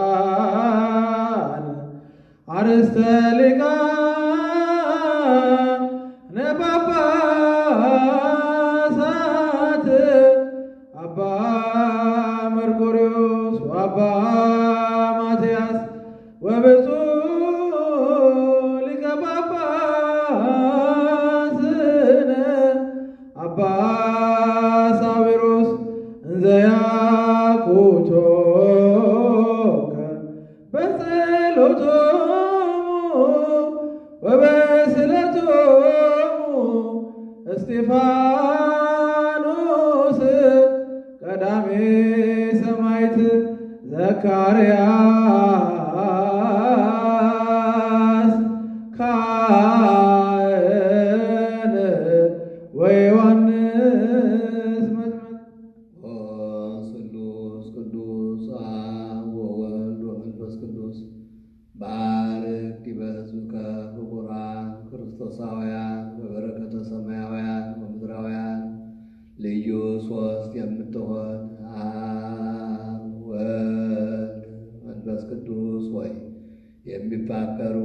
Speaker 5: ወቅዱሳን አርእስተ ሊቃነ ጳጳሳት አባ መርቆሬዎስ ወአባ ማትያስ ወብፁዕ ሊቀ ጳጳስነ አባ ሳዊሮስ እንዘ ያኩቶከ በጸሎቶሙ ወበስእለቶሙ እስጢፋኖስ ቀዳሜ ሰማዕት ዘካርያስ ካህን ወዮሐንስ መጥምቅ
Speaker 1: ስሉስ ቅዱስ አብ ወወልድ ወመንፈስ ቅዱስ ባርክ ዲበ ሕዝብከ ፍቁራን ክርስቶሳውያን በበረከተ ሰማያውያን ወምድራውያን ልዩ ሶስት የምትሆን አብ ወልድ መንፈስ ቅዱስ ሆይ የሚፋቀሩ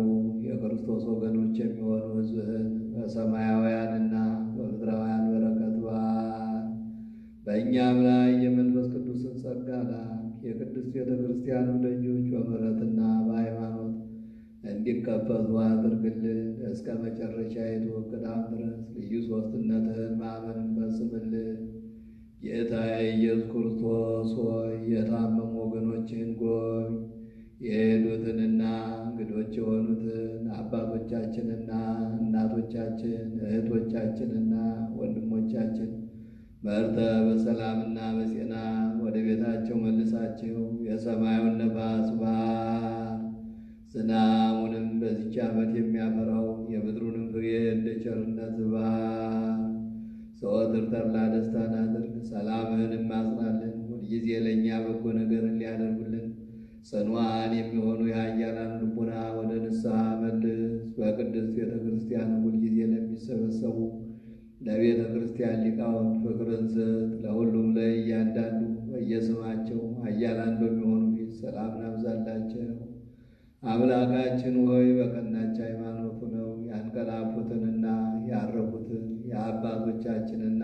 Speaker 1: የክርስቶስ ወገኖች የሚሆኑ ሕዝብህን በሰማያውያንና በምድራውያን በረከት ባር በእኛም ላይ የመንፈስ ቅዱስን ጸጋ ላክ። የቅድስት ቤተ ክርስቲያኑ ደጆች በምሕረትና በሃይማኖት እንዲከፈቱ አድርግልን። እስከ መጨረሻይቱ ቅዳም ድረስ ልዩ ሦስትነትህን ማመንን ፈጽምልን። ጌታዬ ኢየሱስ ክርስቶስ ሆይ የታመሙ ወገኖችህን ጎብኝ። የሄዱትንና እንግዶች የሆኑትን አባቶቻችንና እናቶቻችን እህቶቻችንና ወንድሞቻችን መርተ በሰላምና በጤና ወደ ቤታቸው መልሳቸው። የሰማዩን ነፋስ ባር ዝናሙንም በዚች ዓመት የሚያፈራውን የምድሩንም ፍሬ እንደ ቸርነት ባር ዘወትር ተድላ ደስታን አድርግ። ሰላምህንም አጽናልን። ሁልጊዜ ለእኛ በጎ ነገርን ሊያደርጉልን ጽኑዓን የሚሆኑ የኃያላን ልቡና ወደ ንስሐ መልስ። በቅድስት ቤተ ክርስቲያን ሁልጊዜ ለሚሰበሰቡ ለቤተ ክርስቲያን ሊቃውንት ፍቅርን ስጥ። ለሁሉም ለእያንዳንዱ በየስማቸው ኃያላን በሚሆኑ ፊት ሰላም ናብዛላቸው። አምላካችን ሆይ በቀናች ሃይማኖቱ ነው ያንቀላፉትንና ያረፉትን የአባቶቻችንና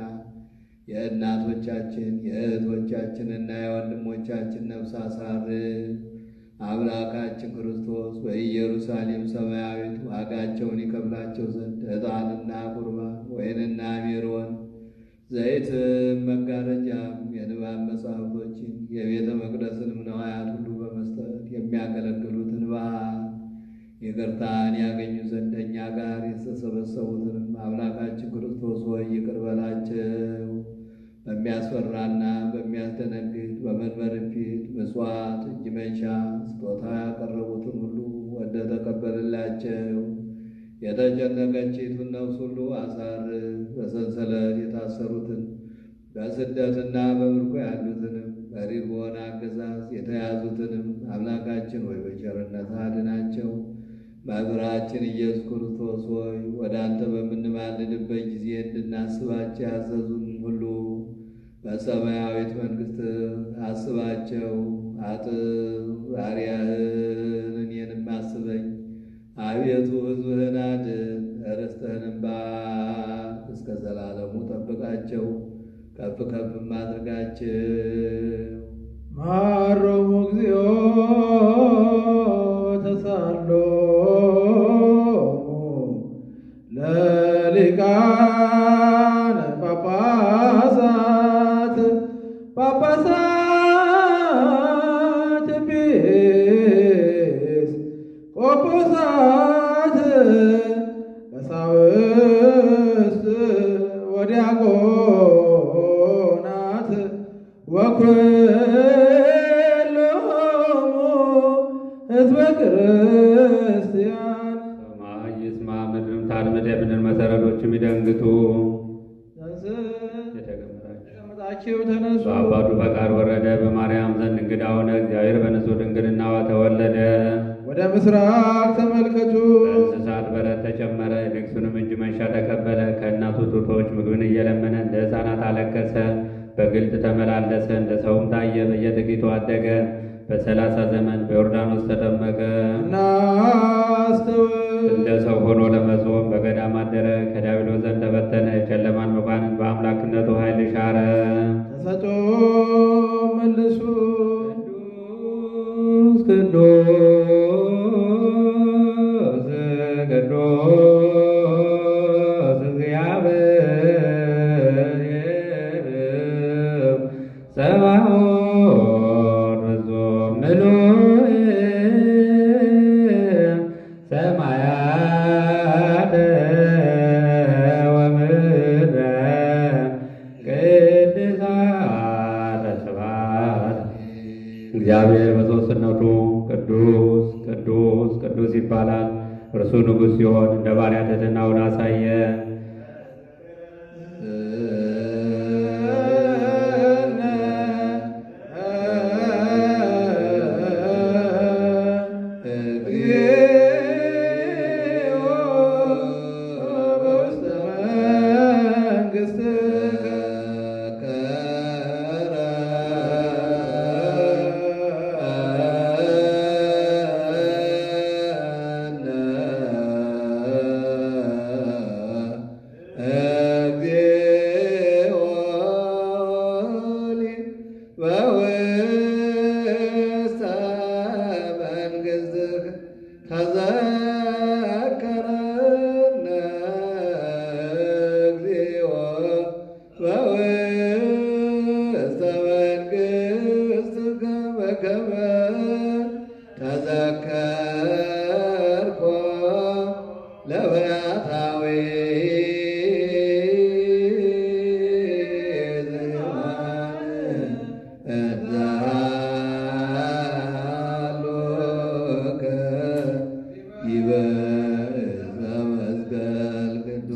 Speaker 1: የእናቶቻችን የእህቶቻችንና የወንድሞቻችን ነፍስ አሳርፍ። አምላካችን ክርስቶስ በኢየሩሳሌም ሰማያዊት ዋጋቸውን ይከፍላቸው ዘንድ ዕጣንና ቁርባን ወይንና ሜሮን ዘይትም መጋረጃም የንባብ መጻሕፍቶችን የቤተ መቅደስንም ነዋያት ሁሉ በመስጠት የሚያገለግሉትን ባህል ይቅርታን ያገኙ ዘንድ እኛ ጋር የተሰበሰቡትንም አምላካችን ክርስቶስ ሆይ ይቅር በላቸው። በሚያስፈራና በሚያስደነግጥ በመንበር ፊት ምጽዋት እጅ መንሻ ስጦታ ያቀረቡትን ሁሉ ወደ ተቀበልላቸው። የተጨነቀችቱን ነፍስ ሁሉ አሳርፍ። በሰንሰለት የታሰሩትን በስደትና በምርኮ ያሉትንም በሪር በሆነ አገዛዝ የተያዙትንም አምላካችን ሆይ በቸርነት አድናቸው። መምህራችን ኢየሱስ ክርስቶስ ሆይ ወደ አንተ በምንማልድበት ጊዜ እንድናስባቸው ያዘዙን ሁሉ በሰማያዊት መንግሥት አስባቸው። አጥብ ባሪያህን እኔንም አስበኝ። አቤቱ ሕዝብህን አድን፣ ርስትህንም ባርክ። እስከ ዘላለሙ ጠብቃቸው፣ ከፍ ከፍም አድርጋቸው።
Speaker 5: ማሮሙ እግዚኦ ተሳሎሙ ለሊቃነ ጳጳሳት ኤጲስ ቆጶሳት ቀሳውስት ወዲያቆናት ወኩሎሙ ሕዝበ ክርስቲያን።
Speaker 3: ሰማይ ይስማ ምድርም ታድምጥ፣ የምድር መሠረቶችም ይደንግጡ።
Speaker 5: የተቀመጣችሁ ተነሱ።
Speaker 3: በአባቱ ፈቃድ ወረደ፣ በማርያም ዘንድ እንግዳ ሆነ። እግዚአብሔር በንጹሕ ድንግልናዋ ተወለደ።
Speaker 5: ወደ ምስራቅ ተመልከቱ።
Speaker 3: በእንስሳት በረት ተጨመረ፣ ንግሡንም እጅ መንሻ ተቀበለ። ከእናቱ ጡቶች ምግብን እየለመነ እንደ ሕፃናት አለቀሰ። በግልጥ ተመላለሰ፣ እንደ ሰውም ታየ። በየጥቂቱ አደገ። በ30 ዘመን በዮርዳኖስ ተጠመቀ።
Speaker 5: እናት አስተውል።
Speaker 3: እንደ ሰው ሆኖ ለመጾም በገዳም አደረ። ከዲያብሎስ ዘንድ ተፈተነ። ጨለማን መኳንን በአምላክነቱ ኃይል ሻረ።
Speaker 5: ተሰጦ መልሱ
Speaker 3: ቅዱስ ቅዱስ እግዚአብሔር ጸባኦት ፍጹም ምሉእ ሰማያተ ወምድረ ቅድሳተ ስብሐት። እግዚአብሔር በሦስትነቱ ቅዱስ ቅዱስ ቅዱስ ይባላል። እርሱ ንጉሥ ሲሆን እንደ ባሪያ ትሕትናውን አሳየ።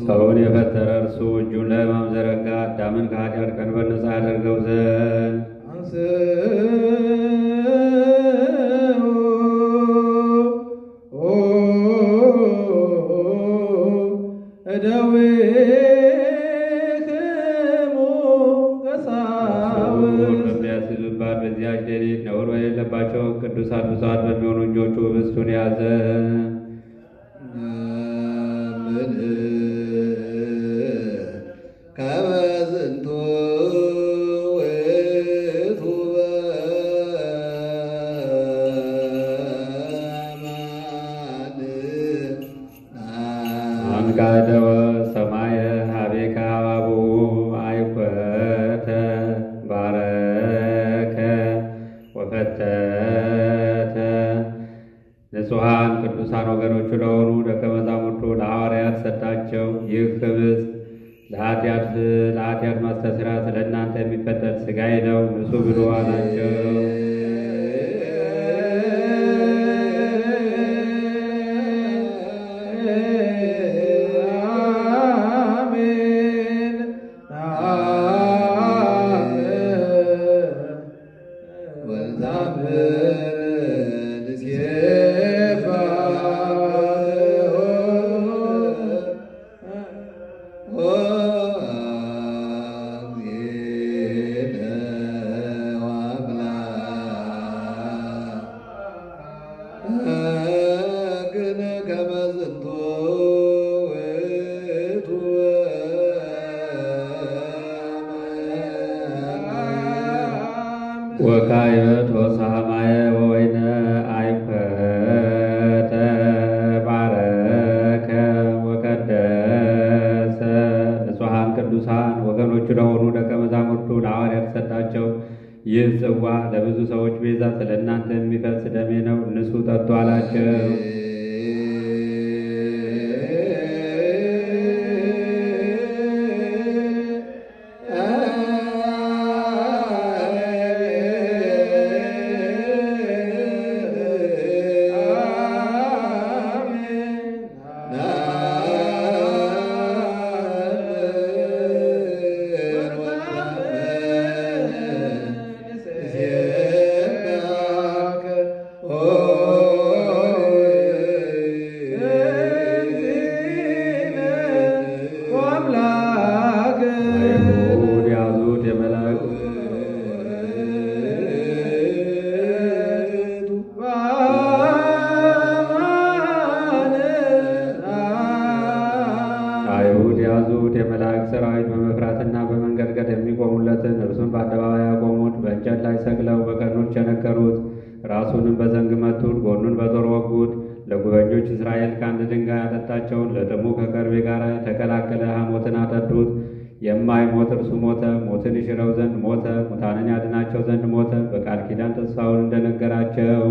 Speaker 3: ሰውን የፈጠረ እርሱ እጁን ለሕማም ዘረጋ፣ አዳምን ከኃጢአት ቀንበር ነፃ ያደርገው ዘንድ። በሚያስይዙባት በዚያች ሌሊት ነውር በሌለባቸው ቅዱሳት ብፁዓን በሚሆኑ እጆቹ ኅብስቱን ያዘ። አንጋደወ ሰማየ ሀቤከ አባቡ አይኮተ ባረከ ወፈተተ። ንጹሐን ቅዱሳን ወገኖቹ ለሆኑ ደቀ መዛሙርቱ ለሐዋርያት ሰጣቸው። ይህ ኅብስት ለኃጢአት ማስተስሪያ ስለ እናንተ የሚፈተት ሥጋዬ ነው፣ ንሱ ብሉ አላቸው። ወካይበት ወሰማየ ወወይነ አይኮተ ባረከ ወቀደሰ። ንጹሐን ቅዱሳን ወገኖቹ ለሆኑ ደቀ መዛሙርቱ ለሐዋርያት ሰጣቸው። ይህ ጽዋ ለብዙ ሰዎች ቤዛ ስለ እናንተ የሚፈስ ደሜ ነው፣ ንሱ ጠጡ አላቸው። ያዙት። የመላእክት ሠራዊት በመፍራትና በመንቀጥቀጥ የሚቆሙለትን እርሱን በአደባባይ ያቆሙት። በእንጨት ላይ ሰቅለው በቀኖች ቸነከሩት። ራሱንም በዘንግ መቱት፣ ጎኑን በጦር ወጉት። ለጉበኞች እስራኤል ከአንድ ድንጋይ አጠጣቸውን። ለጥሙ ከከርቤ ጋር የተቀላቀለ ሐሞትን አጠጡት። የማይሞት እርሱ ሞተ። ሞትን ይሽረው ዘንድ ሞተ። ሙታንን ያድናቸው ዘንድ ሞተ። በቃል ኪዳን ተስፋውን እንደነገራቸው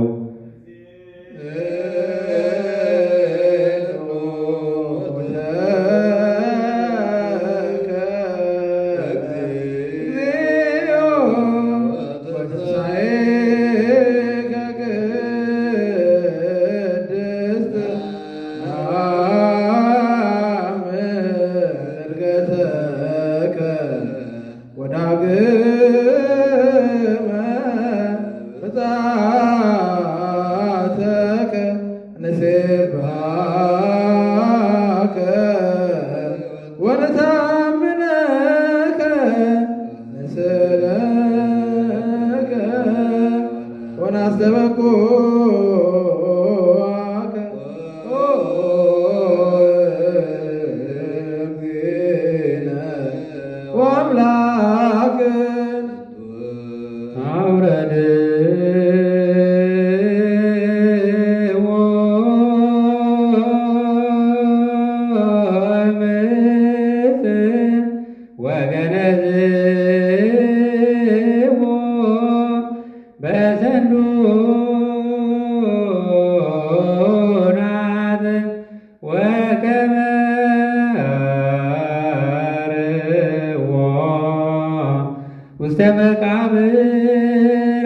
Speaker 3: ውስተ መቃብር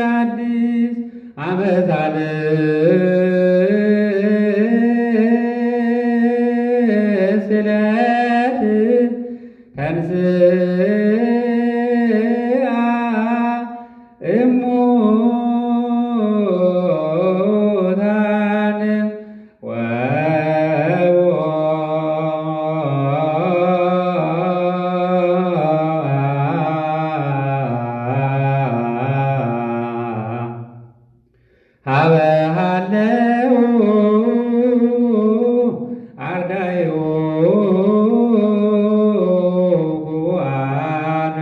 Speaker 3: አዲስ አመታለ ስለት ተንሥአ እሙታን ሀበሃለው አርዳዮ ጉዋን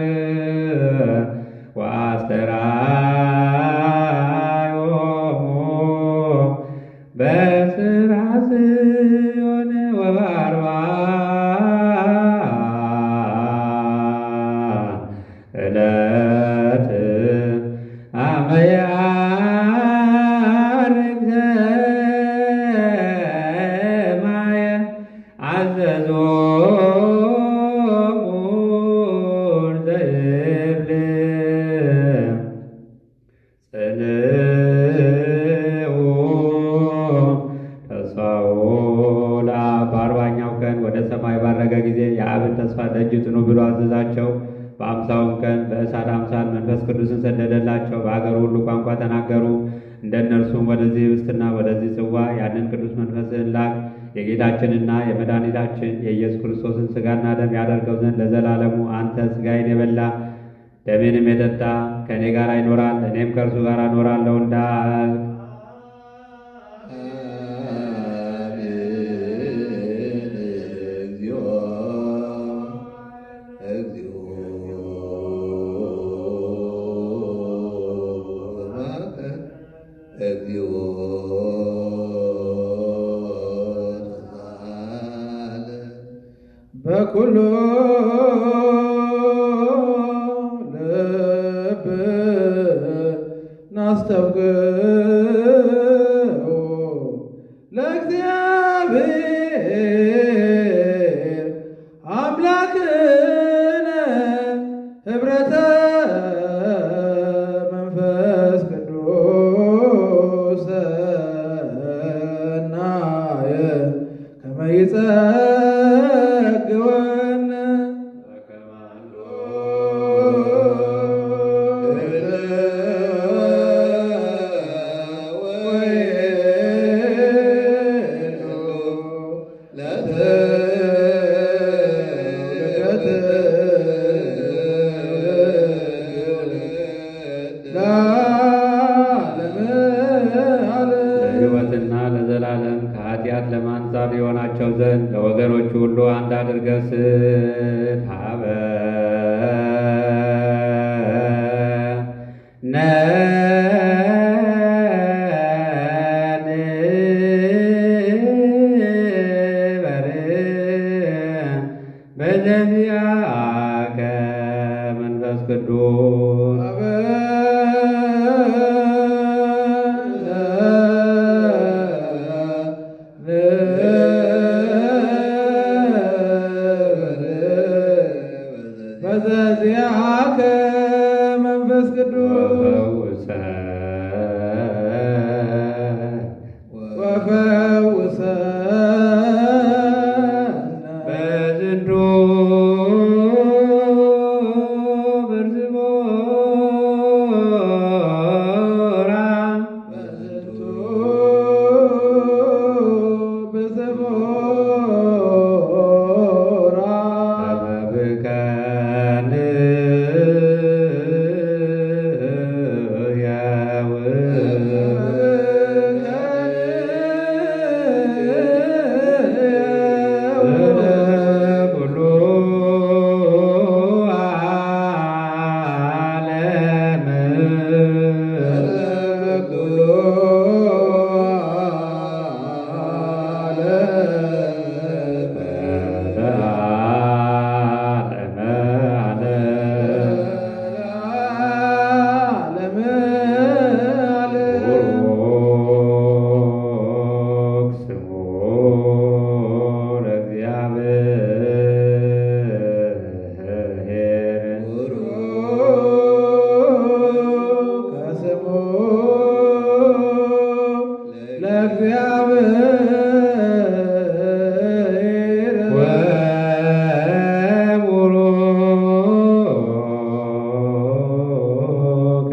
Speaker 3: ወአስተርአዮሙ በስርዓ ጽዮን ወበአርብዓ ዕለት አመ በ40ኛው ቀን ወደ ሰማይ ባረገ ጊዜ የአብን ተስፋ ደጅ ጥኑ ብሎ አዘዛቸው። በ50ኛው ቀን በእሳት አምሳል መንፈስ ቅዱስን ሰደደላቸው። በአገሩ ሁሉ ቋንቋ ተናገሩ። እንደነርሱም ወደዚህ ኅብስትና ወደዚህ ጽዋ ያንን ቅዱስ መንፈስህን ላክ፣ የጌታችንና የመድኃኒታችን የኢየሱስ ክርስቶስን ሥጋና ደም ያደርገው ዘንድ ለዘላለሙ አንተ ሥጋዬን የበላ ደሜንም የጠጣ ከእኔ ጋር ይኖራል፣ እኔም ከእርሱ ጋር እኖራለሁ እንዳልክ
Speaker 5: በኩሉ ልብ ናስተብቅዑ ለእግዚአብሔር አምላክነ ኅብረተ መንፈስ ቅዱስ ሰናየ ከመ ይጸግወነ
Speaker 3: ለሕይወትና ለዘላለም ከኃጢአት ለማንጻት የሆናቸው ዘንድ ለወገኖቹ ሁሉ አንድ አድርገህ ስታበ በዘዚአከ መንፈስ ቅዱስ
Speaker 5: በዘዚአከ መንፈስ ቅዱስ ወፈውሰ
Speaker 3: በዝንቱ ብርዝቦራ
Speaker 5: በዝንቱ ብዝቦራ
Speaker 3: ተመብከን ኩሉ ዓለም
Speaker 5: ኩሉ
Speaker 3: ለዓለመ ዓለም ቡሩክ ስሙ ለእግዚአብሔር
Speaker 5: ከስሙ ለእግዚአብሔር
Speaker 3: ወቡሩክ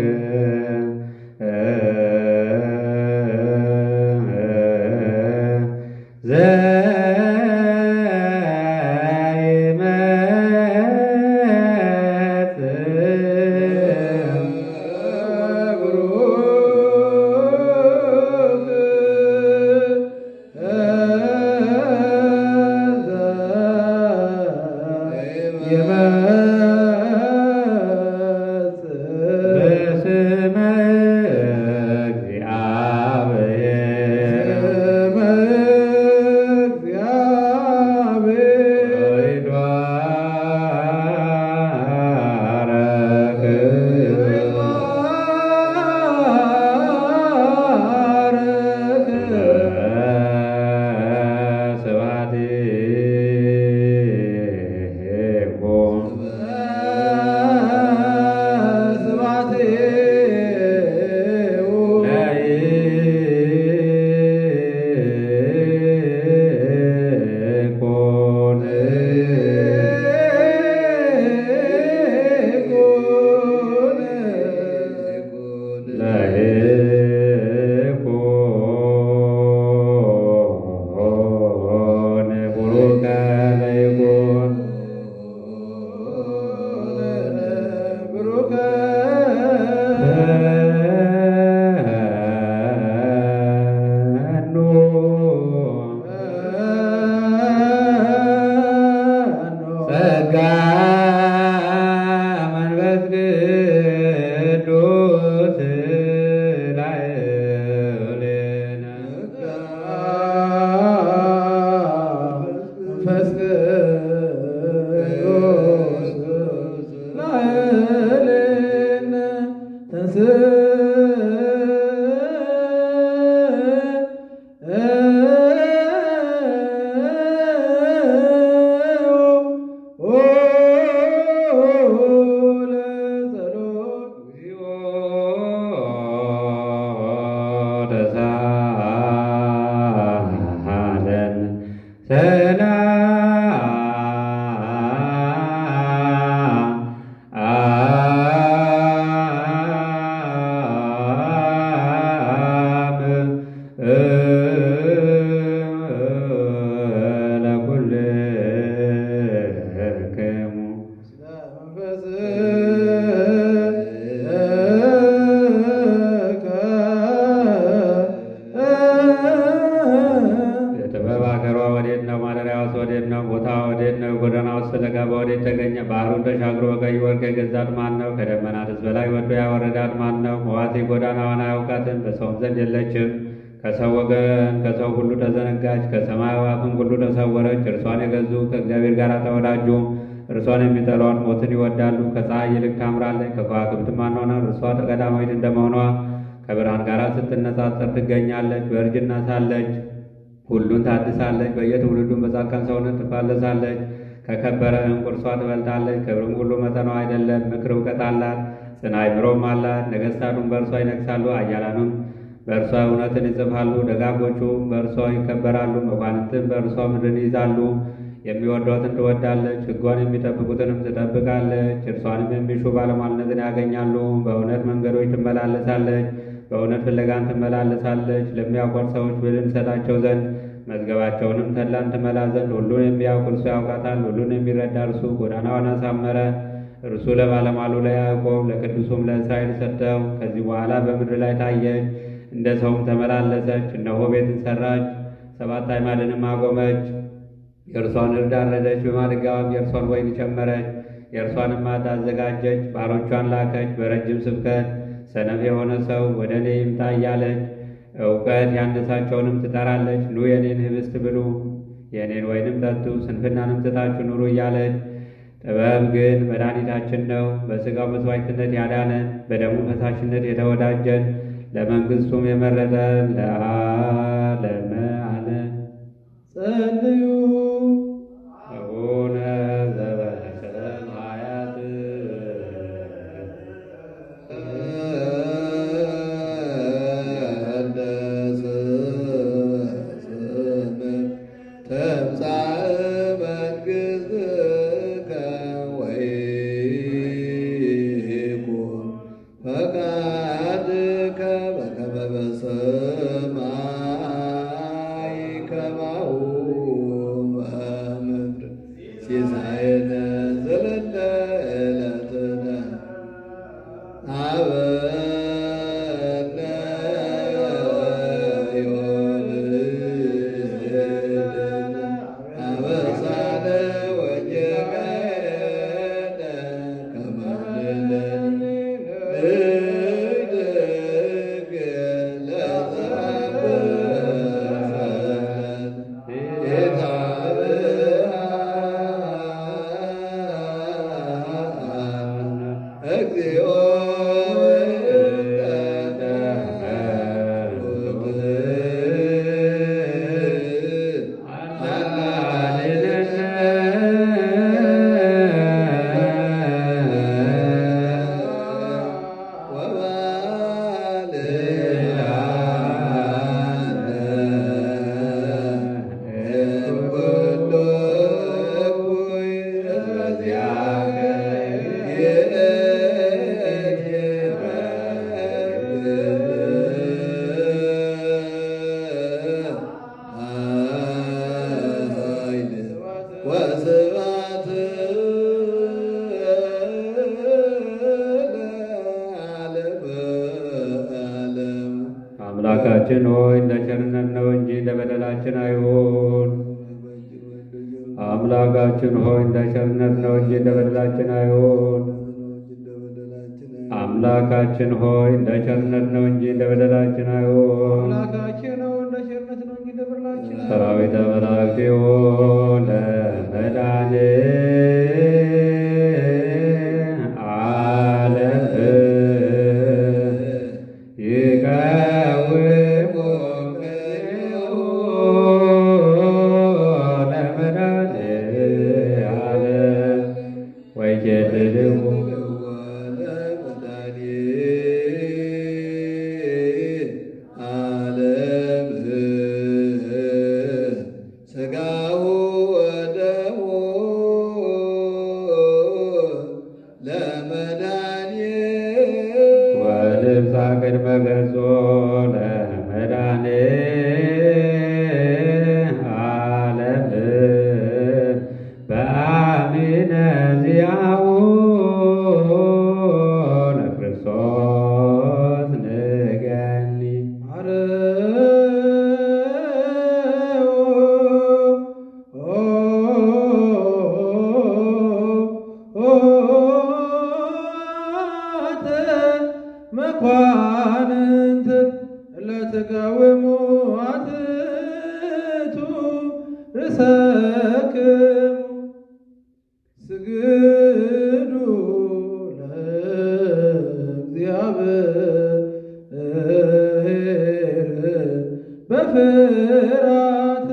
Speaker 3: በስመ እግዚአብሔር ጸጋ መንፈስ ቅዱስ ላዕሌነ
Speaker 5: መንፈስ ቅዱስ ላዕሌነ
Speaker 3: ተሳሃለን ሰላም ቦታ ወዴት ነው? ጎዳናው ፈለጋ በወዴት ተገኘ? ባህሩን ተሻግሮ በቀይ ወርቅ የገዛት ማን ነው? ከደመናትስ በላይ ወዶ ያወረዳት ማን ነው? መዋቲ ጎዳናዋን አያውቃትም፣ በሰውም ዘንድ የለችም። ከሰው ወገን ከሰው ሁሉ ተዘነጋች፣ ከሰማይ አዕዋፍም ሁሉ ተሰወረች። እርሷን የገዙ ከእግዚአብሔር ጋር ተወዳጁ። እርሷን የሚጠሏት ሞትን ይወዳሉ። ከፀሐይ ይልቅ ታምራለች፣ ከከዋክብትም አኗኗር እርሷ ቀዳማዊት እንደመሆኗ ከብርሃን ጋር ስትነጻጸር ትገኛለች። በእርጅና ሳለች ሁሉን ታድሳለች፣ በየትውልዱም በጻድቃን ሰውነት ትፋለሳለች። ከከበረ ዕንቁ እርሷ ትበልጣለች፣ ክብርም ሁሉ መጠኗ አይደለም። ምክር እውቀት አላት፣ ጽና አእምሮም አላት። ነገሥታቱም በእርሷ ይነግሣሉ፣ ኃያላኑም በእርሷ እውነትን ይጽፋሉ። ደጋጎቹም በእርሷ ይከበራሉ፣ መኳንንትም በእርሷ ምድርን ይይዛሉ። የሚወዷትን ትወዳለች፣ ሕጓን የሚጠብቁትንም ትጠብቃለች። እርሷንም የሚሹ ባለሟልነትን ያገኛሉ። በእውነት መንገዶች ትመላለሳለች፣ በእውነት ፍለጋን ትመላለሳለች። ለሚያውቋት ሰዎች ብልን ሰጣቸው ዘንድ መዝገባቸውንም ተድላን ትመላ ዘንድ ሁሉን የሚያውቅ እርሱ ያውቃታል። ሁሉን የሚረዳ እርሱ ጎዳናዋን አሳመረ። እርሱ ለባለሟሉ ለያዕቆብ ለቅዱሱም ለእስራኤል ሰጠው። ከዚህ በኋላ በምድር ላይ ታየች፣ እንደ ሰውም ተመላለሰች። እነሆ ቤትን ሠራች፣ 7 አዕማድንም አቆመች። የእርሷን እርድ አረደች፣ በማድጋዋም የእርሷን ወይን ጨመረች። የእርሷንም ማዕድ አዘጋጀች፣ ባሮቿን ላከች። በረጅም ስብከት ሰነፍ የሆነ ሰው ወደ እኔ ይምጣ እያለች እውቀት ያነሳቸውንም ትጠራለች። ኑ የኔን ኅብስት ብሉ፣ የእኔን ወይንም ጠጡ፣ ስንፍናንም ትታችሁ ኑሩ እያለች። ጥበብ ግን መድኃኒታችን ነው፣ በሥጋው መሥዋዕትነት ያዳነን፣ በደሙ ፈሳሽነት የተወዳጀን፣ ለመንግሥቱም የመረጠን ለዓለመ ዓለም።
Speaker 5: ጸልዩ
Speaker 3: አቡነ ዘበሰማያት አምላካችን ሆይ እንደ ቸርነት ነው እንጂ እንደ በደላችን አይሁን። አምላካችን ሆይ እንደ ቸርነት ነው እንጂ እንደ በደላችን አይሁን። አምላካችን ሆይ እንደ ቸርነት ነው እንጂ እንደ በደላችን አይሁን።
Speaker 5: አምላካችን ሆይ እንደ ቸርነት ነው እንጂ እንደ በደላችን አይሁን።
Speaker 3: ሰራዊተ መላእክት ሆይ ለመድኃኔ ዓለም
Speaker 1: ሥጋው ወደሙ
Speaker 5: ስግዱ ለእግዚአብሔር በፍርሃት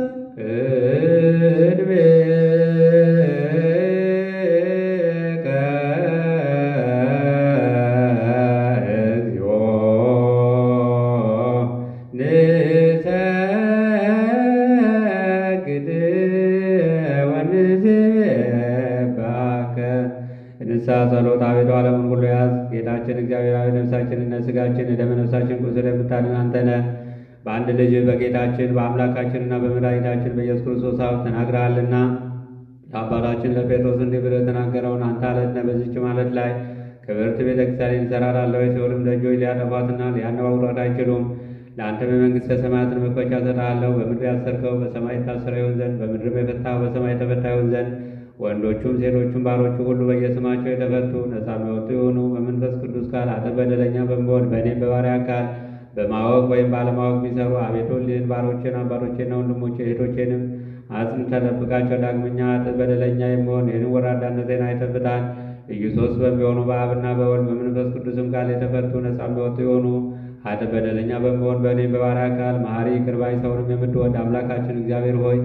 Speaker 3: ንስሐ ጸሎት። አቤቱ ዓለሙን ሁሉ ያዝ። ጌታችን እግዚአብሔር ሆይ ነፍሳችንና ሥጋችን ደመ ነፍሳችን ቁስል የምታድን አንተ ነህ። በአንድ ልጅ በጌታችን በአምላካችንና በመድኃኒታችን በኢየሱስ ክርስቶስ አብ ተናግረሃልና ለአባታችን ለጴጥሮስ እንዲህ ብለህ የተናገረውን አንተ አለት ነህ። በዚች ማለት ላይ ክብርት ቤተ ክርስቲያን እሠራላለሁ። የሲኦልም ደጆች ሊያጠፏትና ሊያነዋውሯት አይችሉም። ለአንተም የመንግሥተ ሰማያትን መክፈቻ እሰጥሃለሁ። በምድር ያሰርከው በሰማይ የታሰረ ይሆን ዘንድ፣ በምድርም የፈታኸው በሰማይ የተፈታ ይሆን ዘንድ ወንዶቹም ሴቶቹም ባሮቹ ሁሉ በየስማቸው የተፈቱ ነፃ የሚወጡ የሆኑ በመንፈስ ቅዱስ ቃል አንተ በደለኛ በመሆን በእኔም በባሪያ ቃል በማወቅ ወይም ባለማወቅ የሚሰሩ አቤቱ እሊህን ባሮቼን አባቶቼና ወንድሞቼ እህቶቼንም አጽንተህ ጠብቃቸው። ዳግመኛ አንተ በደለኛ የምሆን ይህንን ወራዳነቴን አይተህ ፍታኝ። ልዩ ሦስት በሚሆኑ በአብና በወልድ በመንፈስ ቅዱስም ቃል የተፈቱ ነፃ የሚወጡ የሆኑ አንተ በደለኛ በመሆን በእኔም በባሪያ ቃል መሐሪ ይቅር ባይ ሰውንም የምትወድ አምላካችን እግዚአብሔር ሆይ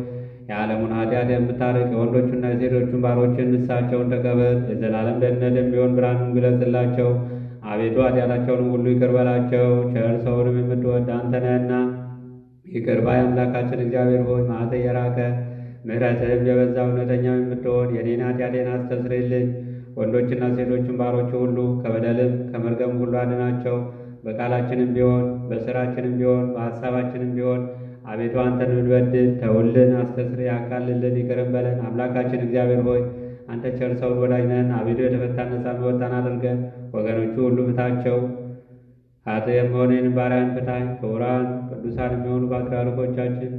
Speaker 3: የዓለሙን ኃጢአት የምታርቅ የወንዶቹና የሴቶቹን ባሮችን ንስሐቸውን ተቀበል። የዘላለም ደህንነት የሚሆን ብርሃኑን ግለጽላቸው። አቤቱ ኃጢአታቸውንም ሁሉ ይቅር በላቸው። ቸር ሰውንም የምትወድ አንተ ነህና ይቅር ባይ አምላካችን እግዚአብሔር ሆይ መዓትህ የራቀ ምሕረትህም የበዛ እውነተኛም የምትሆን የኔን ኃጢአቴን አስተስርይልኝ። ወንዶችና ሴቶችን ባሮች ሁሉ ከበደልም ከመርገም ሁሉ አድናቸው። በቃላችንም ቢሆን በሥራችንም ቢሆን በሐሳባችንም ቢሆን አቤቱ አንተን ብንበድል ተውልን፣ አስተስርይ፣ አቃልልን፣ ይቅርም በለን። አምላካችን እግዚአብሔር ሆይ አንተ ቸር ሰውን ወዳጅ ነህና አቤቱ የተፈታን ነፃ የሚወጣን አድርገን ወገኖቹ ሁሉ ፍታቸው። ኃጥእ የምሆን ባሪያን ፍታኝ። ክቡራን ቅዱሳን የሚሆኑ ፓትርያርኮቻችን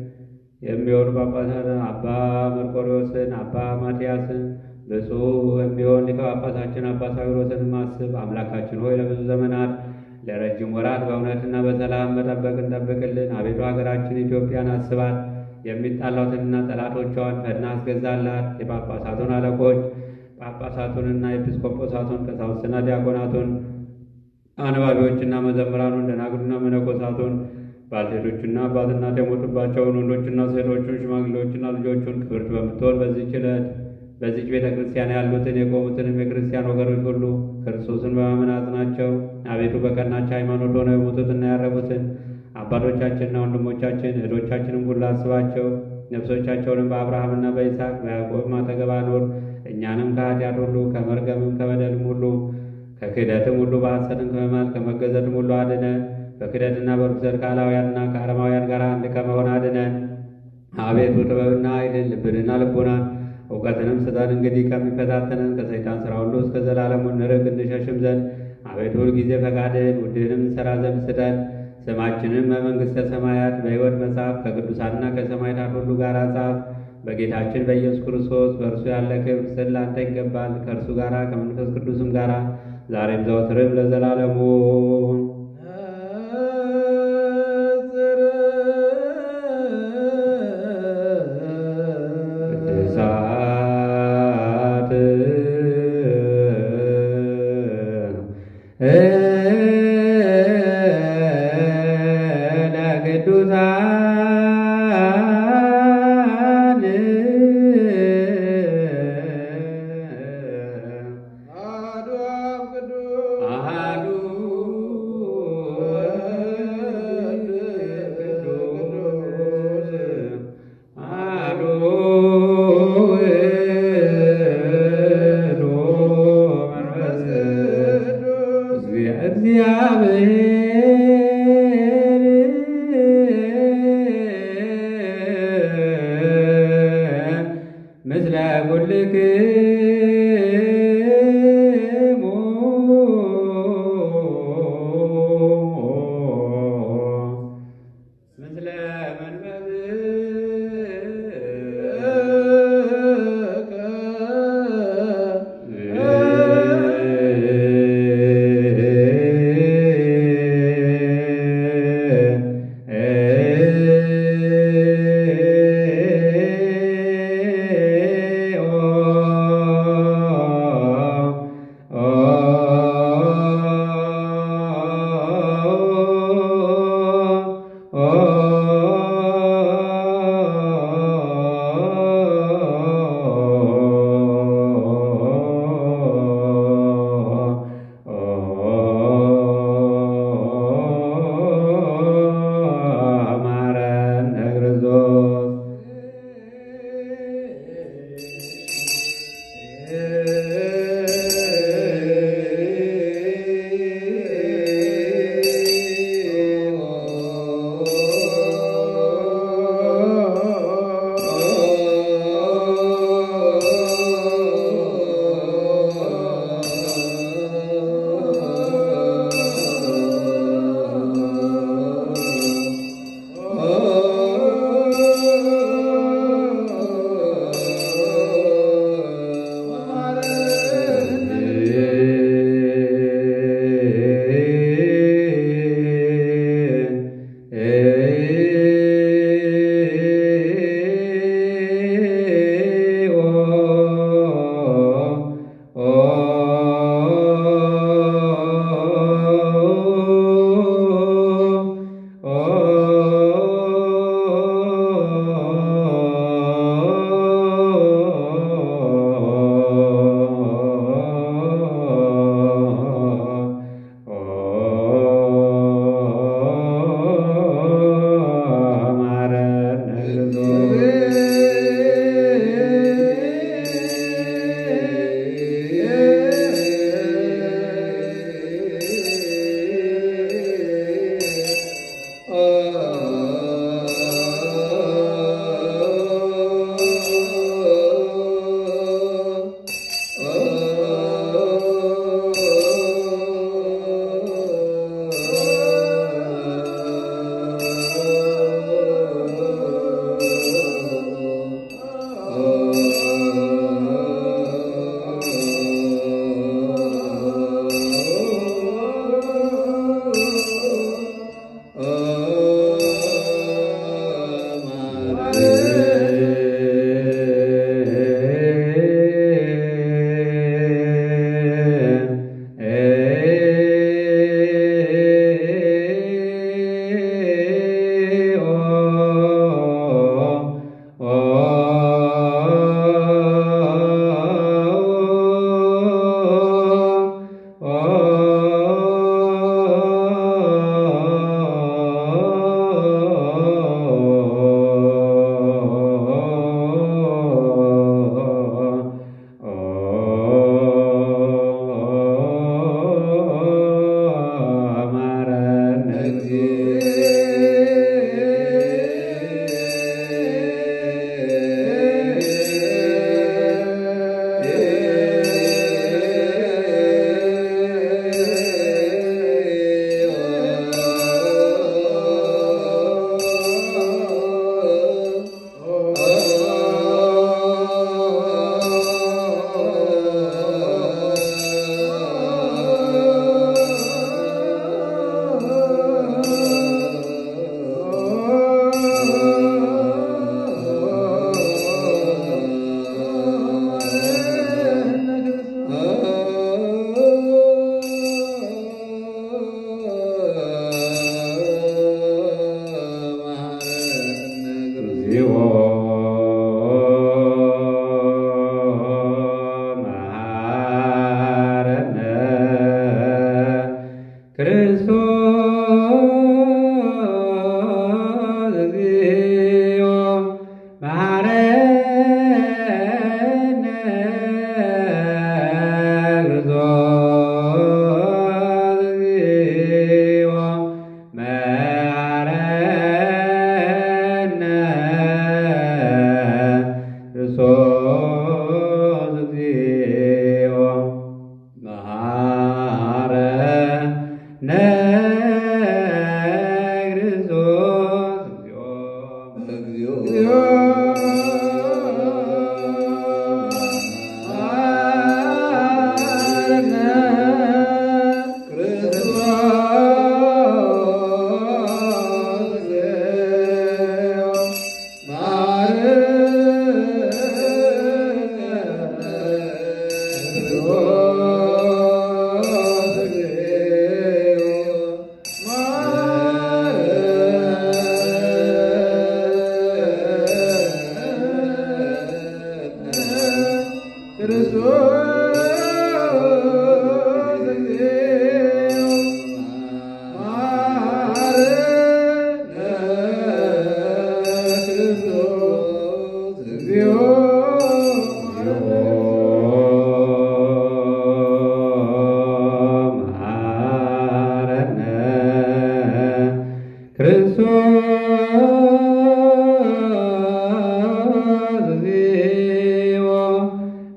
Speaker 3: የሚሆኑ ጳጳሳትን አባ መርቆሬዎስን፣ አባ ማትያስን፣ ብፁዕ የሚሆን ሊቀ ጳጳሳችን አባ ሳዊሮስንም አስብ። አምላካችን ሆይ ለብዙ ዘመናት ለረጅም ወራት በእውነትና በሰላም መጠበቅን ጠብቅልን። አቤቱ ሀገራችን ኢትዮጵያን አስባት። የሚጣላትንና ጠላቶቿን ፈጥነህ አስገዛላት። የጳጳሳቱን አለቆች ጳጳሳቱንና ኤጲስቆጶሳቱን ቀሳውስትና ዲያቆናቱን አንባቢዎችና መዘምራኑን ደናግሉና መነኮሳቱን ባልቴቶችና አባት እናት የሞቱባቸውን ወንዶችና ሴቶቹን ሽማግሌዎችና ልጆቹን ክብርት በምትሆን በዚህች ዕለት በዚች ቤተ ክርስቲያን ያሉትን የቆሙትንም የክርስቲያን ወገኖች ሁሉ ክርስቶስን በማመን አጽናቸው። አቤቱ በቀናች ሃይማኖት ሆነው የሞቱትና ያረፉትን አባቶቻችንና ወንድሞቻችን እህቶቻችንም ሁሉ አስባቸው። ነፍሶቻቸውንም በአብርሃምና በይስሐቅ በያዕቆብም አጠገብ አኖር። እኛንም ከኃጢአት ሁሉ ከመርገምም ከበደልም ሁሉ ከክህደትም ሁሉ በሐሰትም ከመማል ከመገዘትም ሁሉ አድነን። በክህደትና በርኩሰት ከአላውያንና ከአረማውያን ጋር አንድ ከመሆን አድነን። አቤቱ ጥበብና ኃይልን ልብንና ልቡናን እውቀትንም ስጠን። እንግዲህ ከሚፈታተነን ከሰይጣን ሥራ ሁሉ እስከ ዘላለሙ እንርቅ እንሸሽም ዘንድ አቤቱ ሁልጊዜ ፈቃድህን ውድህንም እንሠራ ዘንድ ስጠን። ስማችንም በመንግሥተ ሰማያት በሕይወት መጽሐፍ ከቅዱሳንና ከሰማዕታት ሁሉ ጋር ጻፍ። በጌታችን በኢየሱስ ክርስቶስ በእርሱ ያለ ክብር ስል ላንተ ይገባል። ከእርሱ ጋር ከመንፈስ ቅዱስም ጋር ዛሬም ዘወትርም ለዘላለሙ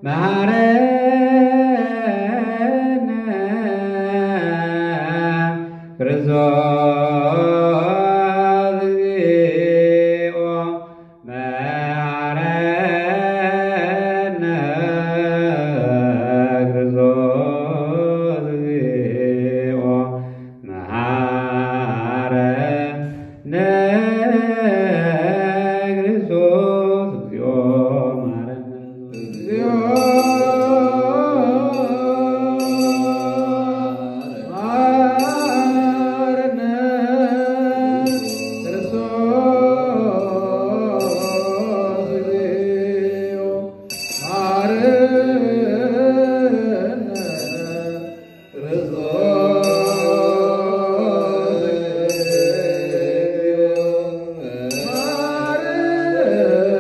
Speaker 3: መሐረነ ክርስቶስ እግዚኦ መሐረነ ክርስቶስ እግዚኦ መሐረነ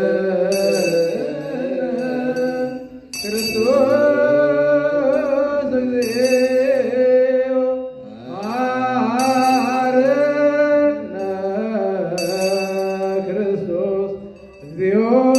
Speaker 3: ክርስቶስ እግዚኦ መሐረነ እግዚኦ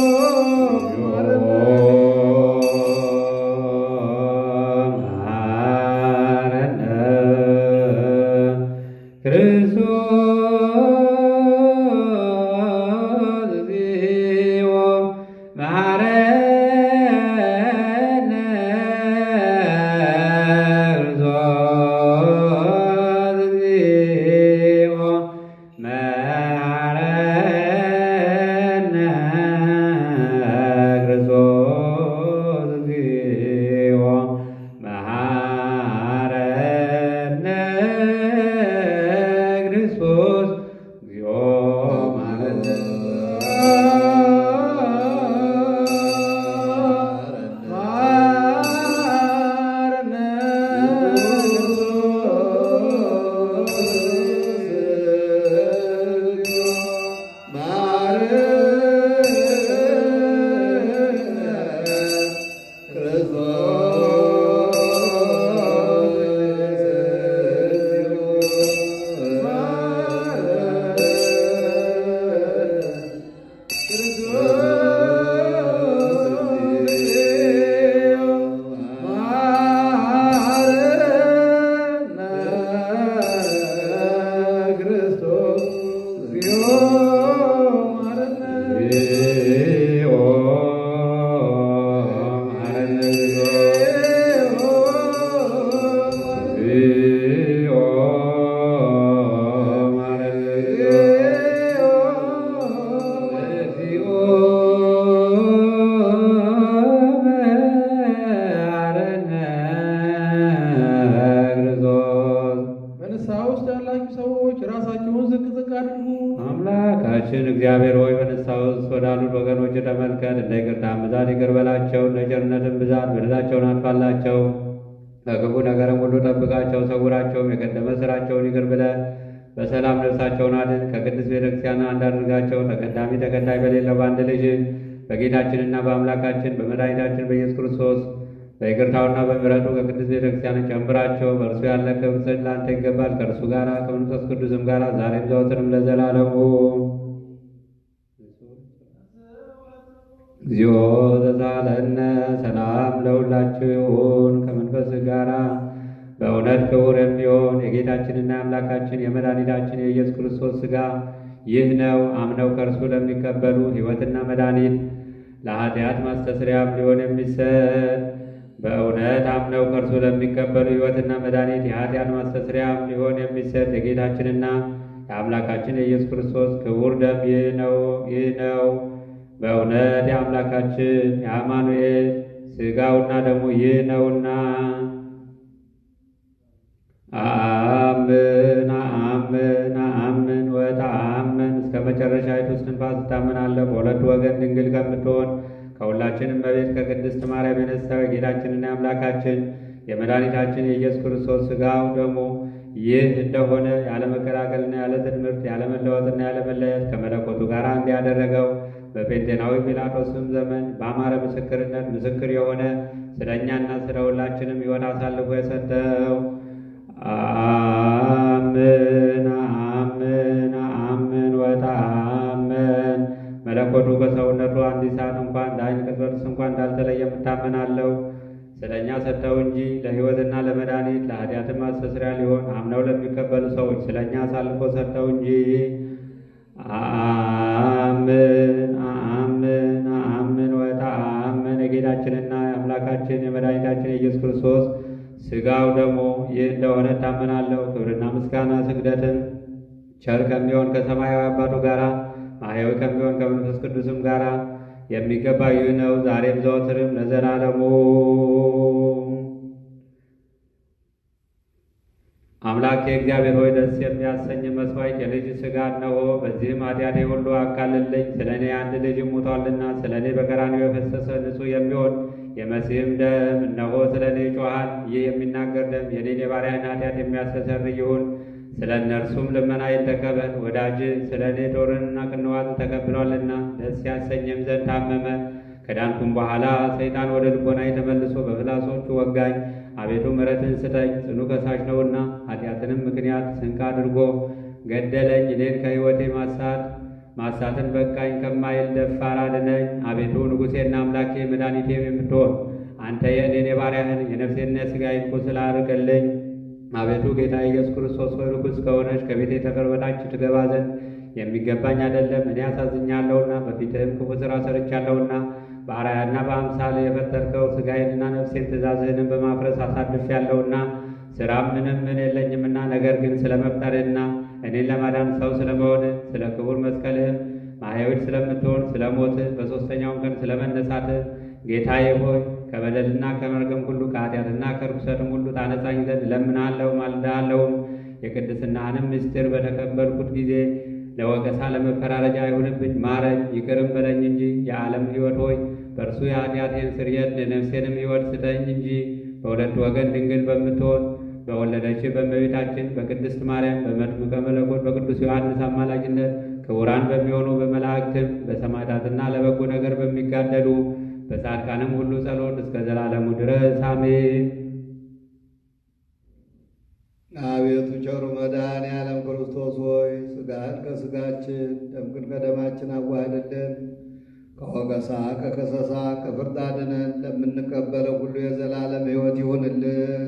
Speaker 3: አምላካችን እግዚአብሔር ሆይ በንስሐ ውስጥ ወዳሉት ወገኖች ተመልከት። እንደ ይቅርታህም ብዛት ይቅር በላቸው፣ እንደ ቸርነትህም ብዛት በደላቸውን አጥፋላቸው። ከክፉ ነገርም ሁሉ ጠብቃቸው፣ ሰውራቸውም። የቀደመ ሥራቸውን ይቅር ብለህ በሰላም ነፍሳቸውን አድን። ከቅድስት ቤተክርስቲያን አንድ አድርጋቸው። ተቀዳሚ ተከታይ በሌለው በአንድ ልጅ በጌታችንና በአምላካችን በመድኃኒታችን በኢየሱስ ክርስቶስ በይቅርታውና በምሕረቱ ከቅድስት ቤተክርስቲያን ጨምራቸው። በእርሱ ያለ ክብር ለአንተ ይገባል፣ ከእርሱ ጋር ከመንፈስ ቅዱስም ጋር ዛሬም ዘወትርም ለዘላለሙ። እግዚኦ ዘዛለነ ሰላም ለሁላችሁ ይሁን ከመንፈስ ጋራ በእውነት ክቡር የሚሆን የጌታችንና የአምላካችን የመድኃኒታችን የኢየሱስ ክርስቶስ ሥጋ ይህ ነው። አምነው ከእርሱ ለሚቀበሉ ሕይወትና መድኃኒት ለኃጢአት ማስተስሪያም ሊሆን የሚሰጥ በእውነት አምነው ከእርሱ ለሚቀበሉ ሕይወትና መድኃኒት የኃጢአት ማስተስሪያም ሊሆን የሚሰጥ የጌታችንና የአምላካችን የኢየሱስ ክርስቶስ ክቡር ደም ይህ ነው። በእውነት የአምላካችን የአማኑኤል ሥጋውና ደሙ ይህ ነውና አአምን ወተአምን እስከ መጨረሻይቱ እስትንፋስ እታምናለሁ። በሁለቱ ወገን ድንግል ከምትሆን ከሁላችንም በቤት ከቅድስት ማርያም የነሳው የጌታችንና የአምላካችን የመድኃኒታችን የኢየሱስ ክርስቶስ ሥጋው ደሙ ይህ እንደሆነ ያለ መቀላቀልና ያለ ትምህርት ያለ መለወጥና ያለ መለየት ከመለኮቱ ጋር እንዲያደረገው በጴንጤናዊ ጲላጦስም ዘመን በአማረ ምስክርነት ምስክር የሆነ ስለ እኛና ስለ ሁላችንም ሕይወት አሳልፎ የሰጠው አምን ወተአምን ከመለኮቱ ከሰውነቱ አንዲት ሰዓት እንኳን ለዓይን ቅጽበትስ እንኳን እንዳልተለየ እታመናለሁ። ስለ እኛ ሰጥተው እንጂ ለሕይወትና ለመድኃኒት ለኃጢአትም ማስተስሪያ ሊሆን አምነው ለሚቀበሉ ሰዎች ስለ እኛ አሳልፎ ሰጥተው እንጂ። አምን አምን አምን ወተአምን የጌታችንና የአምላካችን የመድኃኒታችን የኢየሱስ ክርስቶስ ሥጋው ደግሞ ይህ እንደሆነ እታመናለሁ። ክብርና ምስጋና ስግደትን ቸር ከሚሆን ከሰማያዊ አባቱ ጋር ማሕያዊ ከሚሆን ከመንፈስ ቅዱስም ጋር የሚገባ ይህ ነው፣ ዛሬም ዘወትርም ለዘላለሙ። አምላኬ እግዚአብሔር ሆይ ደስ የሚያሰኝ መስዋዕት የልጅ ሥጋ እነሆ። በዚህም ኃጢአቴ ሁሉ አቃልልኝ። ስለ እኔ አንድ ልጅ ሙቷልና ስለ እኔ በቀራንዮ የፈሰሰ ንጹሕ የሚሆን የመሲህም ደም እነሆ ስለ እኔ ይጮኻል። ይህ የሚናገር ደም የኔን የባሪያን ኃጢአት የሚያስተሰርይ ይሁን። ስለ እነርሱም ልመናዬን ተቀበል። ወዳጅ ስለ እኔ ጦርንና ቅንዋትን ተቀብሏልና ደስ ያሰኘም ዘንድ ታመመ። ከዳንኩም በኋላ ሰይጣን ወደ ልቦናዬ ተመልሶ በፍላጾቹ ወጋኝ። አቤቱ ምሕረትን ስጠኝ፣ ጽኑ ከሳሽ ነውና። ኃጢአትንም ምክንያት ስንቅ አድርጎ ገደለኝ። እኔን ከሕይወቴ ማሳትን በቃኝ ከማይል ደፋር አድነኝ። አቤቱ ንጉሴና አምላኬ መድኃኒቴም የምትሆን አንተ የእኔን የባሪያህን የነፍሴና የሥጋዬን ቁስል አርቅልኝ። አቤቱ ጌታ ኢየሱስ ክርስቶስ ሆይ ርኩስ ከሆነች ከቤቴ ጠፈር በታች ትገባ ዘንድ የሚገባኝ አይደለም። እኔ አሳዝኛለሁና በፊትህም ክፉ ሥራ ሰርቻለሁና። በአርአያና በአምሳል የፈጠርከው ሥጋዬንና ነፍሴን ትእዛዝህንም በማፍረስ አሳድፌአለሁና ሥራም ምን የለኝምና። ነገር ግን ስለ መፍጠርህና እኔን ለማዳን ሰው ስለመሆንህ ስለ ክቡር መስቀልህም ማሕያዊት ስለምትሆን ስለ ሞትህ በሦስተኛውም ቀን ስለ መነሳትህ ጌታዬ ሆይ ከበደልና ከመርገም ሁሉ ከኃጢአትና ከርኩሰትም ሁሉ ታነጻኝ ዘንድ እለምንሃለሁ ማልድሃለሁም። የቅድስናህንም ምስጢር በተቀበልኩት ጊዜ ለወቀሳ ለመፈራረጃ አይሁንብኝ። ማረኝ ይቅርም በለኝ እንጂ። የዓለም ሕይወት ሆይ በእርሱ የኃጢአቴን ስርየት የነፍሴንም ሕይወት ስጠኝ እንጂ። በሁለት ወገን ድንግል በምትሆን በወለደች በእመቤታችን በቅድስት ማርያም በመጥምቀ መለኮት በቅዱስ ዮሐንስ አማላጅነት ክቡራን በሚሆኑ በመላእክትም በሰማዕታትና ለበጎ ነገር በሚጋደሉ በጻድቃንም ሁሉ ጸሎት እስከ ዘላለሙ ድረስ አሜን።
Speaker 1: አቤቱ ቸሩ መድኃኔዓለም ክርስቶስ ሆይ ሥጋህን ከሥጋችን ደምህን ከደማችን አዋህድልን። ከወቀሳ ከከሰሳ ከፍርድ አድነን። ለምንቀበለው ሁሉ የዘላለም ሕይወት ይሁንልን።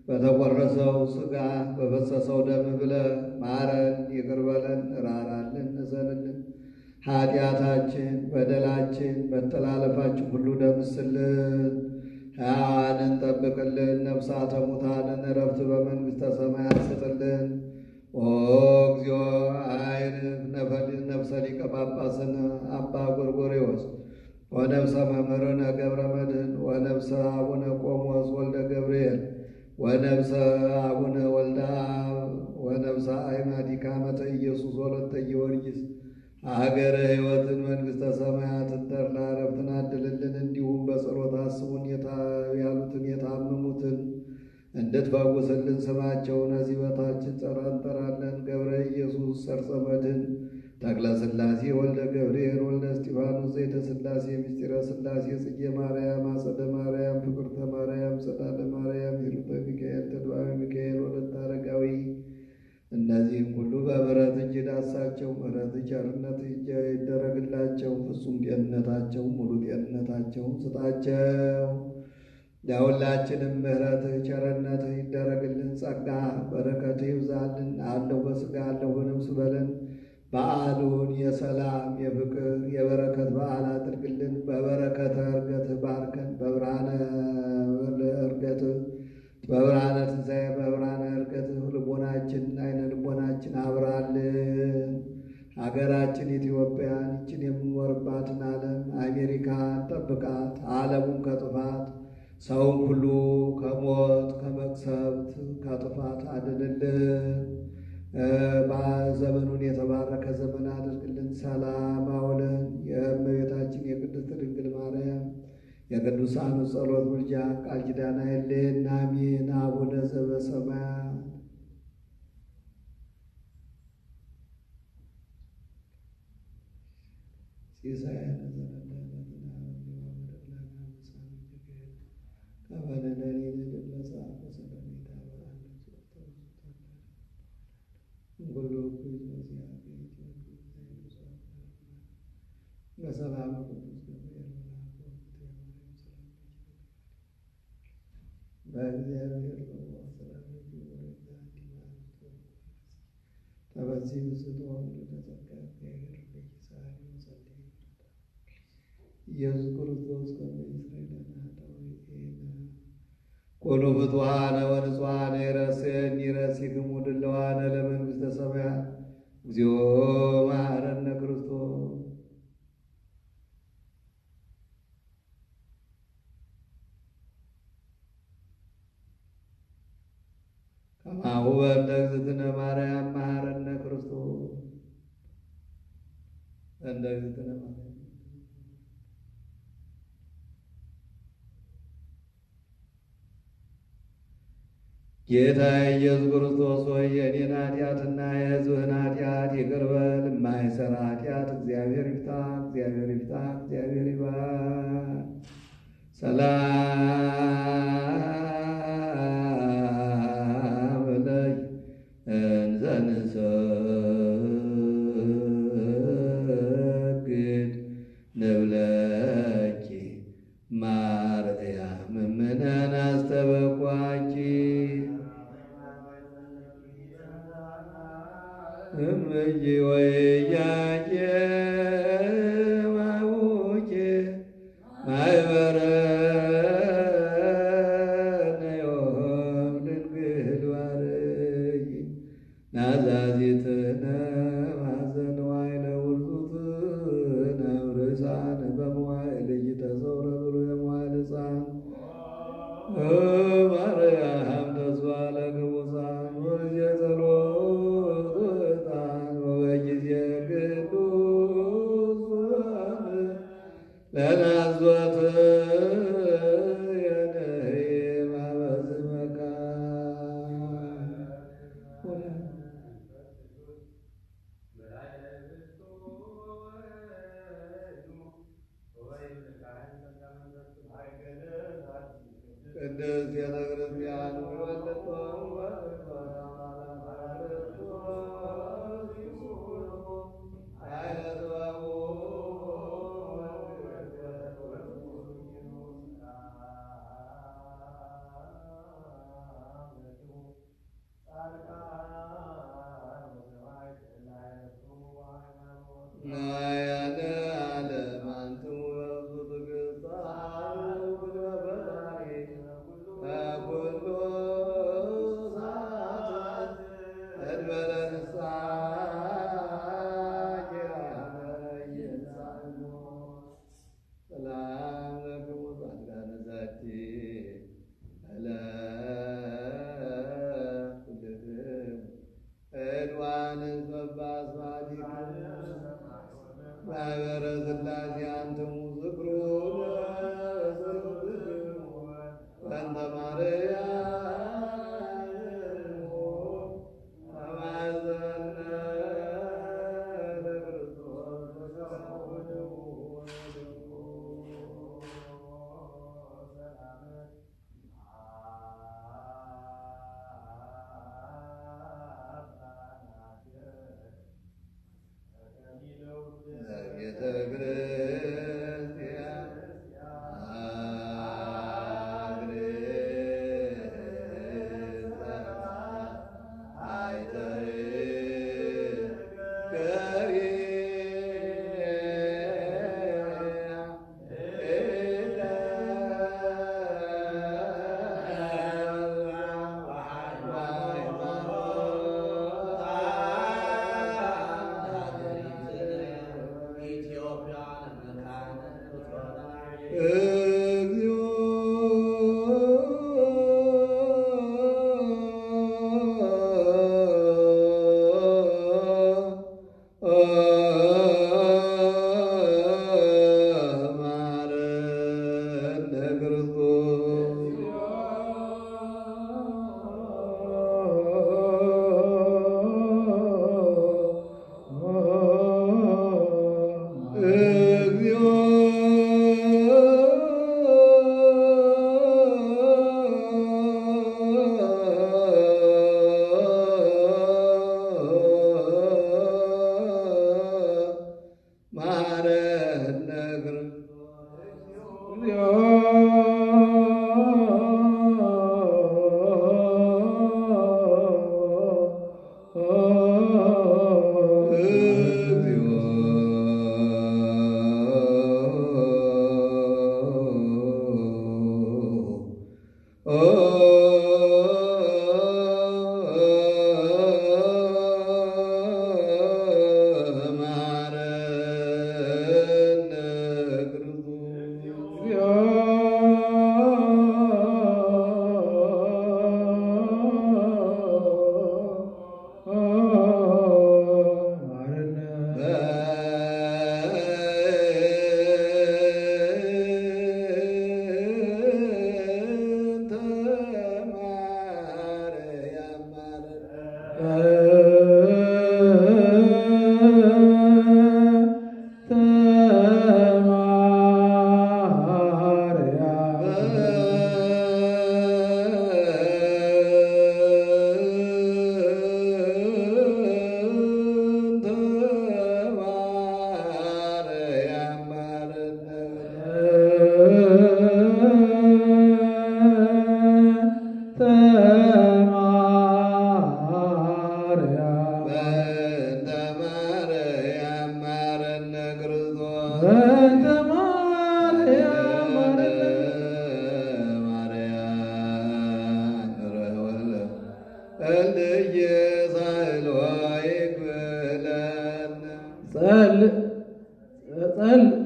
Speaker 1: በተቆረሰው ሥጋ በፈሰሰው ደም ብለህ ማረን፣ ይቅር በለን፣ ራራልን፣ እዘንልን። ኃጢአታችን በደላችን መተላለፋችን ሁሉ ደምስልን። ሕያዋንን ጠብቅልን። ነፍሳተ ሙታንን ዕረፍት በመንግሥተ ሰማያት ስጥልን። ኦ እግዚኦ አይርፍ ነፍሰ ሊቀ ጳጳስነ አባ ጎርጎርዮስ ወነፍሰ መምህርነ ገብረ መድኅን ወነፍሰ አቡነ ቆሞስ ወልደ ገብርኤል ወነፍሰ አቡነ ወልደ አብ ወነፍሰ አእማዲከ አመተ ኢየሱስ ወለተ ጊዮርጊስ አገረ ሕይወትን መንግሥተ ሰማያትን ተድላ ዕረፍትን አድልልን። እንዲሁም በጸሎት አስቡን ያሉትን የታመሙትን እንድትፈውስልን ስማቸውን እዚህ በታች እንጠራለን። ገብረ ኢየሱስ ሰርጸ መድኅን ተክለ ሥላሴ ወልደ ገብርኤል ወልደ እስጢፋኖስ ዘይተ ሥላሴ ምስጢረ ሥላሴ ጽጌ ማርያም አጸደ ማርያም ፍቅርተ ማርያም ጸዳለ ማርያም ሂሩተ ሚካኤል ተድባበ ሚካኤል ወለተ አረጋዊ እነዚህም ሁሉ በምሕረት እጅ ዳሳቸው። ምሕረት ቸርነት ይደረግላቸው። ፍጹም ጤንነታቸው ሙሉ ጤንነታቸው ስጣቸው። ለሁላችንም ምሕረት ቸርነት ይደረግልን። ጸጋ በረከት ይብዛልን። አለሁ በሥጋ አለሁ በነፍስ በለን። በዓሉን የሰላም የፍቅር የበረከት በዓል አድርግልን። በበረከተ ዕርገት ባርከን። በብርሃነ ዕርገት በብርሃነ ትንሣኤ በብርሃነ ዕርገት ልቦናችን አይነ ልቦናችን አብራልን። ሀገራችን ኢትዮጵያን ይችን የምንኖርባትን ዓለም አሜሪካን ጠብቃት። ዓለሙን ከጥፋት ሰውን ሁሉ ከሞት ከመቅሰፍት ከጥፋት አድንልን። ዘመኑን የተባረከ ዘመን አድርግልን። ሰላም አውለን። የእመቤታችን የቅድስት ድንግል ማርያም የቅዱሳኑ ጸሎት ምልጃ ቃል ኪዳን አይለየን። አሜን። አቡነ ዘበሰማያት ሲሳየነ በዚህ ስትሆን ኢየሱስ ክርስቶስ ኮኑ ፍቱሐነ ወንጹሐነ ይረስየኒ ይረሲክሙ ድልዋነ ለመንግሥተ ሰማያት እግዚኦ መሐረነ ክርስቶስ። ከማሁ በእንተ እግዝእትነ ማርያም መሐረነ ክርስቶስ። እንደ እግዝእትነ ማርያም ጌታ ኢየሱስ ክርስቶስ ሆይ የእኔን ኃጢአትና የሕዝብህን ኃጢአት ይቅር በል። የማይሠራ ኃጢአት እግዚአብሔር ይፍታ፣ እግዚአብሔር ይፍታ፣ እግዚአብሔር ይባል። ሰላም ለኪ እንዘ ንሰግድ ንብለኪ ማርያም እምነን አስተበኳኪ እምዬ ወኢያቄም አቡኪ ማኅበረነ ዮም ድንግል ባርኪ ናዛዚትነ ማኅዘነ ዋዕለ ውርዙትነ ርእሳነ በመዋዕለ ኢተሰውረ ብሩየ መዋዕለ ሕፃን ማርያም ተስፋ ለግሙሳን ወጊዜ ጸሎት ወዕጣን ወበጊዜ ቅዱስ ለናዝወት የነህም አበዝመካ ቅድስት ቤተ ክርስቲያን ማኅበረ ሥላሴ አንትሙ ዝክሩነ በእንተ ማርያም ተማፀነ ለክርስቶስ ቤተ ክርስቲያን
Speaker 5: እግዚኦ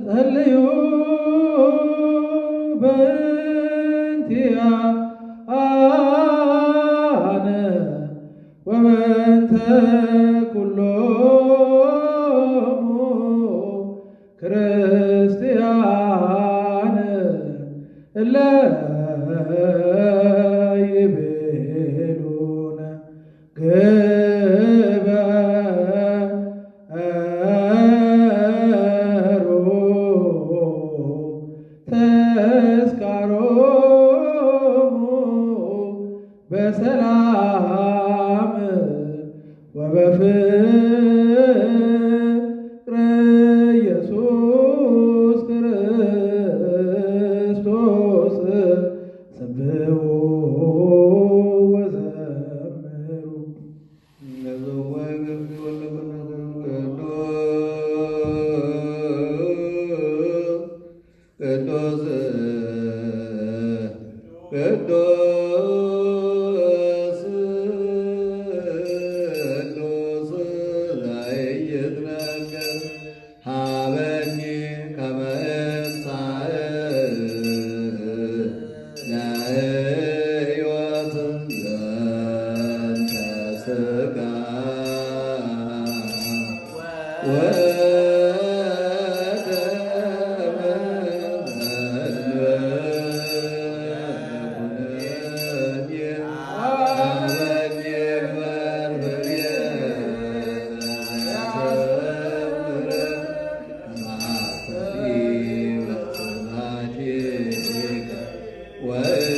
Speaker 5: ጸልዩ በእንቲአነ ወበእንተ ኩሎሙ ክርስቲያን እለ ይቤሉነ ተስካሮሙ በሰላም ወበፍቅረ ኢየሱስ ክርስቶስ ሰብሑ ወዘምሩ።
Speaker 1: ቅዱስ ቅዱስ ቅዱስ ዘኢይትነገር ሀበኒ ከመ እንሣእ ለሕይወት ዘንተ ሥጋ What?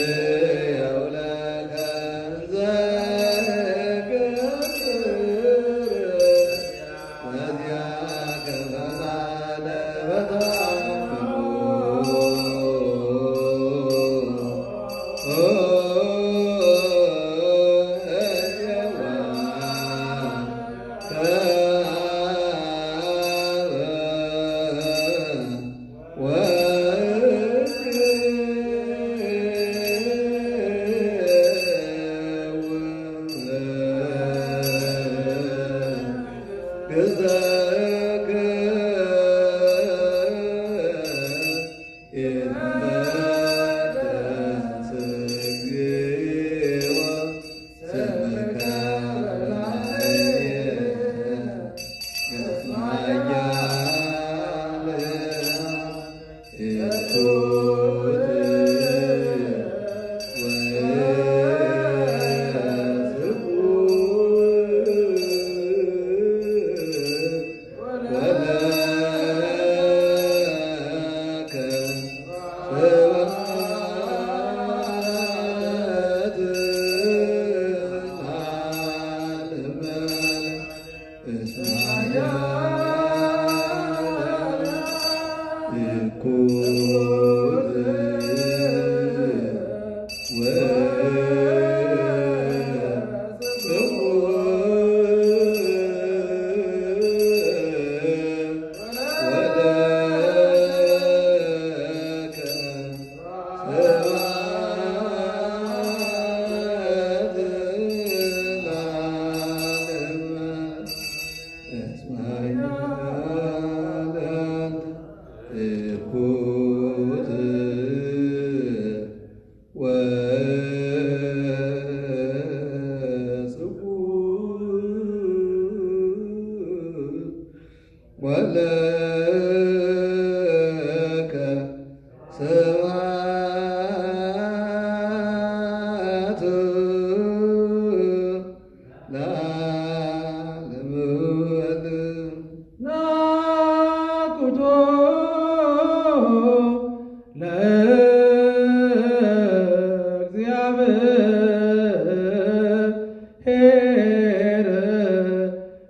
Speaker 5: እግዚአብሔር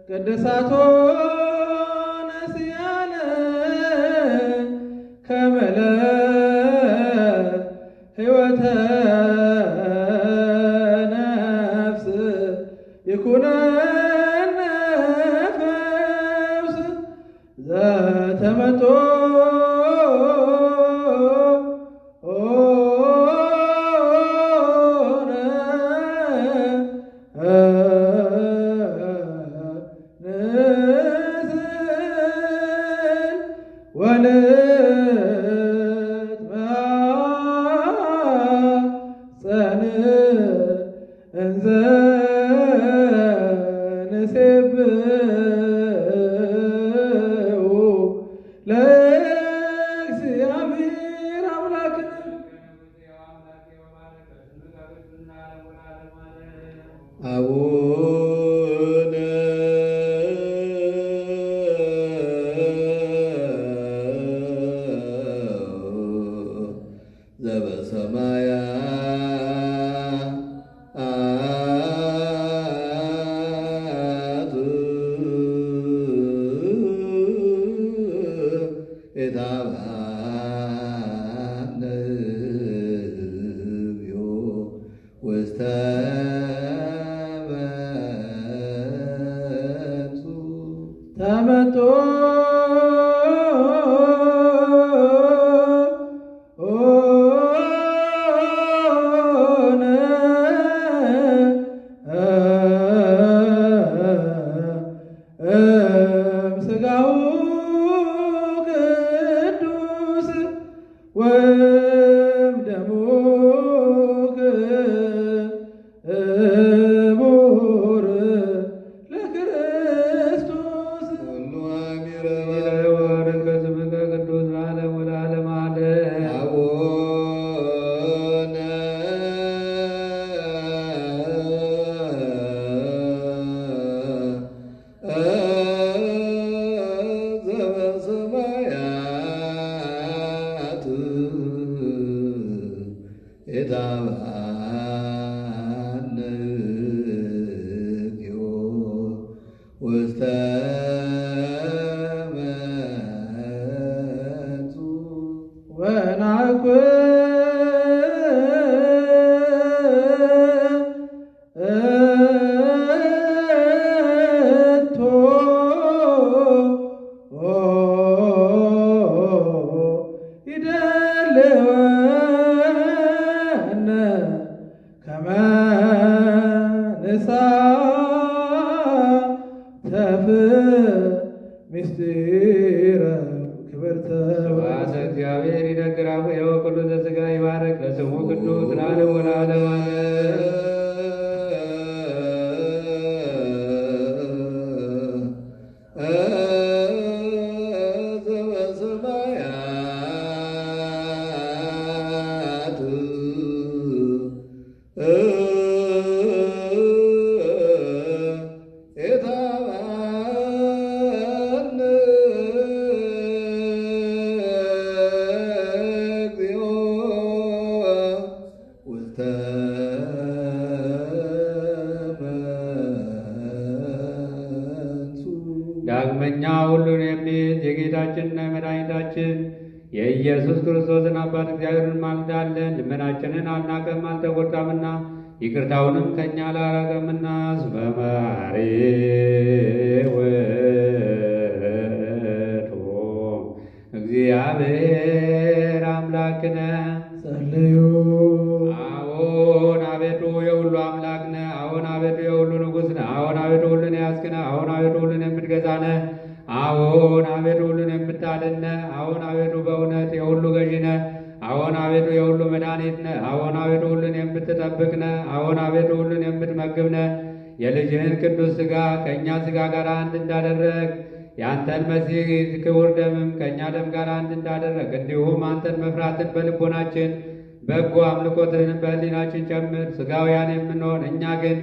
Speaker 5: ቅድሳቶ ነስያነ ከመለ ሕይወተ ነፍስ ይኩነነ ፈውስ ዘተመጦ ለእግዚአብሔር አምላክነ
Speaker 1: አቡነ ዘበሰማያት የታብአነብዮ ውስተ መንሱ
Speaker 5: ተመጦ ስጋው ቅዱስ ወደሙ ክቡር ለክርስቶስ
Speaker 1: ሁሉ አሚረ
Speaker 4: ይለወርን በስምከ ቅዱስ ለዓለም ወለዓለመ ዓለም።
Speaker 1: አቡነ ዘበሰማያት የታብአነብዮ ውስተ መንሱ
Speaker 5: ወናኩቶ ይደልወነ ከመ ንሳተፍ ምስጢረ ክብርተ
Speaker 4: ስብሐተ እግዚአብሔር ይነግር አቡየ ወኩሉ ዘሥጋ ይባረክ ለስሙ ቅዱስ ለዓለም ወለዓለመ ዓለም።
Speaker 1: ዘበሰማያት የታብአነብዮ ውስተ መንሱ
Speaker 4: ዳግመኛ ሁሉን የሚይዝ የጌታችንና የመድኃኒታችን የኢየሱስ ክርስቶስን አባት እግዚአብሔርን ማልዳለን። ልመናችንን አልናቀም አልተቆጣምና ይቅርታውንም ከእኛ አላራቀምና። እስመ መሐሪ ውእቱ እግዚአብሔር አምላክነ።
Speaker 5: ጸልዩ።
Speaker 4: አዎን አቤቱ የሁሉ አምላክ ነህ። አዎን አቤቱ የሁሉ ንጉሥ ነህ። አዎን አቤቱ ሁሉን የያዝክ ነህ። አዎን አቤቱ ሁሉን የምትገዛ ነህ። አዎን አቤቱ ሁሉን የምታድን ነህ። አዎን አቤቱ በእውነት የሁሉ ገዢ ነህ። አዎን አቤቱ የሁሉ መድኃኒት ነህ። አዎን አቤቱ ሁሉን የምትጠብቅ ነህ። አዎን አቤቱ ሁሉን የምትመግብ ነህ። የልጅህን ቅዱስ ሥጋ ከእኛ ሥጋ ጋር አንድ እንዳደረግ የአንተን መሲህ ክቡር ደምም ከእኛ ደም ጋር አንድ እንዳደረግ እንዲሁም አንተን መፍራትን በልቦናችን በጎ አምልኮትህንም በሕሊናችን ጨምር። ሥጋውያን የምንሆን እኛ ግን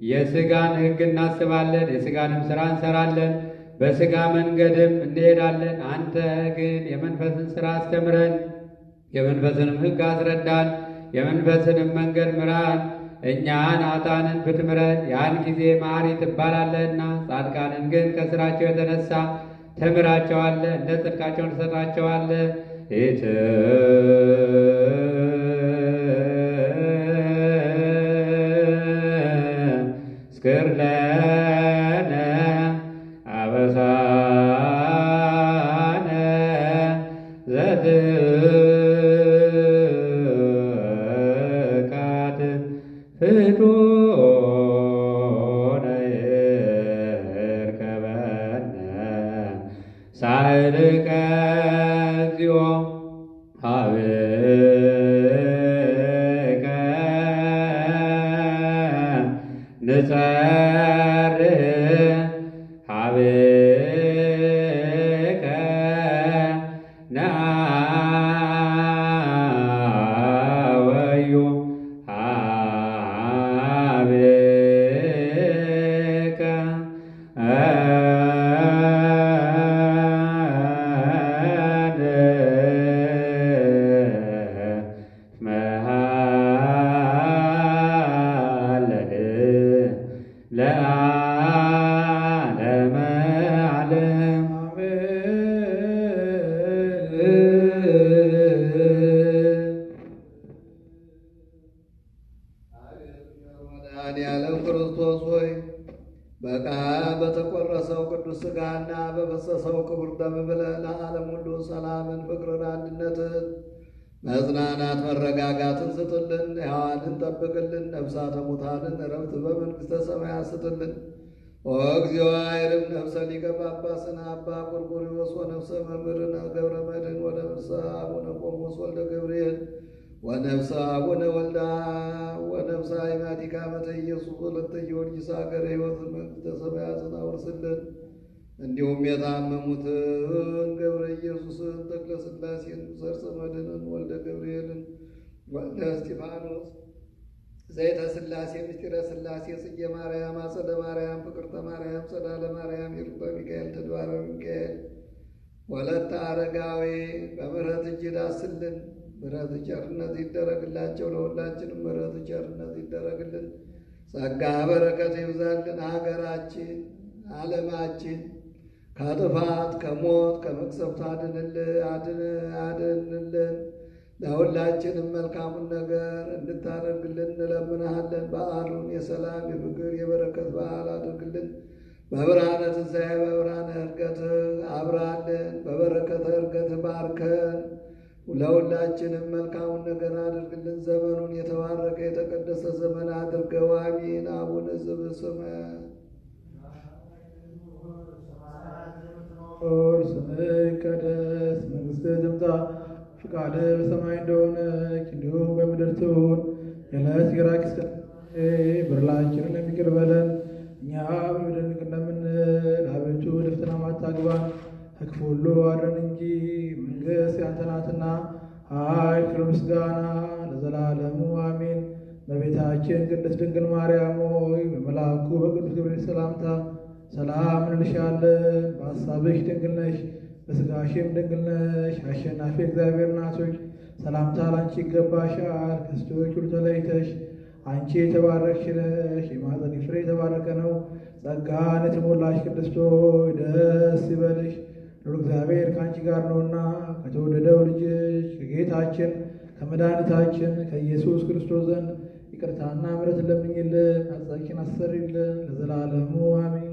Speaker 4: የሥጋን ሕግ እናስባለን፣ የሥጋንም ሥራ እንሰራለን፣ በሥጋ መንገድም እንሄዳለን። አንተ ግን የመንፈስን ሥራ አስተምረን፣ የመንፈስንም ሕግ አስረዳን።
Speaker 3: የመንፈስንም መንገድ ምራን። እኛን ኃጥአንን ብትምረን ያን ጊዜ መሐሪ ትባላለህና፣ ጻድቃንን ግን ከሥራቸው የተነሳ ተምራቸዋለህ፣ እንደ ጽድቃቸውን ትሰጣቸዋለህ። እስክር ለነ አበሳነ ዘትካት ፍጡነ ይርከበነ ሳህልከ እግዚኦ ሀብከ ንጸርህ ሀብከ ነአወዩ ሀብከ ለዓለመ ዓለም
Speaker 1: መድኃኔዓለም ክርስቶስ ሆይ በቃል በተቆረሰው ቅዱስ ሥጋና በፈሰሰው ክቡር ደም ብለህ ለዓለም ሁሉ ሰላምን፣ ፍቅርን፣ አንድነትን፣ መጽናናት፣ መረጋጋትን ስጥልን። ሕያዋንን ጠብቅልን። ነፍሳተ ሙታንን ዕረፍት በመንግሥተ ሰማያት ስጥልን። ኦ እግዚኦ አይርም ነፍሰ ሊቀ ጳጳስነ አባ ጎርጎርዮስ ወነፍሰ መምህርነ ገብረ መድኅን ወነፍሰ አቡነ ቆሞስ ወልደ ገብርኤል ወነፍሰ አቡነ ወልዳ ወነፍሰ አይማቲካ መተ ኢየሱስ ወለተ ጊዮርጊስ አገረ ሕይወትን መንግሥተ ሰማያትን አውርስልን። እንዲሁም የታመሙትን ገብረ ኢየሱስን፣ ተክለ ሥላሴን፣ ሰርጸ መድኅንን፣ ወልደ ገብርኤልን፣ ወልደ እስጢፋኖስ፣ ዘይተ ሥላሴ፣ ምስጢረ ሥላሴ፣ ጽጌ ማርያም፣ አጸደ ማርያም፣ ፍቅርተ ማርያም፣ ጸዳለ ማርያም፣ ይሩበ ሚካኤል፣ ተድባረ ሚካኤል፣ ወለተ አረጋዊ በምሕረት እጅ ዳስልን። ምሕረት ቸርነት ይደረግላቸው። ለሁላችንም ምሕረት ቸርነት ይደረግልን። ጸጋ በረከት ይብዛልን። ሀገራችን ዓለማችን ከጥፋት ከሞት ከመቅሰፍት አድንልን። ለሁላችንም መልካሙን ነገር እንድታደርግልን እንለምንሃለን። በዓሉን የሰላም የፍቅር የበረከት በዓል አድርግልን። በብርሃነ ትንሣኤ በብርሃነ ዕርገት አብራልን። በበረከተ ዕርገት ባርከን። ለሁላችንም መልካሙን ነገር አድርግልን። ዘመኑን የተባረከ የተቀደሰ ዘመን አድርገው። አሜን። አቡነ ዘበሰማያት
Speaker 5: ስምህ ይቀደስ፣ መንግሥትህ ትምጣ፣ ፈቃድህ በሰማይ እንደሆነች እንዲሁም በምድር ትሁን። የዕለት እንጀራችንን ስጠን ዛሬ፣ በደላችንን ይቅር በለን እኛም የበደሉንን ይቅር እንደምንል። አቤቱ ወደ ፈተና አታግባን ከክፉ ሁሉ አድነን እንጂ መንግሥት ያንተ ናትና፣ ኃይል፣ ክብር፣ ምስጋና ለዘላለሙ አሜን። እመቤታችን ቅድስት ድንግል ማርያም ሆይ በመልአኩ በቅዱስ ገብርኤል ሰላምታ ሰላም እንልሻለን። በሐሳብሽ ድንግል ነሽ፣ በሥጋሽም ድንግል ነሽ። አሸናፊ እግዚአብሔር እናት ሆይ ሰላምታ ላንቺ ይገባሻል። ከሴቶች ሁሉ ተለይተሽ አንቺ የተባረክሽ ነሽ፣ የማኅፀንሽ ፍሬ የተባረከ ነው። ጸጋን የተሞላሽ ቅድስት ሆይ ደስ ይበልሽ፣ ሉል እግዚአብሔር ከአንቺ ጋር ነውና ከተወደደው ልጅሽ ከጌታችን ከመድኃኒታችን ከኢየሱስ ክርስቶስ ዘንድ ይቅርታና ምሕረትን ለምኝልን፣ ኃጢአታችንን አስተሰርይልን ለዘላለሙ አሜን።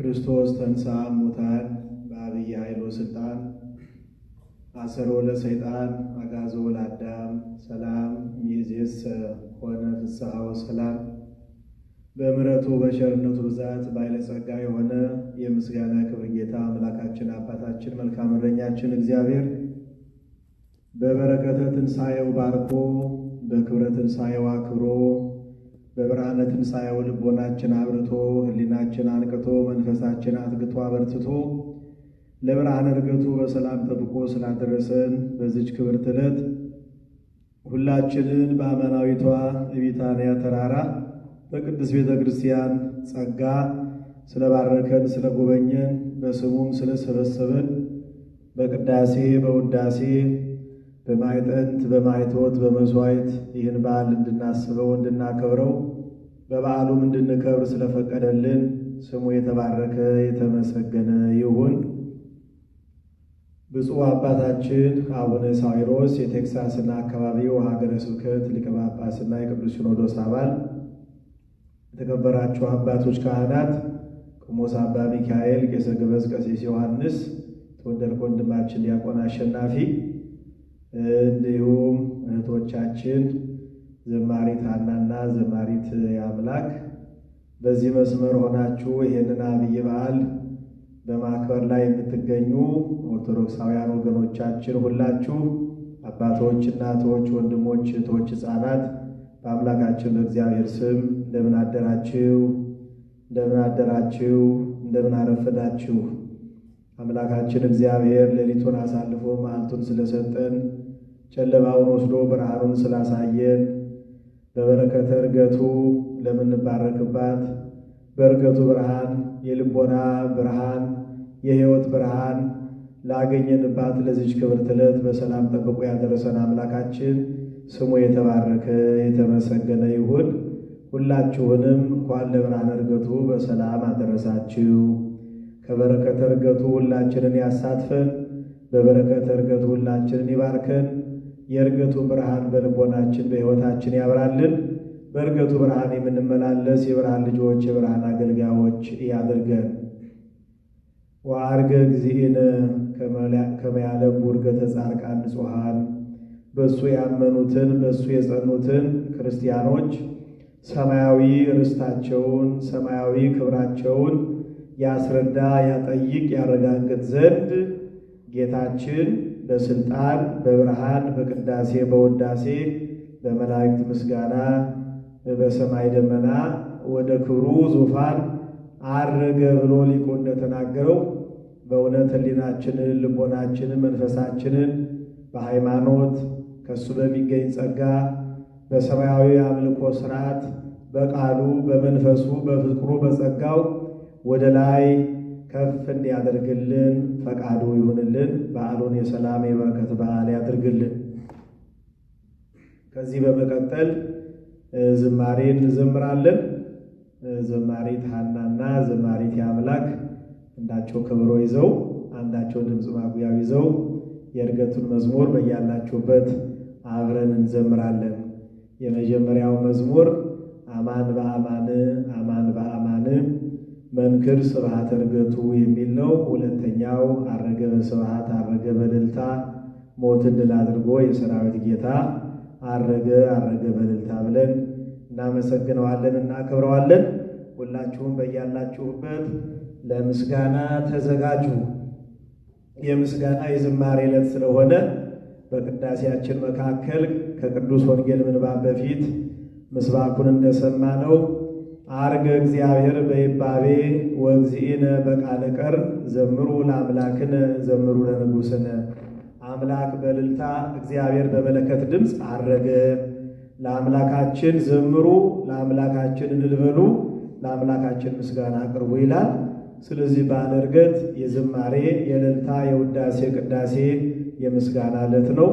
Speaker 7: ክርስቶስ ተንሥአ እሙታን በዐቢይ ኃይል ወሥልጣን አሰሮ ለሰይጣን አግዓዞ ለአዳም ሰላም እምይእዜሰ ኮነ ፍስሐ ወሰላም። በምሕረቱ በቸርነቱ ብዛት ባለጸጋ የሆነ የምስጋና ክብር ጌታ አምላካችን አባታችን መልካም እረኛችን እግዚአብሔር በበረከተ ትንሣኤው ባርኮ በክብረ ትንሣኤው አክብሮ በብርሃነ ትንሣኤው ልቦናችን አብርቶ ሕሊናችን አንቅቶ መንፈሳችን አትግቶ አበርትቶ ለብርሃነ ዕርገቱ በሰላም ጠብቆ ስላደረሰን በዚች ክብርት ዕለት ሁላችንን በአማናዊቷ ቢታንያ ተራራ በቅድስት ቤተ ክርስቲያን ጸጋ ስለባረከን ስለጎበኘን በስሙም ስለሰበሰበን በቅዳሴ በውዳሴ በማዕጠንት በማኅቶት በመሥዋዕት ይህን በዓል እንድናስበው እንድናከብረው በበዓሉም እንድንከብር ስለፈቀደልን ስሙ የተባረከ የተመሰገነ ይሁን። ብፁዕ አባታችን አቡነ ሳዊሮስ የቴክሳስና አካባቢው ሀገረ ስብከት ሊቀ ጳጳስና የቅዱስ ሲኖዶስ አባል፣ የተከበራችሁ አባቶች ካህናት፣ ቆሞስ አባ ሚካኤል፣ ቄሰ ገበዝ ቀሲስ ዮሐንስ፣ ተወደድክ ወንድማችን ዲያቆን አሸናፊ፣ እንዲሁም እህቶቻችን ዘማሪት ሐናና ዘማሪት የአምላክ በዚህ መስመር ሆናችሁ ይሄንን አብይ በዓል በማክበር ላይ የምትገኙ ኦርቶዶክሳውያን ወገኖቻችን ሁላችሁ አባቶች፣ እናቶች፣ ወንድሞች፣ እህቶች፣ ሕፃናት በአምላካችን በእግዚአብሔር ስም እንደምን አደራችሁ? እንደምን አደራችሁ? እንደምን አረፈዳችሁ? አምላካችን እግዚአብሔር ሌሊቱን አሳልፎ መዓልቱን ስለሰጠን ጨለማውን ወስዶ ብርሃኑን ስላሳየን በበረከተ ዕርገቱ ለምንባረክባት በዕርገቱ ብርሃን የልቦና ብርሃን የሕይወት ብርሃን ላገኘንባት ለዚች ክብርት ዕለት በሰላም ጠብቆ ያደረሰን አምላካችን ስሙ የተባረከ የተመሰገነ ይሁን። ሁላችሁንም እንኳን ለብርሃነ ዕርገቱ በሰላም አደረሳችሁ። ከበረከተ ዕርገቱ ሁላችንን ያሳትፈን፣ በበረከተ ዕርገቱ ሁላችንን ይባርከን። የዕርገቱ ብርሃን በልቦናችን በሕይወታችን ያብራልን። በዕርገቱ ብርሃን የምንመላለስ የብርሃን ልጆች የብርሃን አገልጋዮች ያድርገን። ወዐርገ እግዚእነ ከመ ያለቡ ዕርገተ ጻድቃን ንጹሐን። በእሱ ያመኑትን በእሱ የጸኑትን ክርስቲያኖች ሰማያዊ ርስታቸውን ሰማያዊ ክብራቸውን ያስረዳ ያጠይቅ ያረጋግጥ ዘንድ ጌታችን በስልጣን በብርሃን በቅዳሴ በውዳሴ በመላእክት ምስጋና በሰማይ ደመና ወደ ክብሩ ዙፋን አረገ ብሎ ሊቁ እንደተናገረው በእውነት ሕሊናችንን ልቦናችንን መንፈሳችንን በሃይማኖት ከእሱ በሚገኝ ጸጋ በሰማያዊ አምልኮ ሥርዓት በቃሉ በመንፈሱ በፍቅሩ በጸጋው ወደ ላይ ከፍ እንዲያደርግልን ፈቃዱ ይሁንልን። በዓሉን የሰላም የበረከት በዓል ያድርግልን። ከዚህ በመቀጠል ዝማሬን እንዘምራለን። ዘማሪት ሐናና ዘማሪት የአምላክ አንዳቸው ከበሮ ይዘው አንዳቸው ድምፅ ማጉያው ይዘው የዕርገቱን መዝሙር በያላችሁበት አብረን እንዘምራለን። የመጀመሪያው መዝሙር አማን በአማን አማን በአማን መንክር ስብሐተ ዕርገቱ የሚል ነው። ሁለተኛው አረገ በስብሐት አረገ በእልልታ ሞትን ድል አድርጎ የሰራዊት ጌታ አረገ አረገ በእልልታ ብለን እናመሰግነዋለን እናከብረዋለን። ሁላችሁም በያላችሁበት ለምስጋና ተዘጋጁ። የምስጋና የዝማሬ ዕለት ስለሆነ በቅዳሴያችን መካከል ከቅዱስ ወንጌል ምንባብ በፊት ምስባኩን እንደሰማነው አርገ እግዚአብሔር በይባቤ ወእግዚእነ በቃለ ቀርን ዘምሩ ለአምላክነ ዘምሩ ለንጉሥነ። አምላክ በእልልታ እግዚአብሔር በመለከት ድምፅ አረገ፣ ለአምላካችን ዘምሩ፣ ለአምላካችን እልል በሉ፣ ለአምላካችን ምስጋና አቅርቡ ይላል። ስለዚህ በዓለ ዕርገት የዝማሬ የእልልታ የውዳሴ ቅዳሴ የምስጋና ዕለት ነው።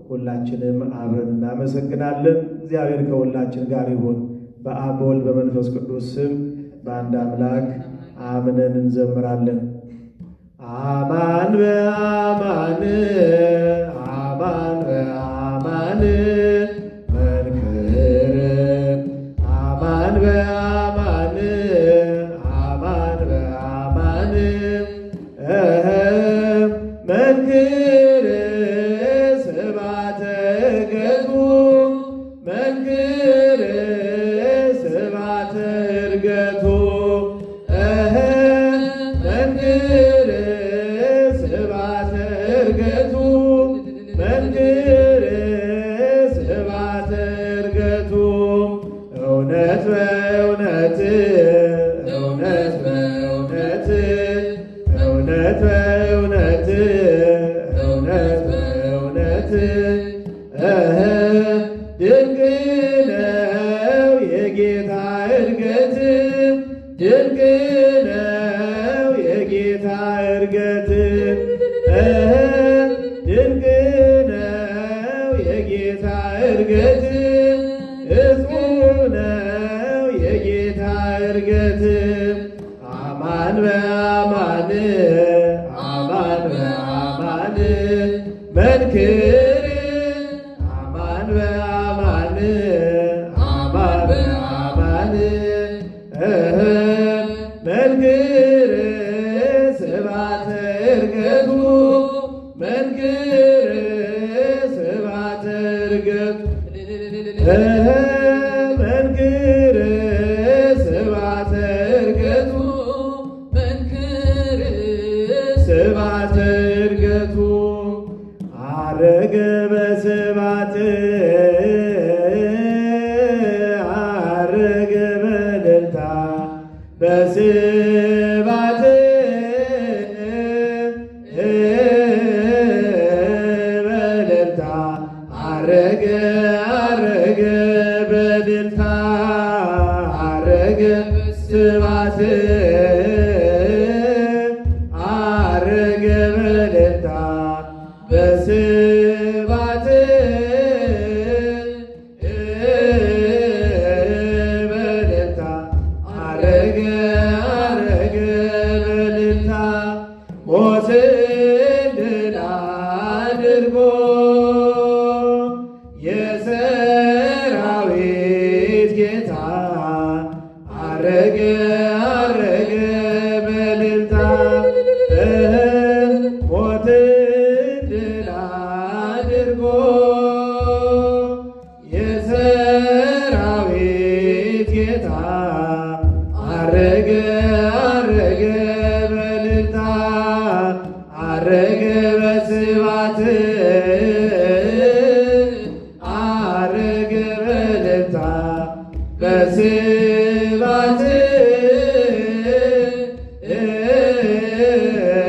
Speaker 7: ሁላችንም አብረን እናመሰግናለን። እግዚአብሔር ከሁላችን ጋር ይሁን። በአብ በወልድ በመንፈስ ቅዱስ ስም በአንድ አምላክ አምነን እንዘምራለን። አማን በአማን አማን በአማን መንክር አማን በአማን አማን በአማን
Speaker 1: መንክር ስብሐተ ዕርገቱ መንክር ስብሐተ ዕርገቱ መንክር ስብሐተ ዕርገቱ መንክር ስብሐተ ዕርገቱ እውነት በእውነት እውነት በእውነት እውነት በእውነት እውነት በእውነት ድንቅ ነው የጌታ ዕርገት ድንቅ ነው የጌታ ዕርገት ድንቅ ነው የጌታ ዕርገት እጹብ ነው የጌታ ዕርገት አማን በአማን አማን በአማን መንክር አማን በአማን አማን በአማን መንክር ስብሐተ ዕርገቱ መንክር ስብሐተ ዕርገቱ መንክር ስብሐተ ዕርገቱ መንክር ስብሐተ ዕርገቱ አረገ በስብሐት አረገ በእልልታ በስብሐት በእልልታ አረገ አረገ በእልልታ አረገ ስብሐት አረገ በእልልታ በስብሐት በእልልታ አረገ አረገ በእልልታ ሞትን ድል አድርጎ የሰራዊት ጌታ አረገ አረገ በእልልታ ሞትን ድል አድርጎ የሰራዊት ጌታ አረገ አረገ በእልልታ አረገ በስብሐት አረገ በእልልታ በስብሐት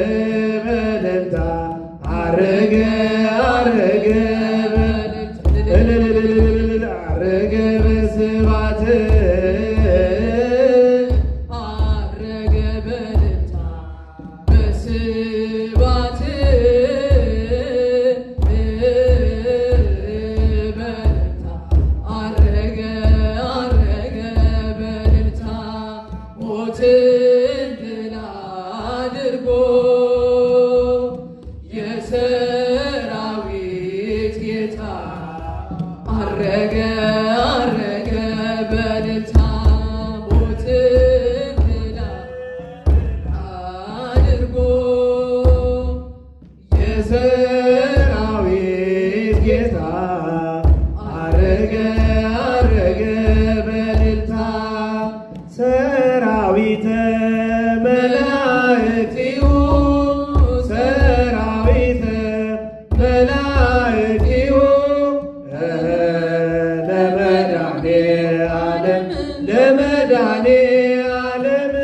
Speaker 1: በእልልታ አረገ አረገ አረገ በስብሐት አረገ በእልልታ በስብሐት በእልልታ አረገ አረገ በእልልታ ሞትን ድል አድርጎ የሰራዊት ጌታ አረገ አረገ በእልልታ ሞትን ድል አድርጎ የሰራዊት ጌታ አረገ አረገ በእልልታ ሰራዊተ መላእክቲሁ ሰራዊተ መላእክቲሁ ለመድኃኔ ዓለም ለመድኃኔ ዓለም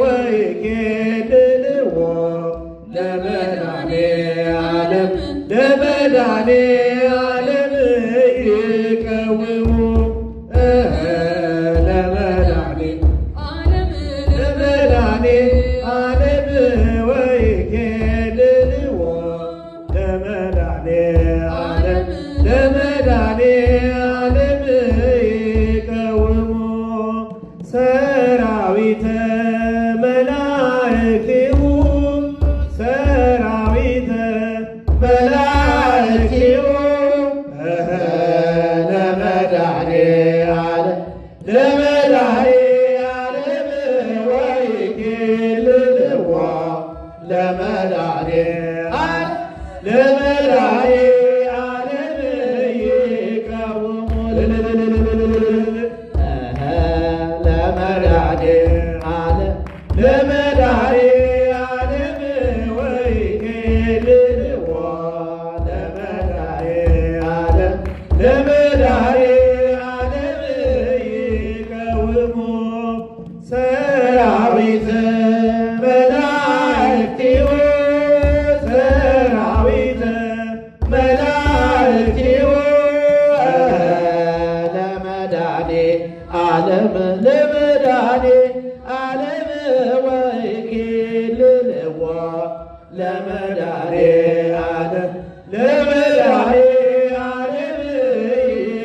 Speaker 1: ወይኬልልዎ ለመድኃኔ ዓለም ለመድኃኔ ዓለም ይቀውሙ ለመድኃኔ ዓለም ለመድኃኔ ዓለም ወይኬልልዎ ለመድኃኔ ዓለም ለመድኃኔ ዓለም ይቀውሙ ሰራዊተ መላእክቲሁ ሰራዊተ መላእክቲሁ ለመድኃኔ ዓለም ለመድኃኔ ዓለም ወይኬልልዎ ለመድኃኔ ዓለም
Speaker 6: ለመድኃኔ ዓለም ይቀውሙ ለመድኃኔ ዓለም ለመድኃኔ ዓለም ወይኬልልዎ ለመድኃኔ ዓለም ለመድኃኔ ዓለም ይቀውሙ ሰራዊተ መላእክቲሁ ሰራዊተ መላእክቲሁ ለመድኃኔ ዓለም ለመድኃኔ ዓለም ወይኬልልዎ ለመድኃኔ ዓለም ለመድኃኔ ዓለም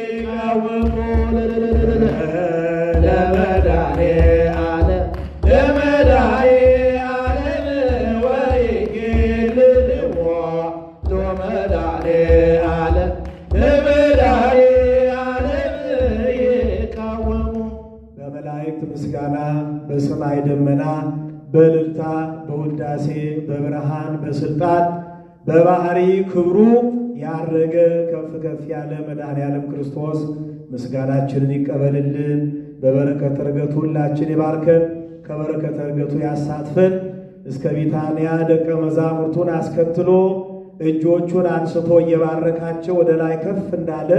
Speaker 6: ይቀውሙ ለመድኃኔ ዓለም ለመድኃኔ ዓለም ወይኬልልዎ ለመድኃኔ ዓለም ለመድኃኔ ዓለም ይቀውሙ
Speaker 7: በመላእክት ምስጋና በሰማይ ደመና በእልልታ በውዳሴ በብርሃን በስልጣን በባህሪ ክብሩ ያረገ ከፍ ከፍ ያለ መድኃኔዓለም ክርስቶስ ምስጋናችንን ይቀበልልን። በበረከተ ዕርገቱ ሁላችን ይባርከን፣ ከበረከተ ዕርገቱ ያሳትፈን። እስከ ቢታንያ ደቀ መዛሙርቱን አስከትሎ እጆቹን አንስቶ እየባረካቸው ወደ ላይ ከፍ እንዳለ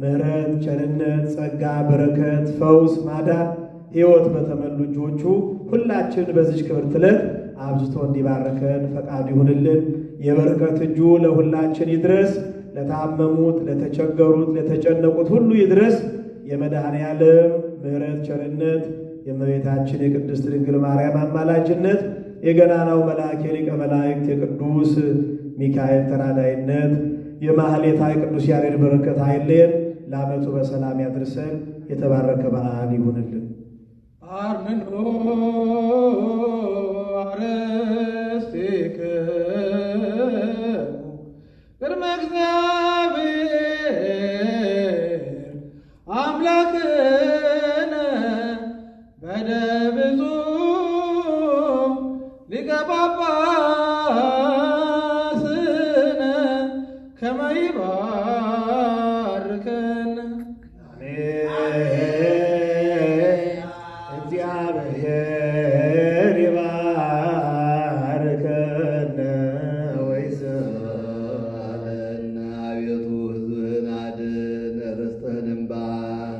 Speaker 7: ምሕረት፣ ቸርነት፣ ጸጋ፣ በረከት፣ ፈውስ፣ ማዳን፣ ሕይወት በተመሉ እጆቹ ሁላችን በዚች ክብርት ዕለት አብዝቶ እንዲባርከን ፈቃዱ ይሁንልን። የበረከት እጁ ለሁላችን ይድረስ። ለታመሙት፣ ለተቸገሩት፣ ለተጨነቁት ሁሉ ይድረስ። የመድኃኔዓለም ምሕረት፣ ቸርነት፣ የእመቤታችን የቅድስት ድንግል ማርያም አማላጅነት፣ የገናናው መልአክ የሊቀ መላእክት የቅዱስ ሚካኤል ተራዳይነት፣ የማህሌታ የቅዱስ ያሬድ በረከት አይለየን። ለዓመቱ በሰላም ያድርሰን። የተባረከ በዓል ይሁንልን።
Speaker 5: አርምኖ አርሥቲክሙ ቅድመ እግዚአብሔር አምላክነ በደብዙ ሊቀ ጳጳስነ ከመ ይባርከነ
Speaker 7: እግዚአብሔር ይባርከነ
Speaker 1: ወይስአለነ። አቤቱ ሕዝብህን አድን፣ ርስትህንም ባር።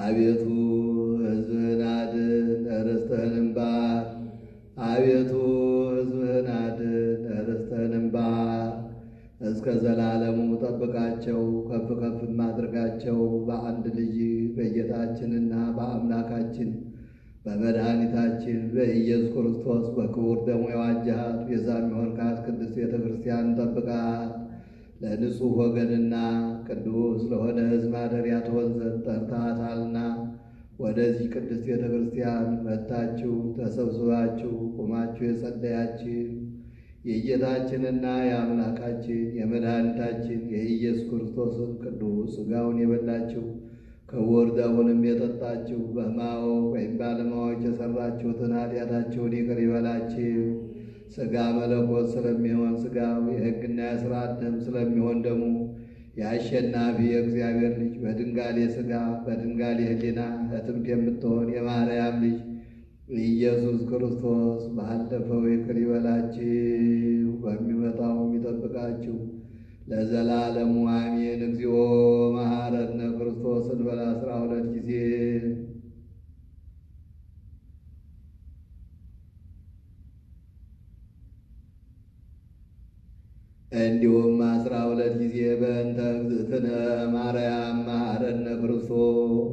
Speaker 1: አቤቱ ሕዝብህን አድን፣ ርስትህንም ባር። አቤቱ ሕዝብህን አድን፣ ርስትህንም ባር። እስከ ዘላለሙ ጠብቃቸው፣ ከፍ ከፍም አድርጋቸው። በአንድ ልጅ በጌታችንና በአምላካችን በመድኃኒታችን በኢየሱስ ክርስቶስ በክቡር ደሙ የዋጃት ቤዛም የሆንካት ቅድስት ቤተ ክርስቲያን ጠብቃት። ለንጹሕ ወገንና ቅዱስ ለሆነ ሕዝብ ማደሪያ ትሆን ዘንድ ጠርተሃታልና ወደዚህ ቅድስት ቤተ ክርስቲያን መጥታችሁ ተሰብስባችሁ ቁማችሁ የጸለያችሁ የጌታችንና የአምላካችን የመድኃኒታችን የኢየሱስ ክርስቶስን ቅዱስ ሥጋውን የበላችሁ ክቡር ደሙንም የጠጣችሁ በማወቅ ወይም ባለማወቅ የሠራችሁትን ኃጢአታችሁን ይቅር ይበላችሁ። ሥጋ መለኮት ስለሚሆን ሥጋው የሕግና የሥርዓት ደም ስለሚሆን ደሙ የአሸናፊ የእግዚአብሔር ልጅ በድንጋሌ ሥጋ በድንጋሌ ሕሊና ሕትምት የምትሆን የማርያም ልጅ ኢየሱስ ክርስቶስ ባለፈው ይቅር ይበላችሁ፣ በሚመጣውም ይጠብቃችሁ ለዘላለሙ አሜን። እግዚኦ መሐረነ ክርስቶስ እንበል 12 ጊዜ። እንዲሁም 12 ጊዜ በእንተ እግዝእትነ ማርያም መሐረነ ክርስቶስ።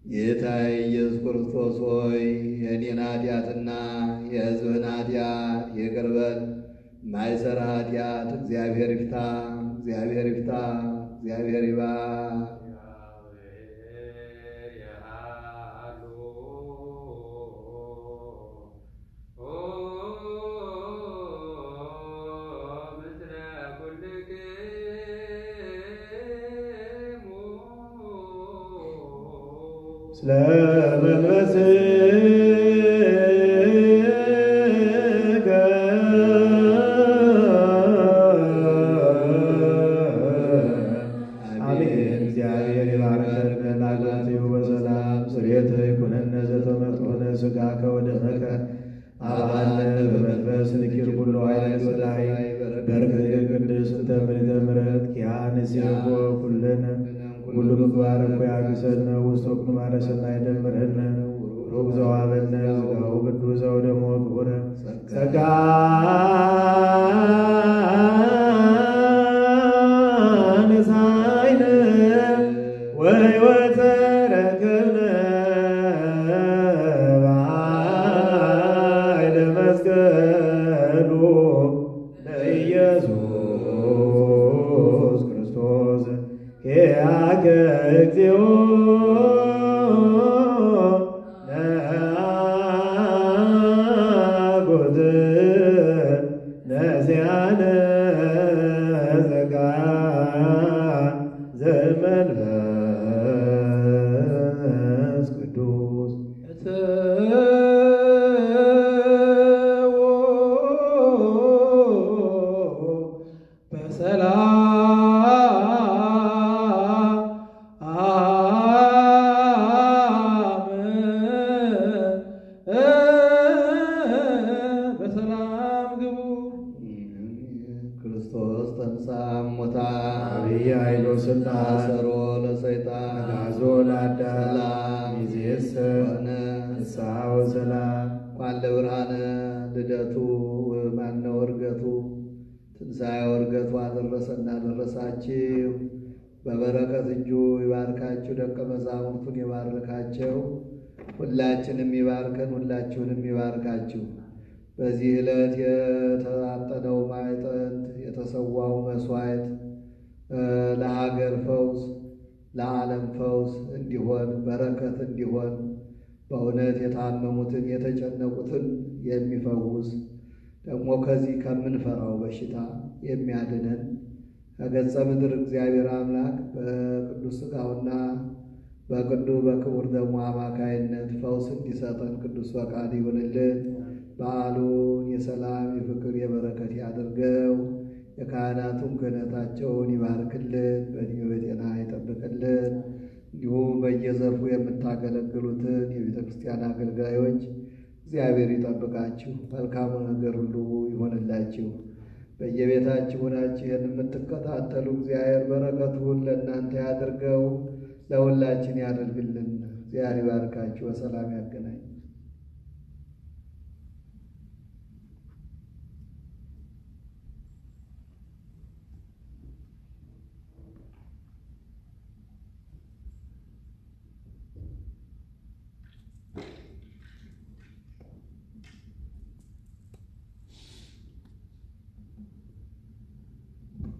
Speaker 1: ጌታ ኢየሱስ ክርስቶስ ሆይ የእኔን ኃጢአትና የሕዝብህን ኃጢአት ይቅር በል። ማይሰራ ኃጢአት እግዚአብሔር ይፍታ፣ እግዚአብሔር ይፍታ፣ እግዚአብሔር ይባርክ።
Speaker 7: ስለ መንፈስከ አሜን። እግዚአብሔር ይባርከን ላግናትዩ በሰላም ስሬት ይኩነነ ዘተመጥሆነ ሥጋከ ወደመከ አብሃነ በመንፈስ ንኪር ኩሎ ኃይለ ወላይ በርክት ቅድስ እንተ ምልዕተ ምሕረት ኪያን ሲኮ ኩልነ ሁሉ ምግባር እኮ ያግሰነ ውስጥ ወቅኑ ማረሰናይ ደምረነ ሩቅ ዘዋበነ ሥጋው ቅዱስ ወደሞ ክቡረ ጸጋ ነሳይነ ወሕይወተ ረከብነ በኃይለ መስቀሉ ለኢየሱስ ክርስቶስ ያከ እግዚኦ ነአጉት ነዚያነ ጸጋ ዘመንፈስ ቅዱስ
Speaker 5: በሰላም ግቡ።
Speaker 1: ክርስቶስ ተንሥአ እሙታን
Speaker 7: አብይ ኃይሎ ስልጣን
Speaker 1: አሰሮ ለሰይጣን
Speaker 7: አግዓዞ ለአዳም ይእዜሰ
Speaker 1: ኮነ
Speaker 7: ንስሐ ወሰላም።
Speaker 1: እንኳን ለብርሃነ ልደቱ ማነው ዕርገቱ ትንሣኤ ዕርገቱ አደረሰና አደረሳችሁ። በበረከት እጁ ይባርካችሁ፣ ደቀ መዛሙርቱን ይባርካቸው፣ ሁላችንም ይባርከን፣ ሁላችሁንም ይባርካችሁ። በዚህ ዕለት የተጣጠነው ማዕጠንት የተሰዋው መሥዋዕት ለሀገር ፈውስ ለዓለም ፈውስ እንዲሆን በረከት እንዲሆን በእውነት የታመሙትን የተጨነቁትን የሚፈውስ ደግሞ ከዚህ ከምንፈራው በሽታ የሚያድነን ከገጸ ምድር እግዚአብሔር አምላክ በቅዱስ ሥጋውና በክቡር ደሙ አማካይነት ፈውስ እንዲሰጠን ቅዱስ ፈቃድ ይሁንልን። በዓሉን የሰላም የፍቅር የበረከት ያድርገው። የካህናቱን ክህነታቸውን ይባርክልን፣ በዕድሜ በጤና ይጠብቅልን። እንዲሁም በየዘርፉ የምታገለግሉትን የቤተ ክርስቲያን አገልጋዮች እግዚአብሔር ይጠብቃችሁ፣ መልካሙ ነገር ሁሉ ይሆንላችሁ። በየቤታችሁ ሆናችሁ ይህን የምትከታተሉ እግዚአብሔር በረከቱን ለእናንተ ያድርገው፣ ለሁላችን ያደርግልን። እግዚአብሔር ይባርካችሁ፣ በሰላም ያገናኝ።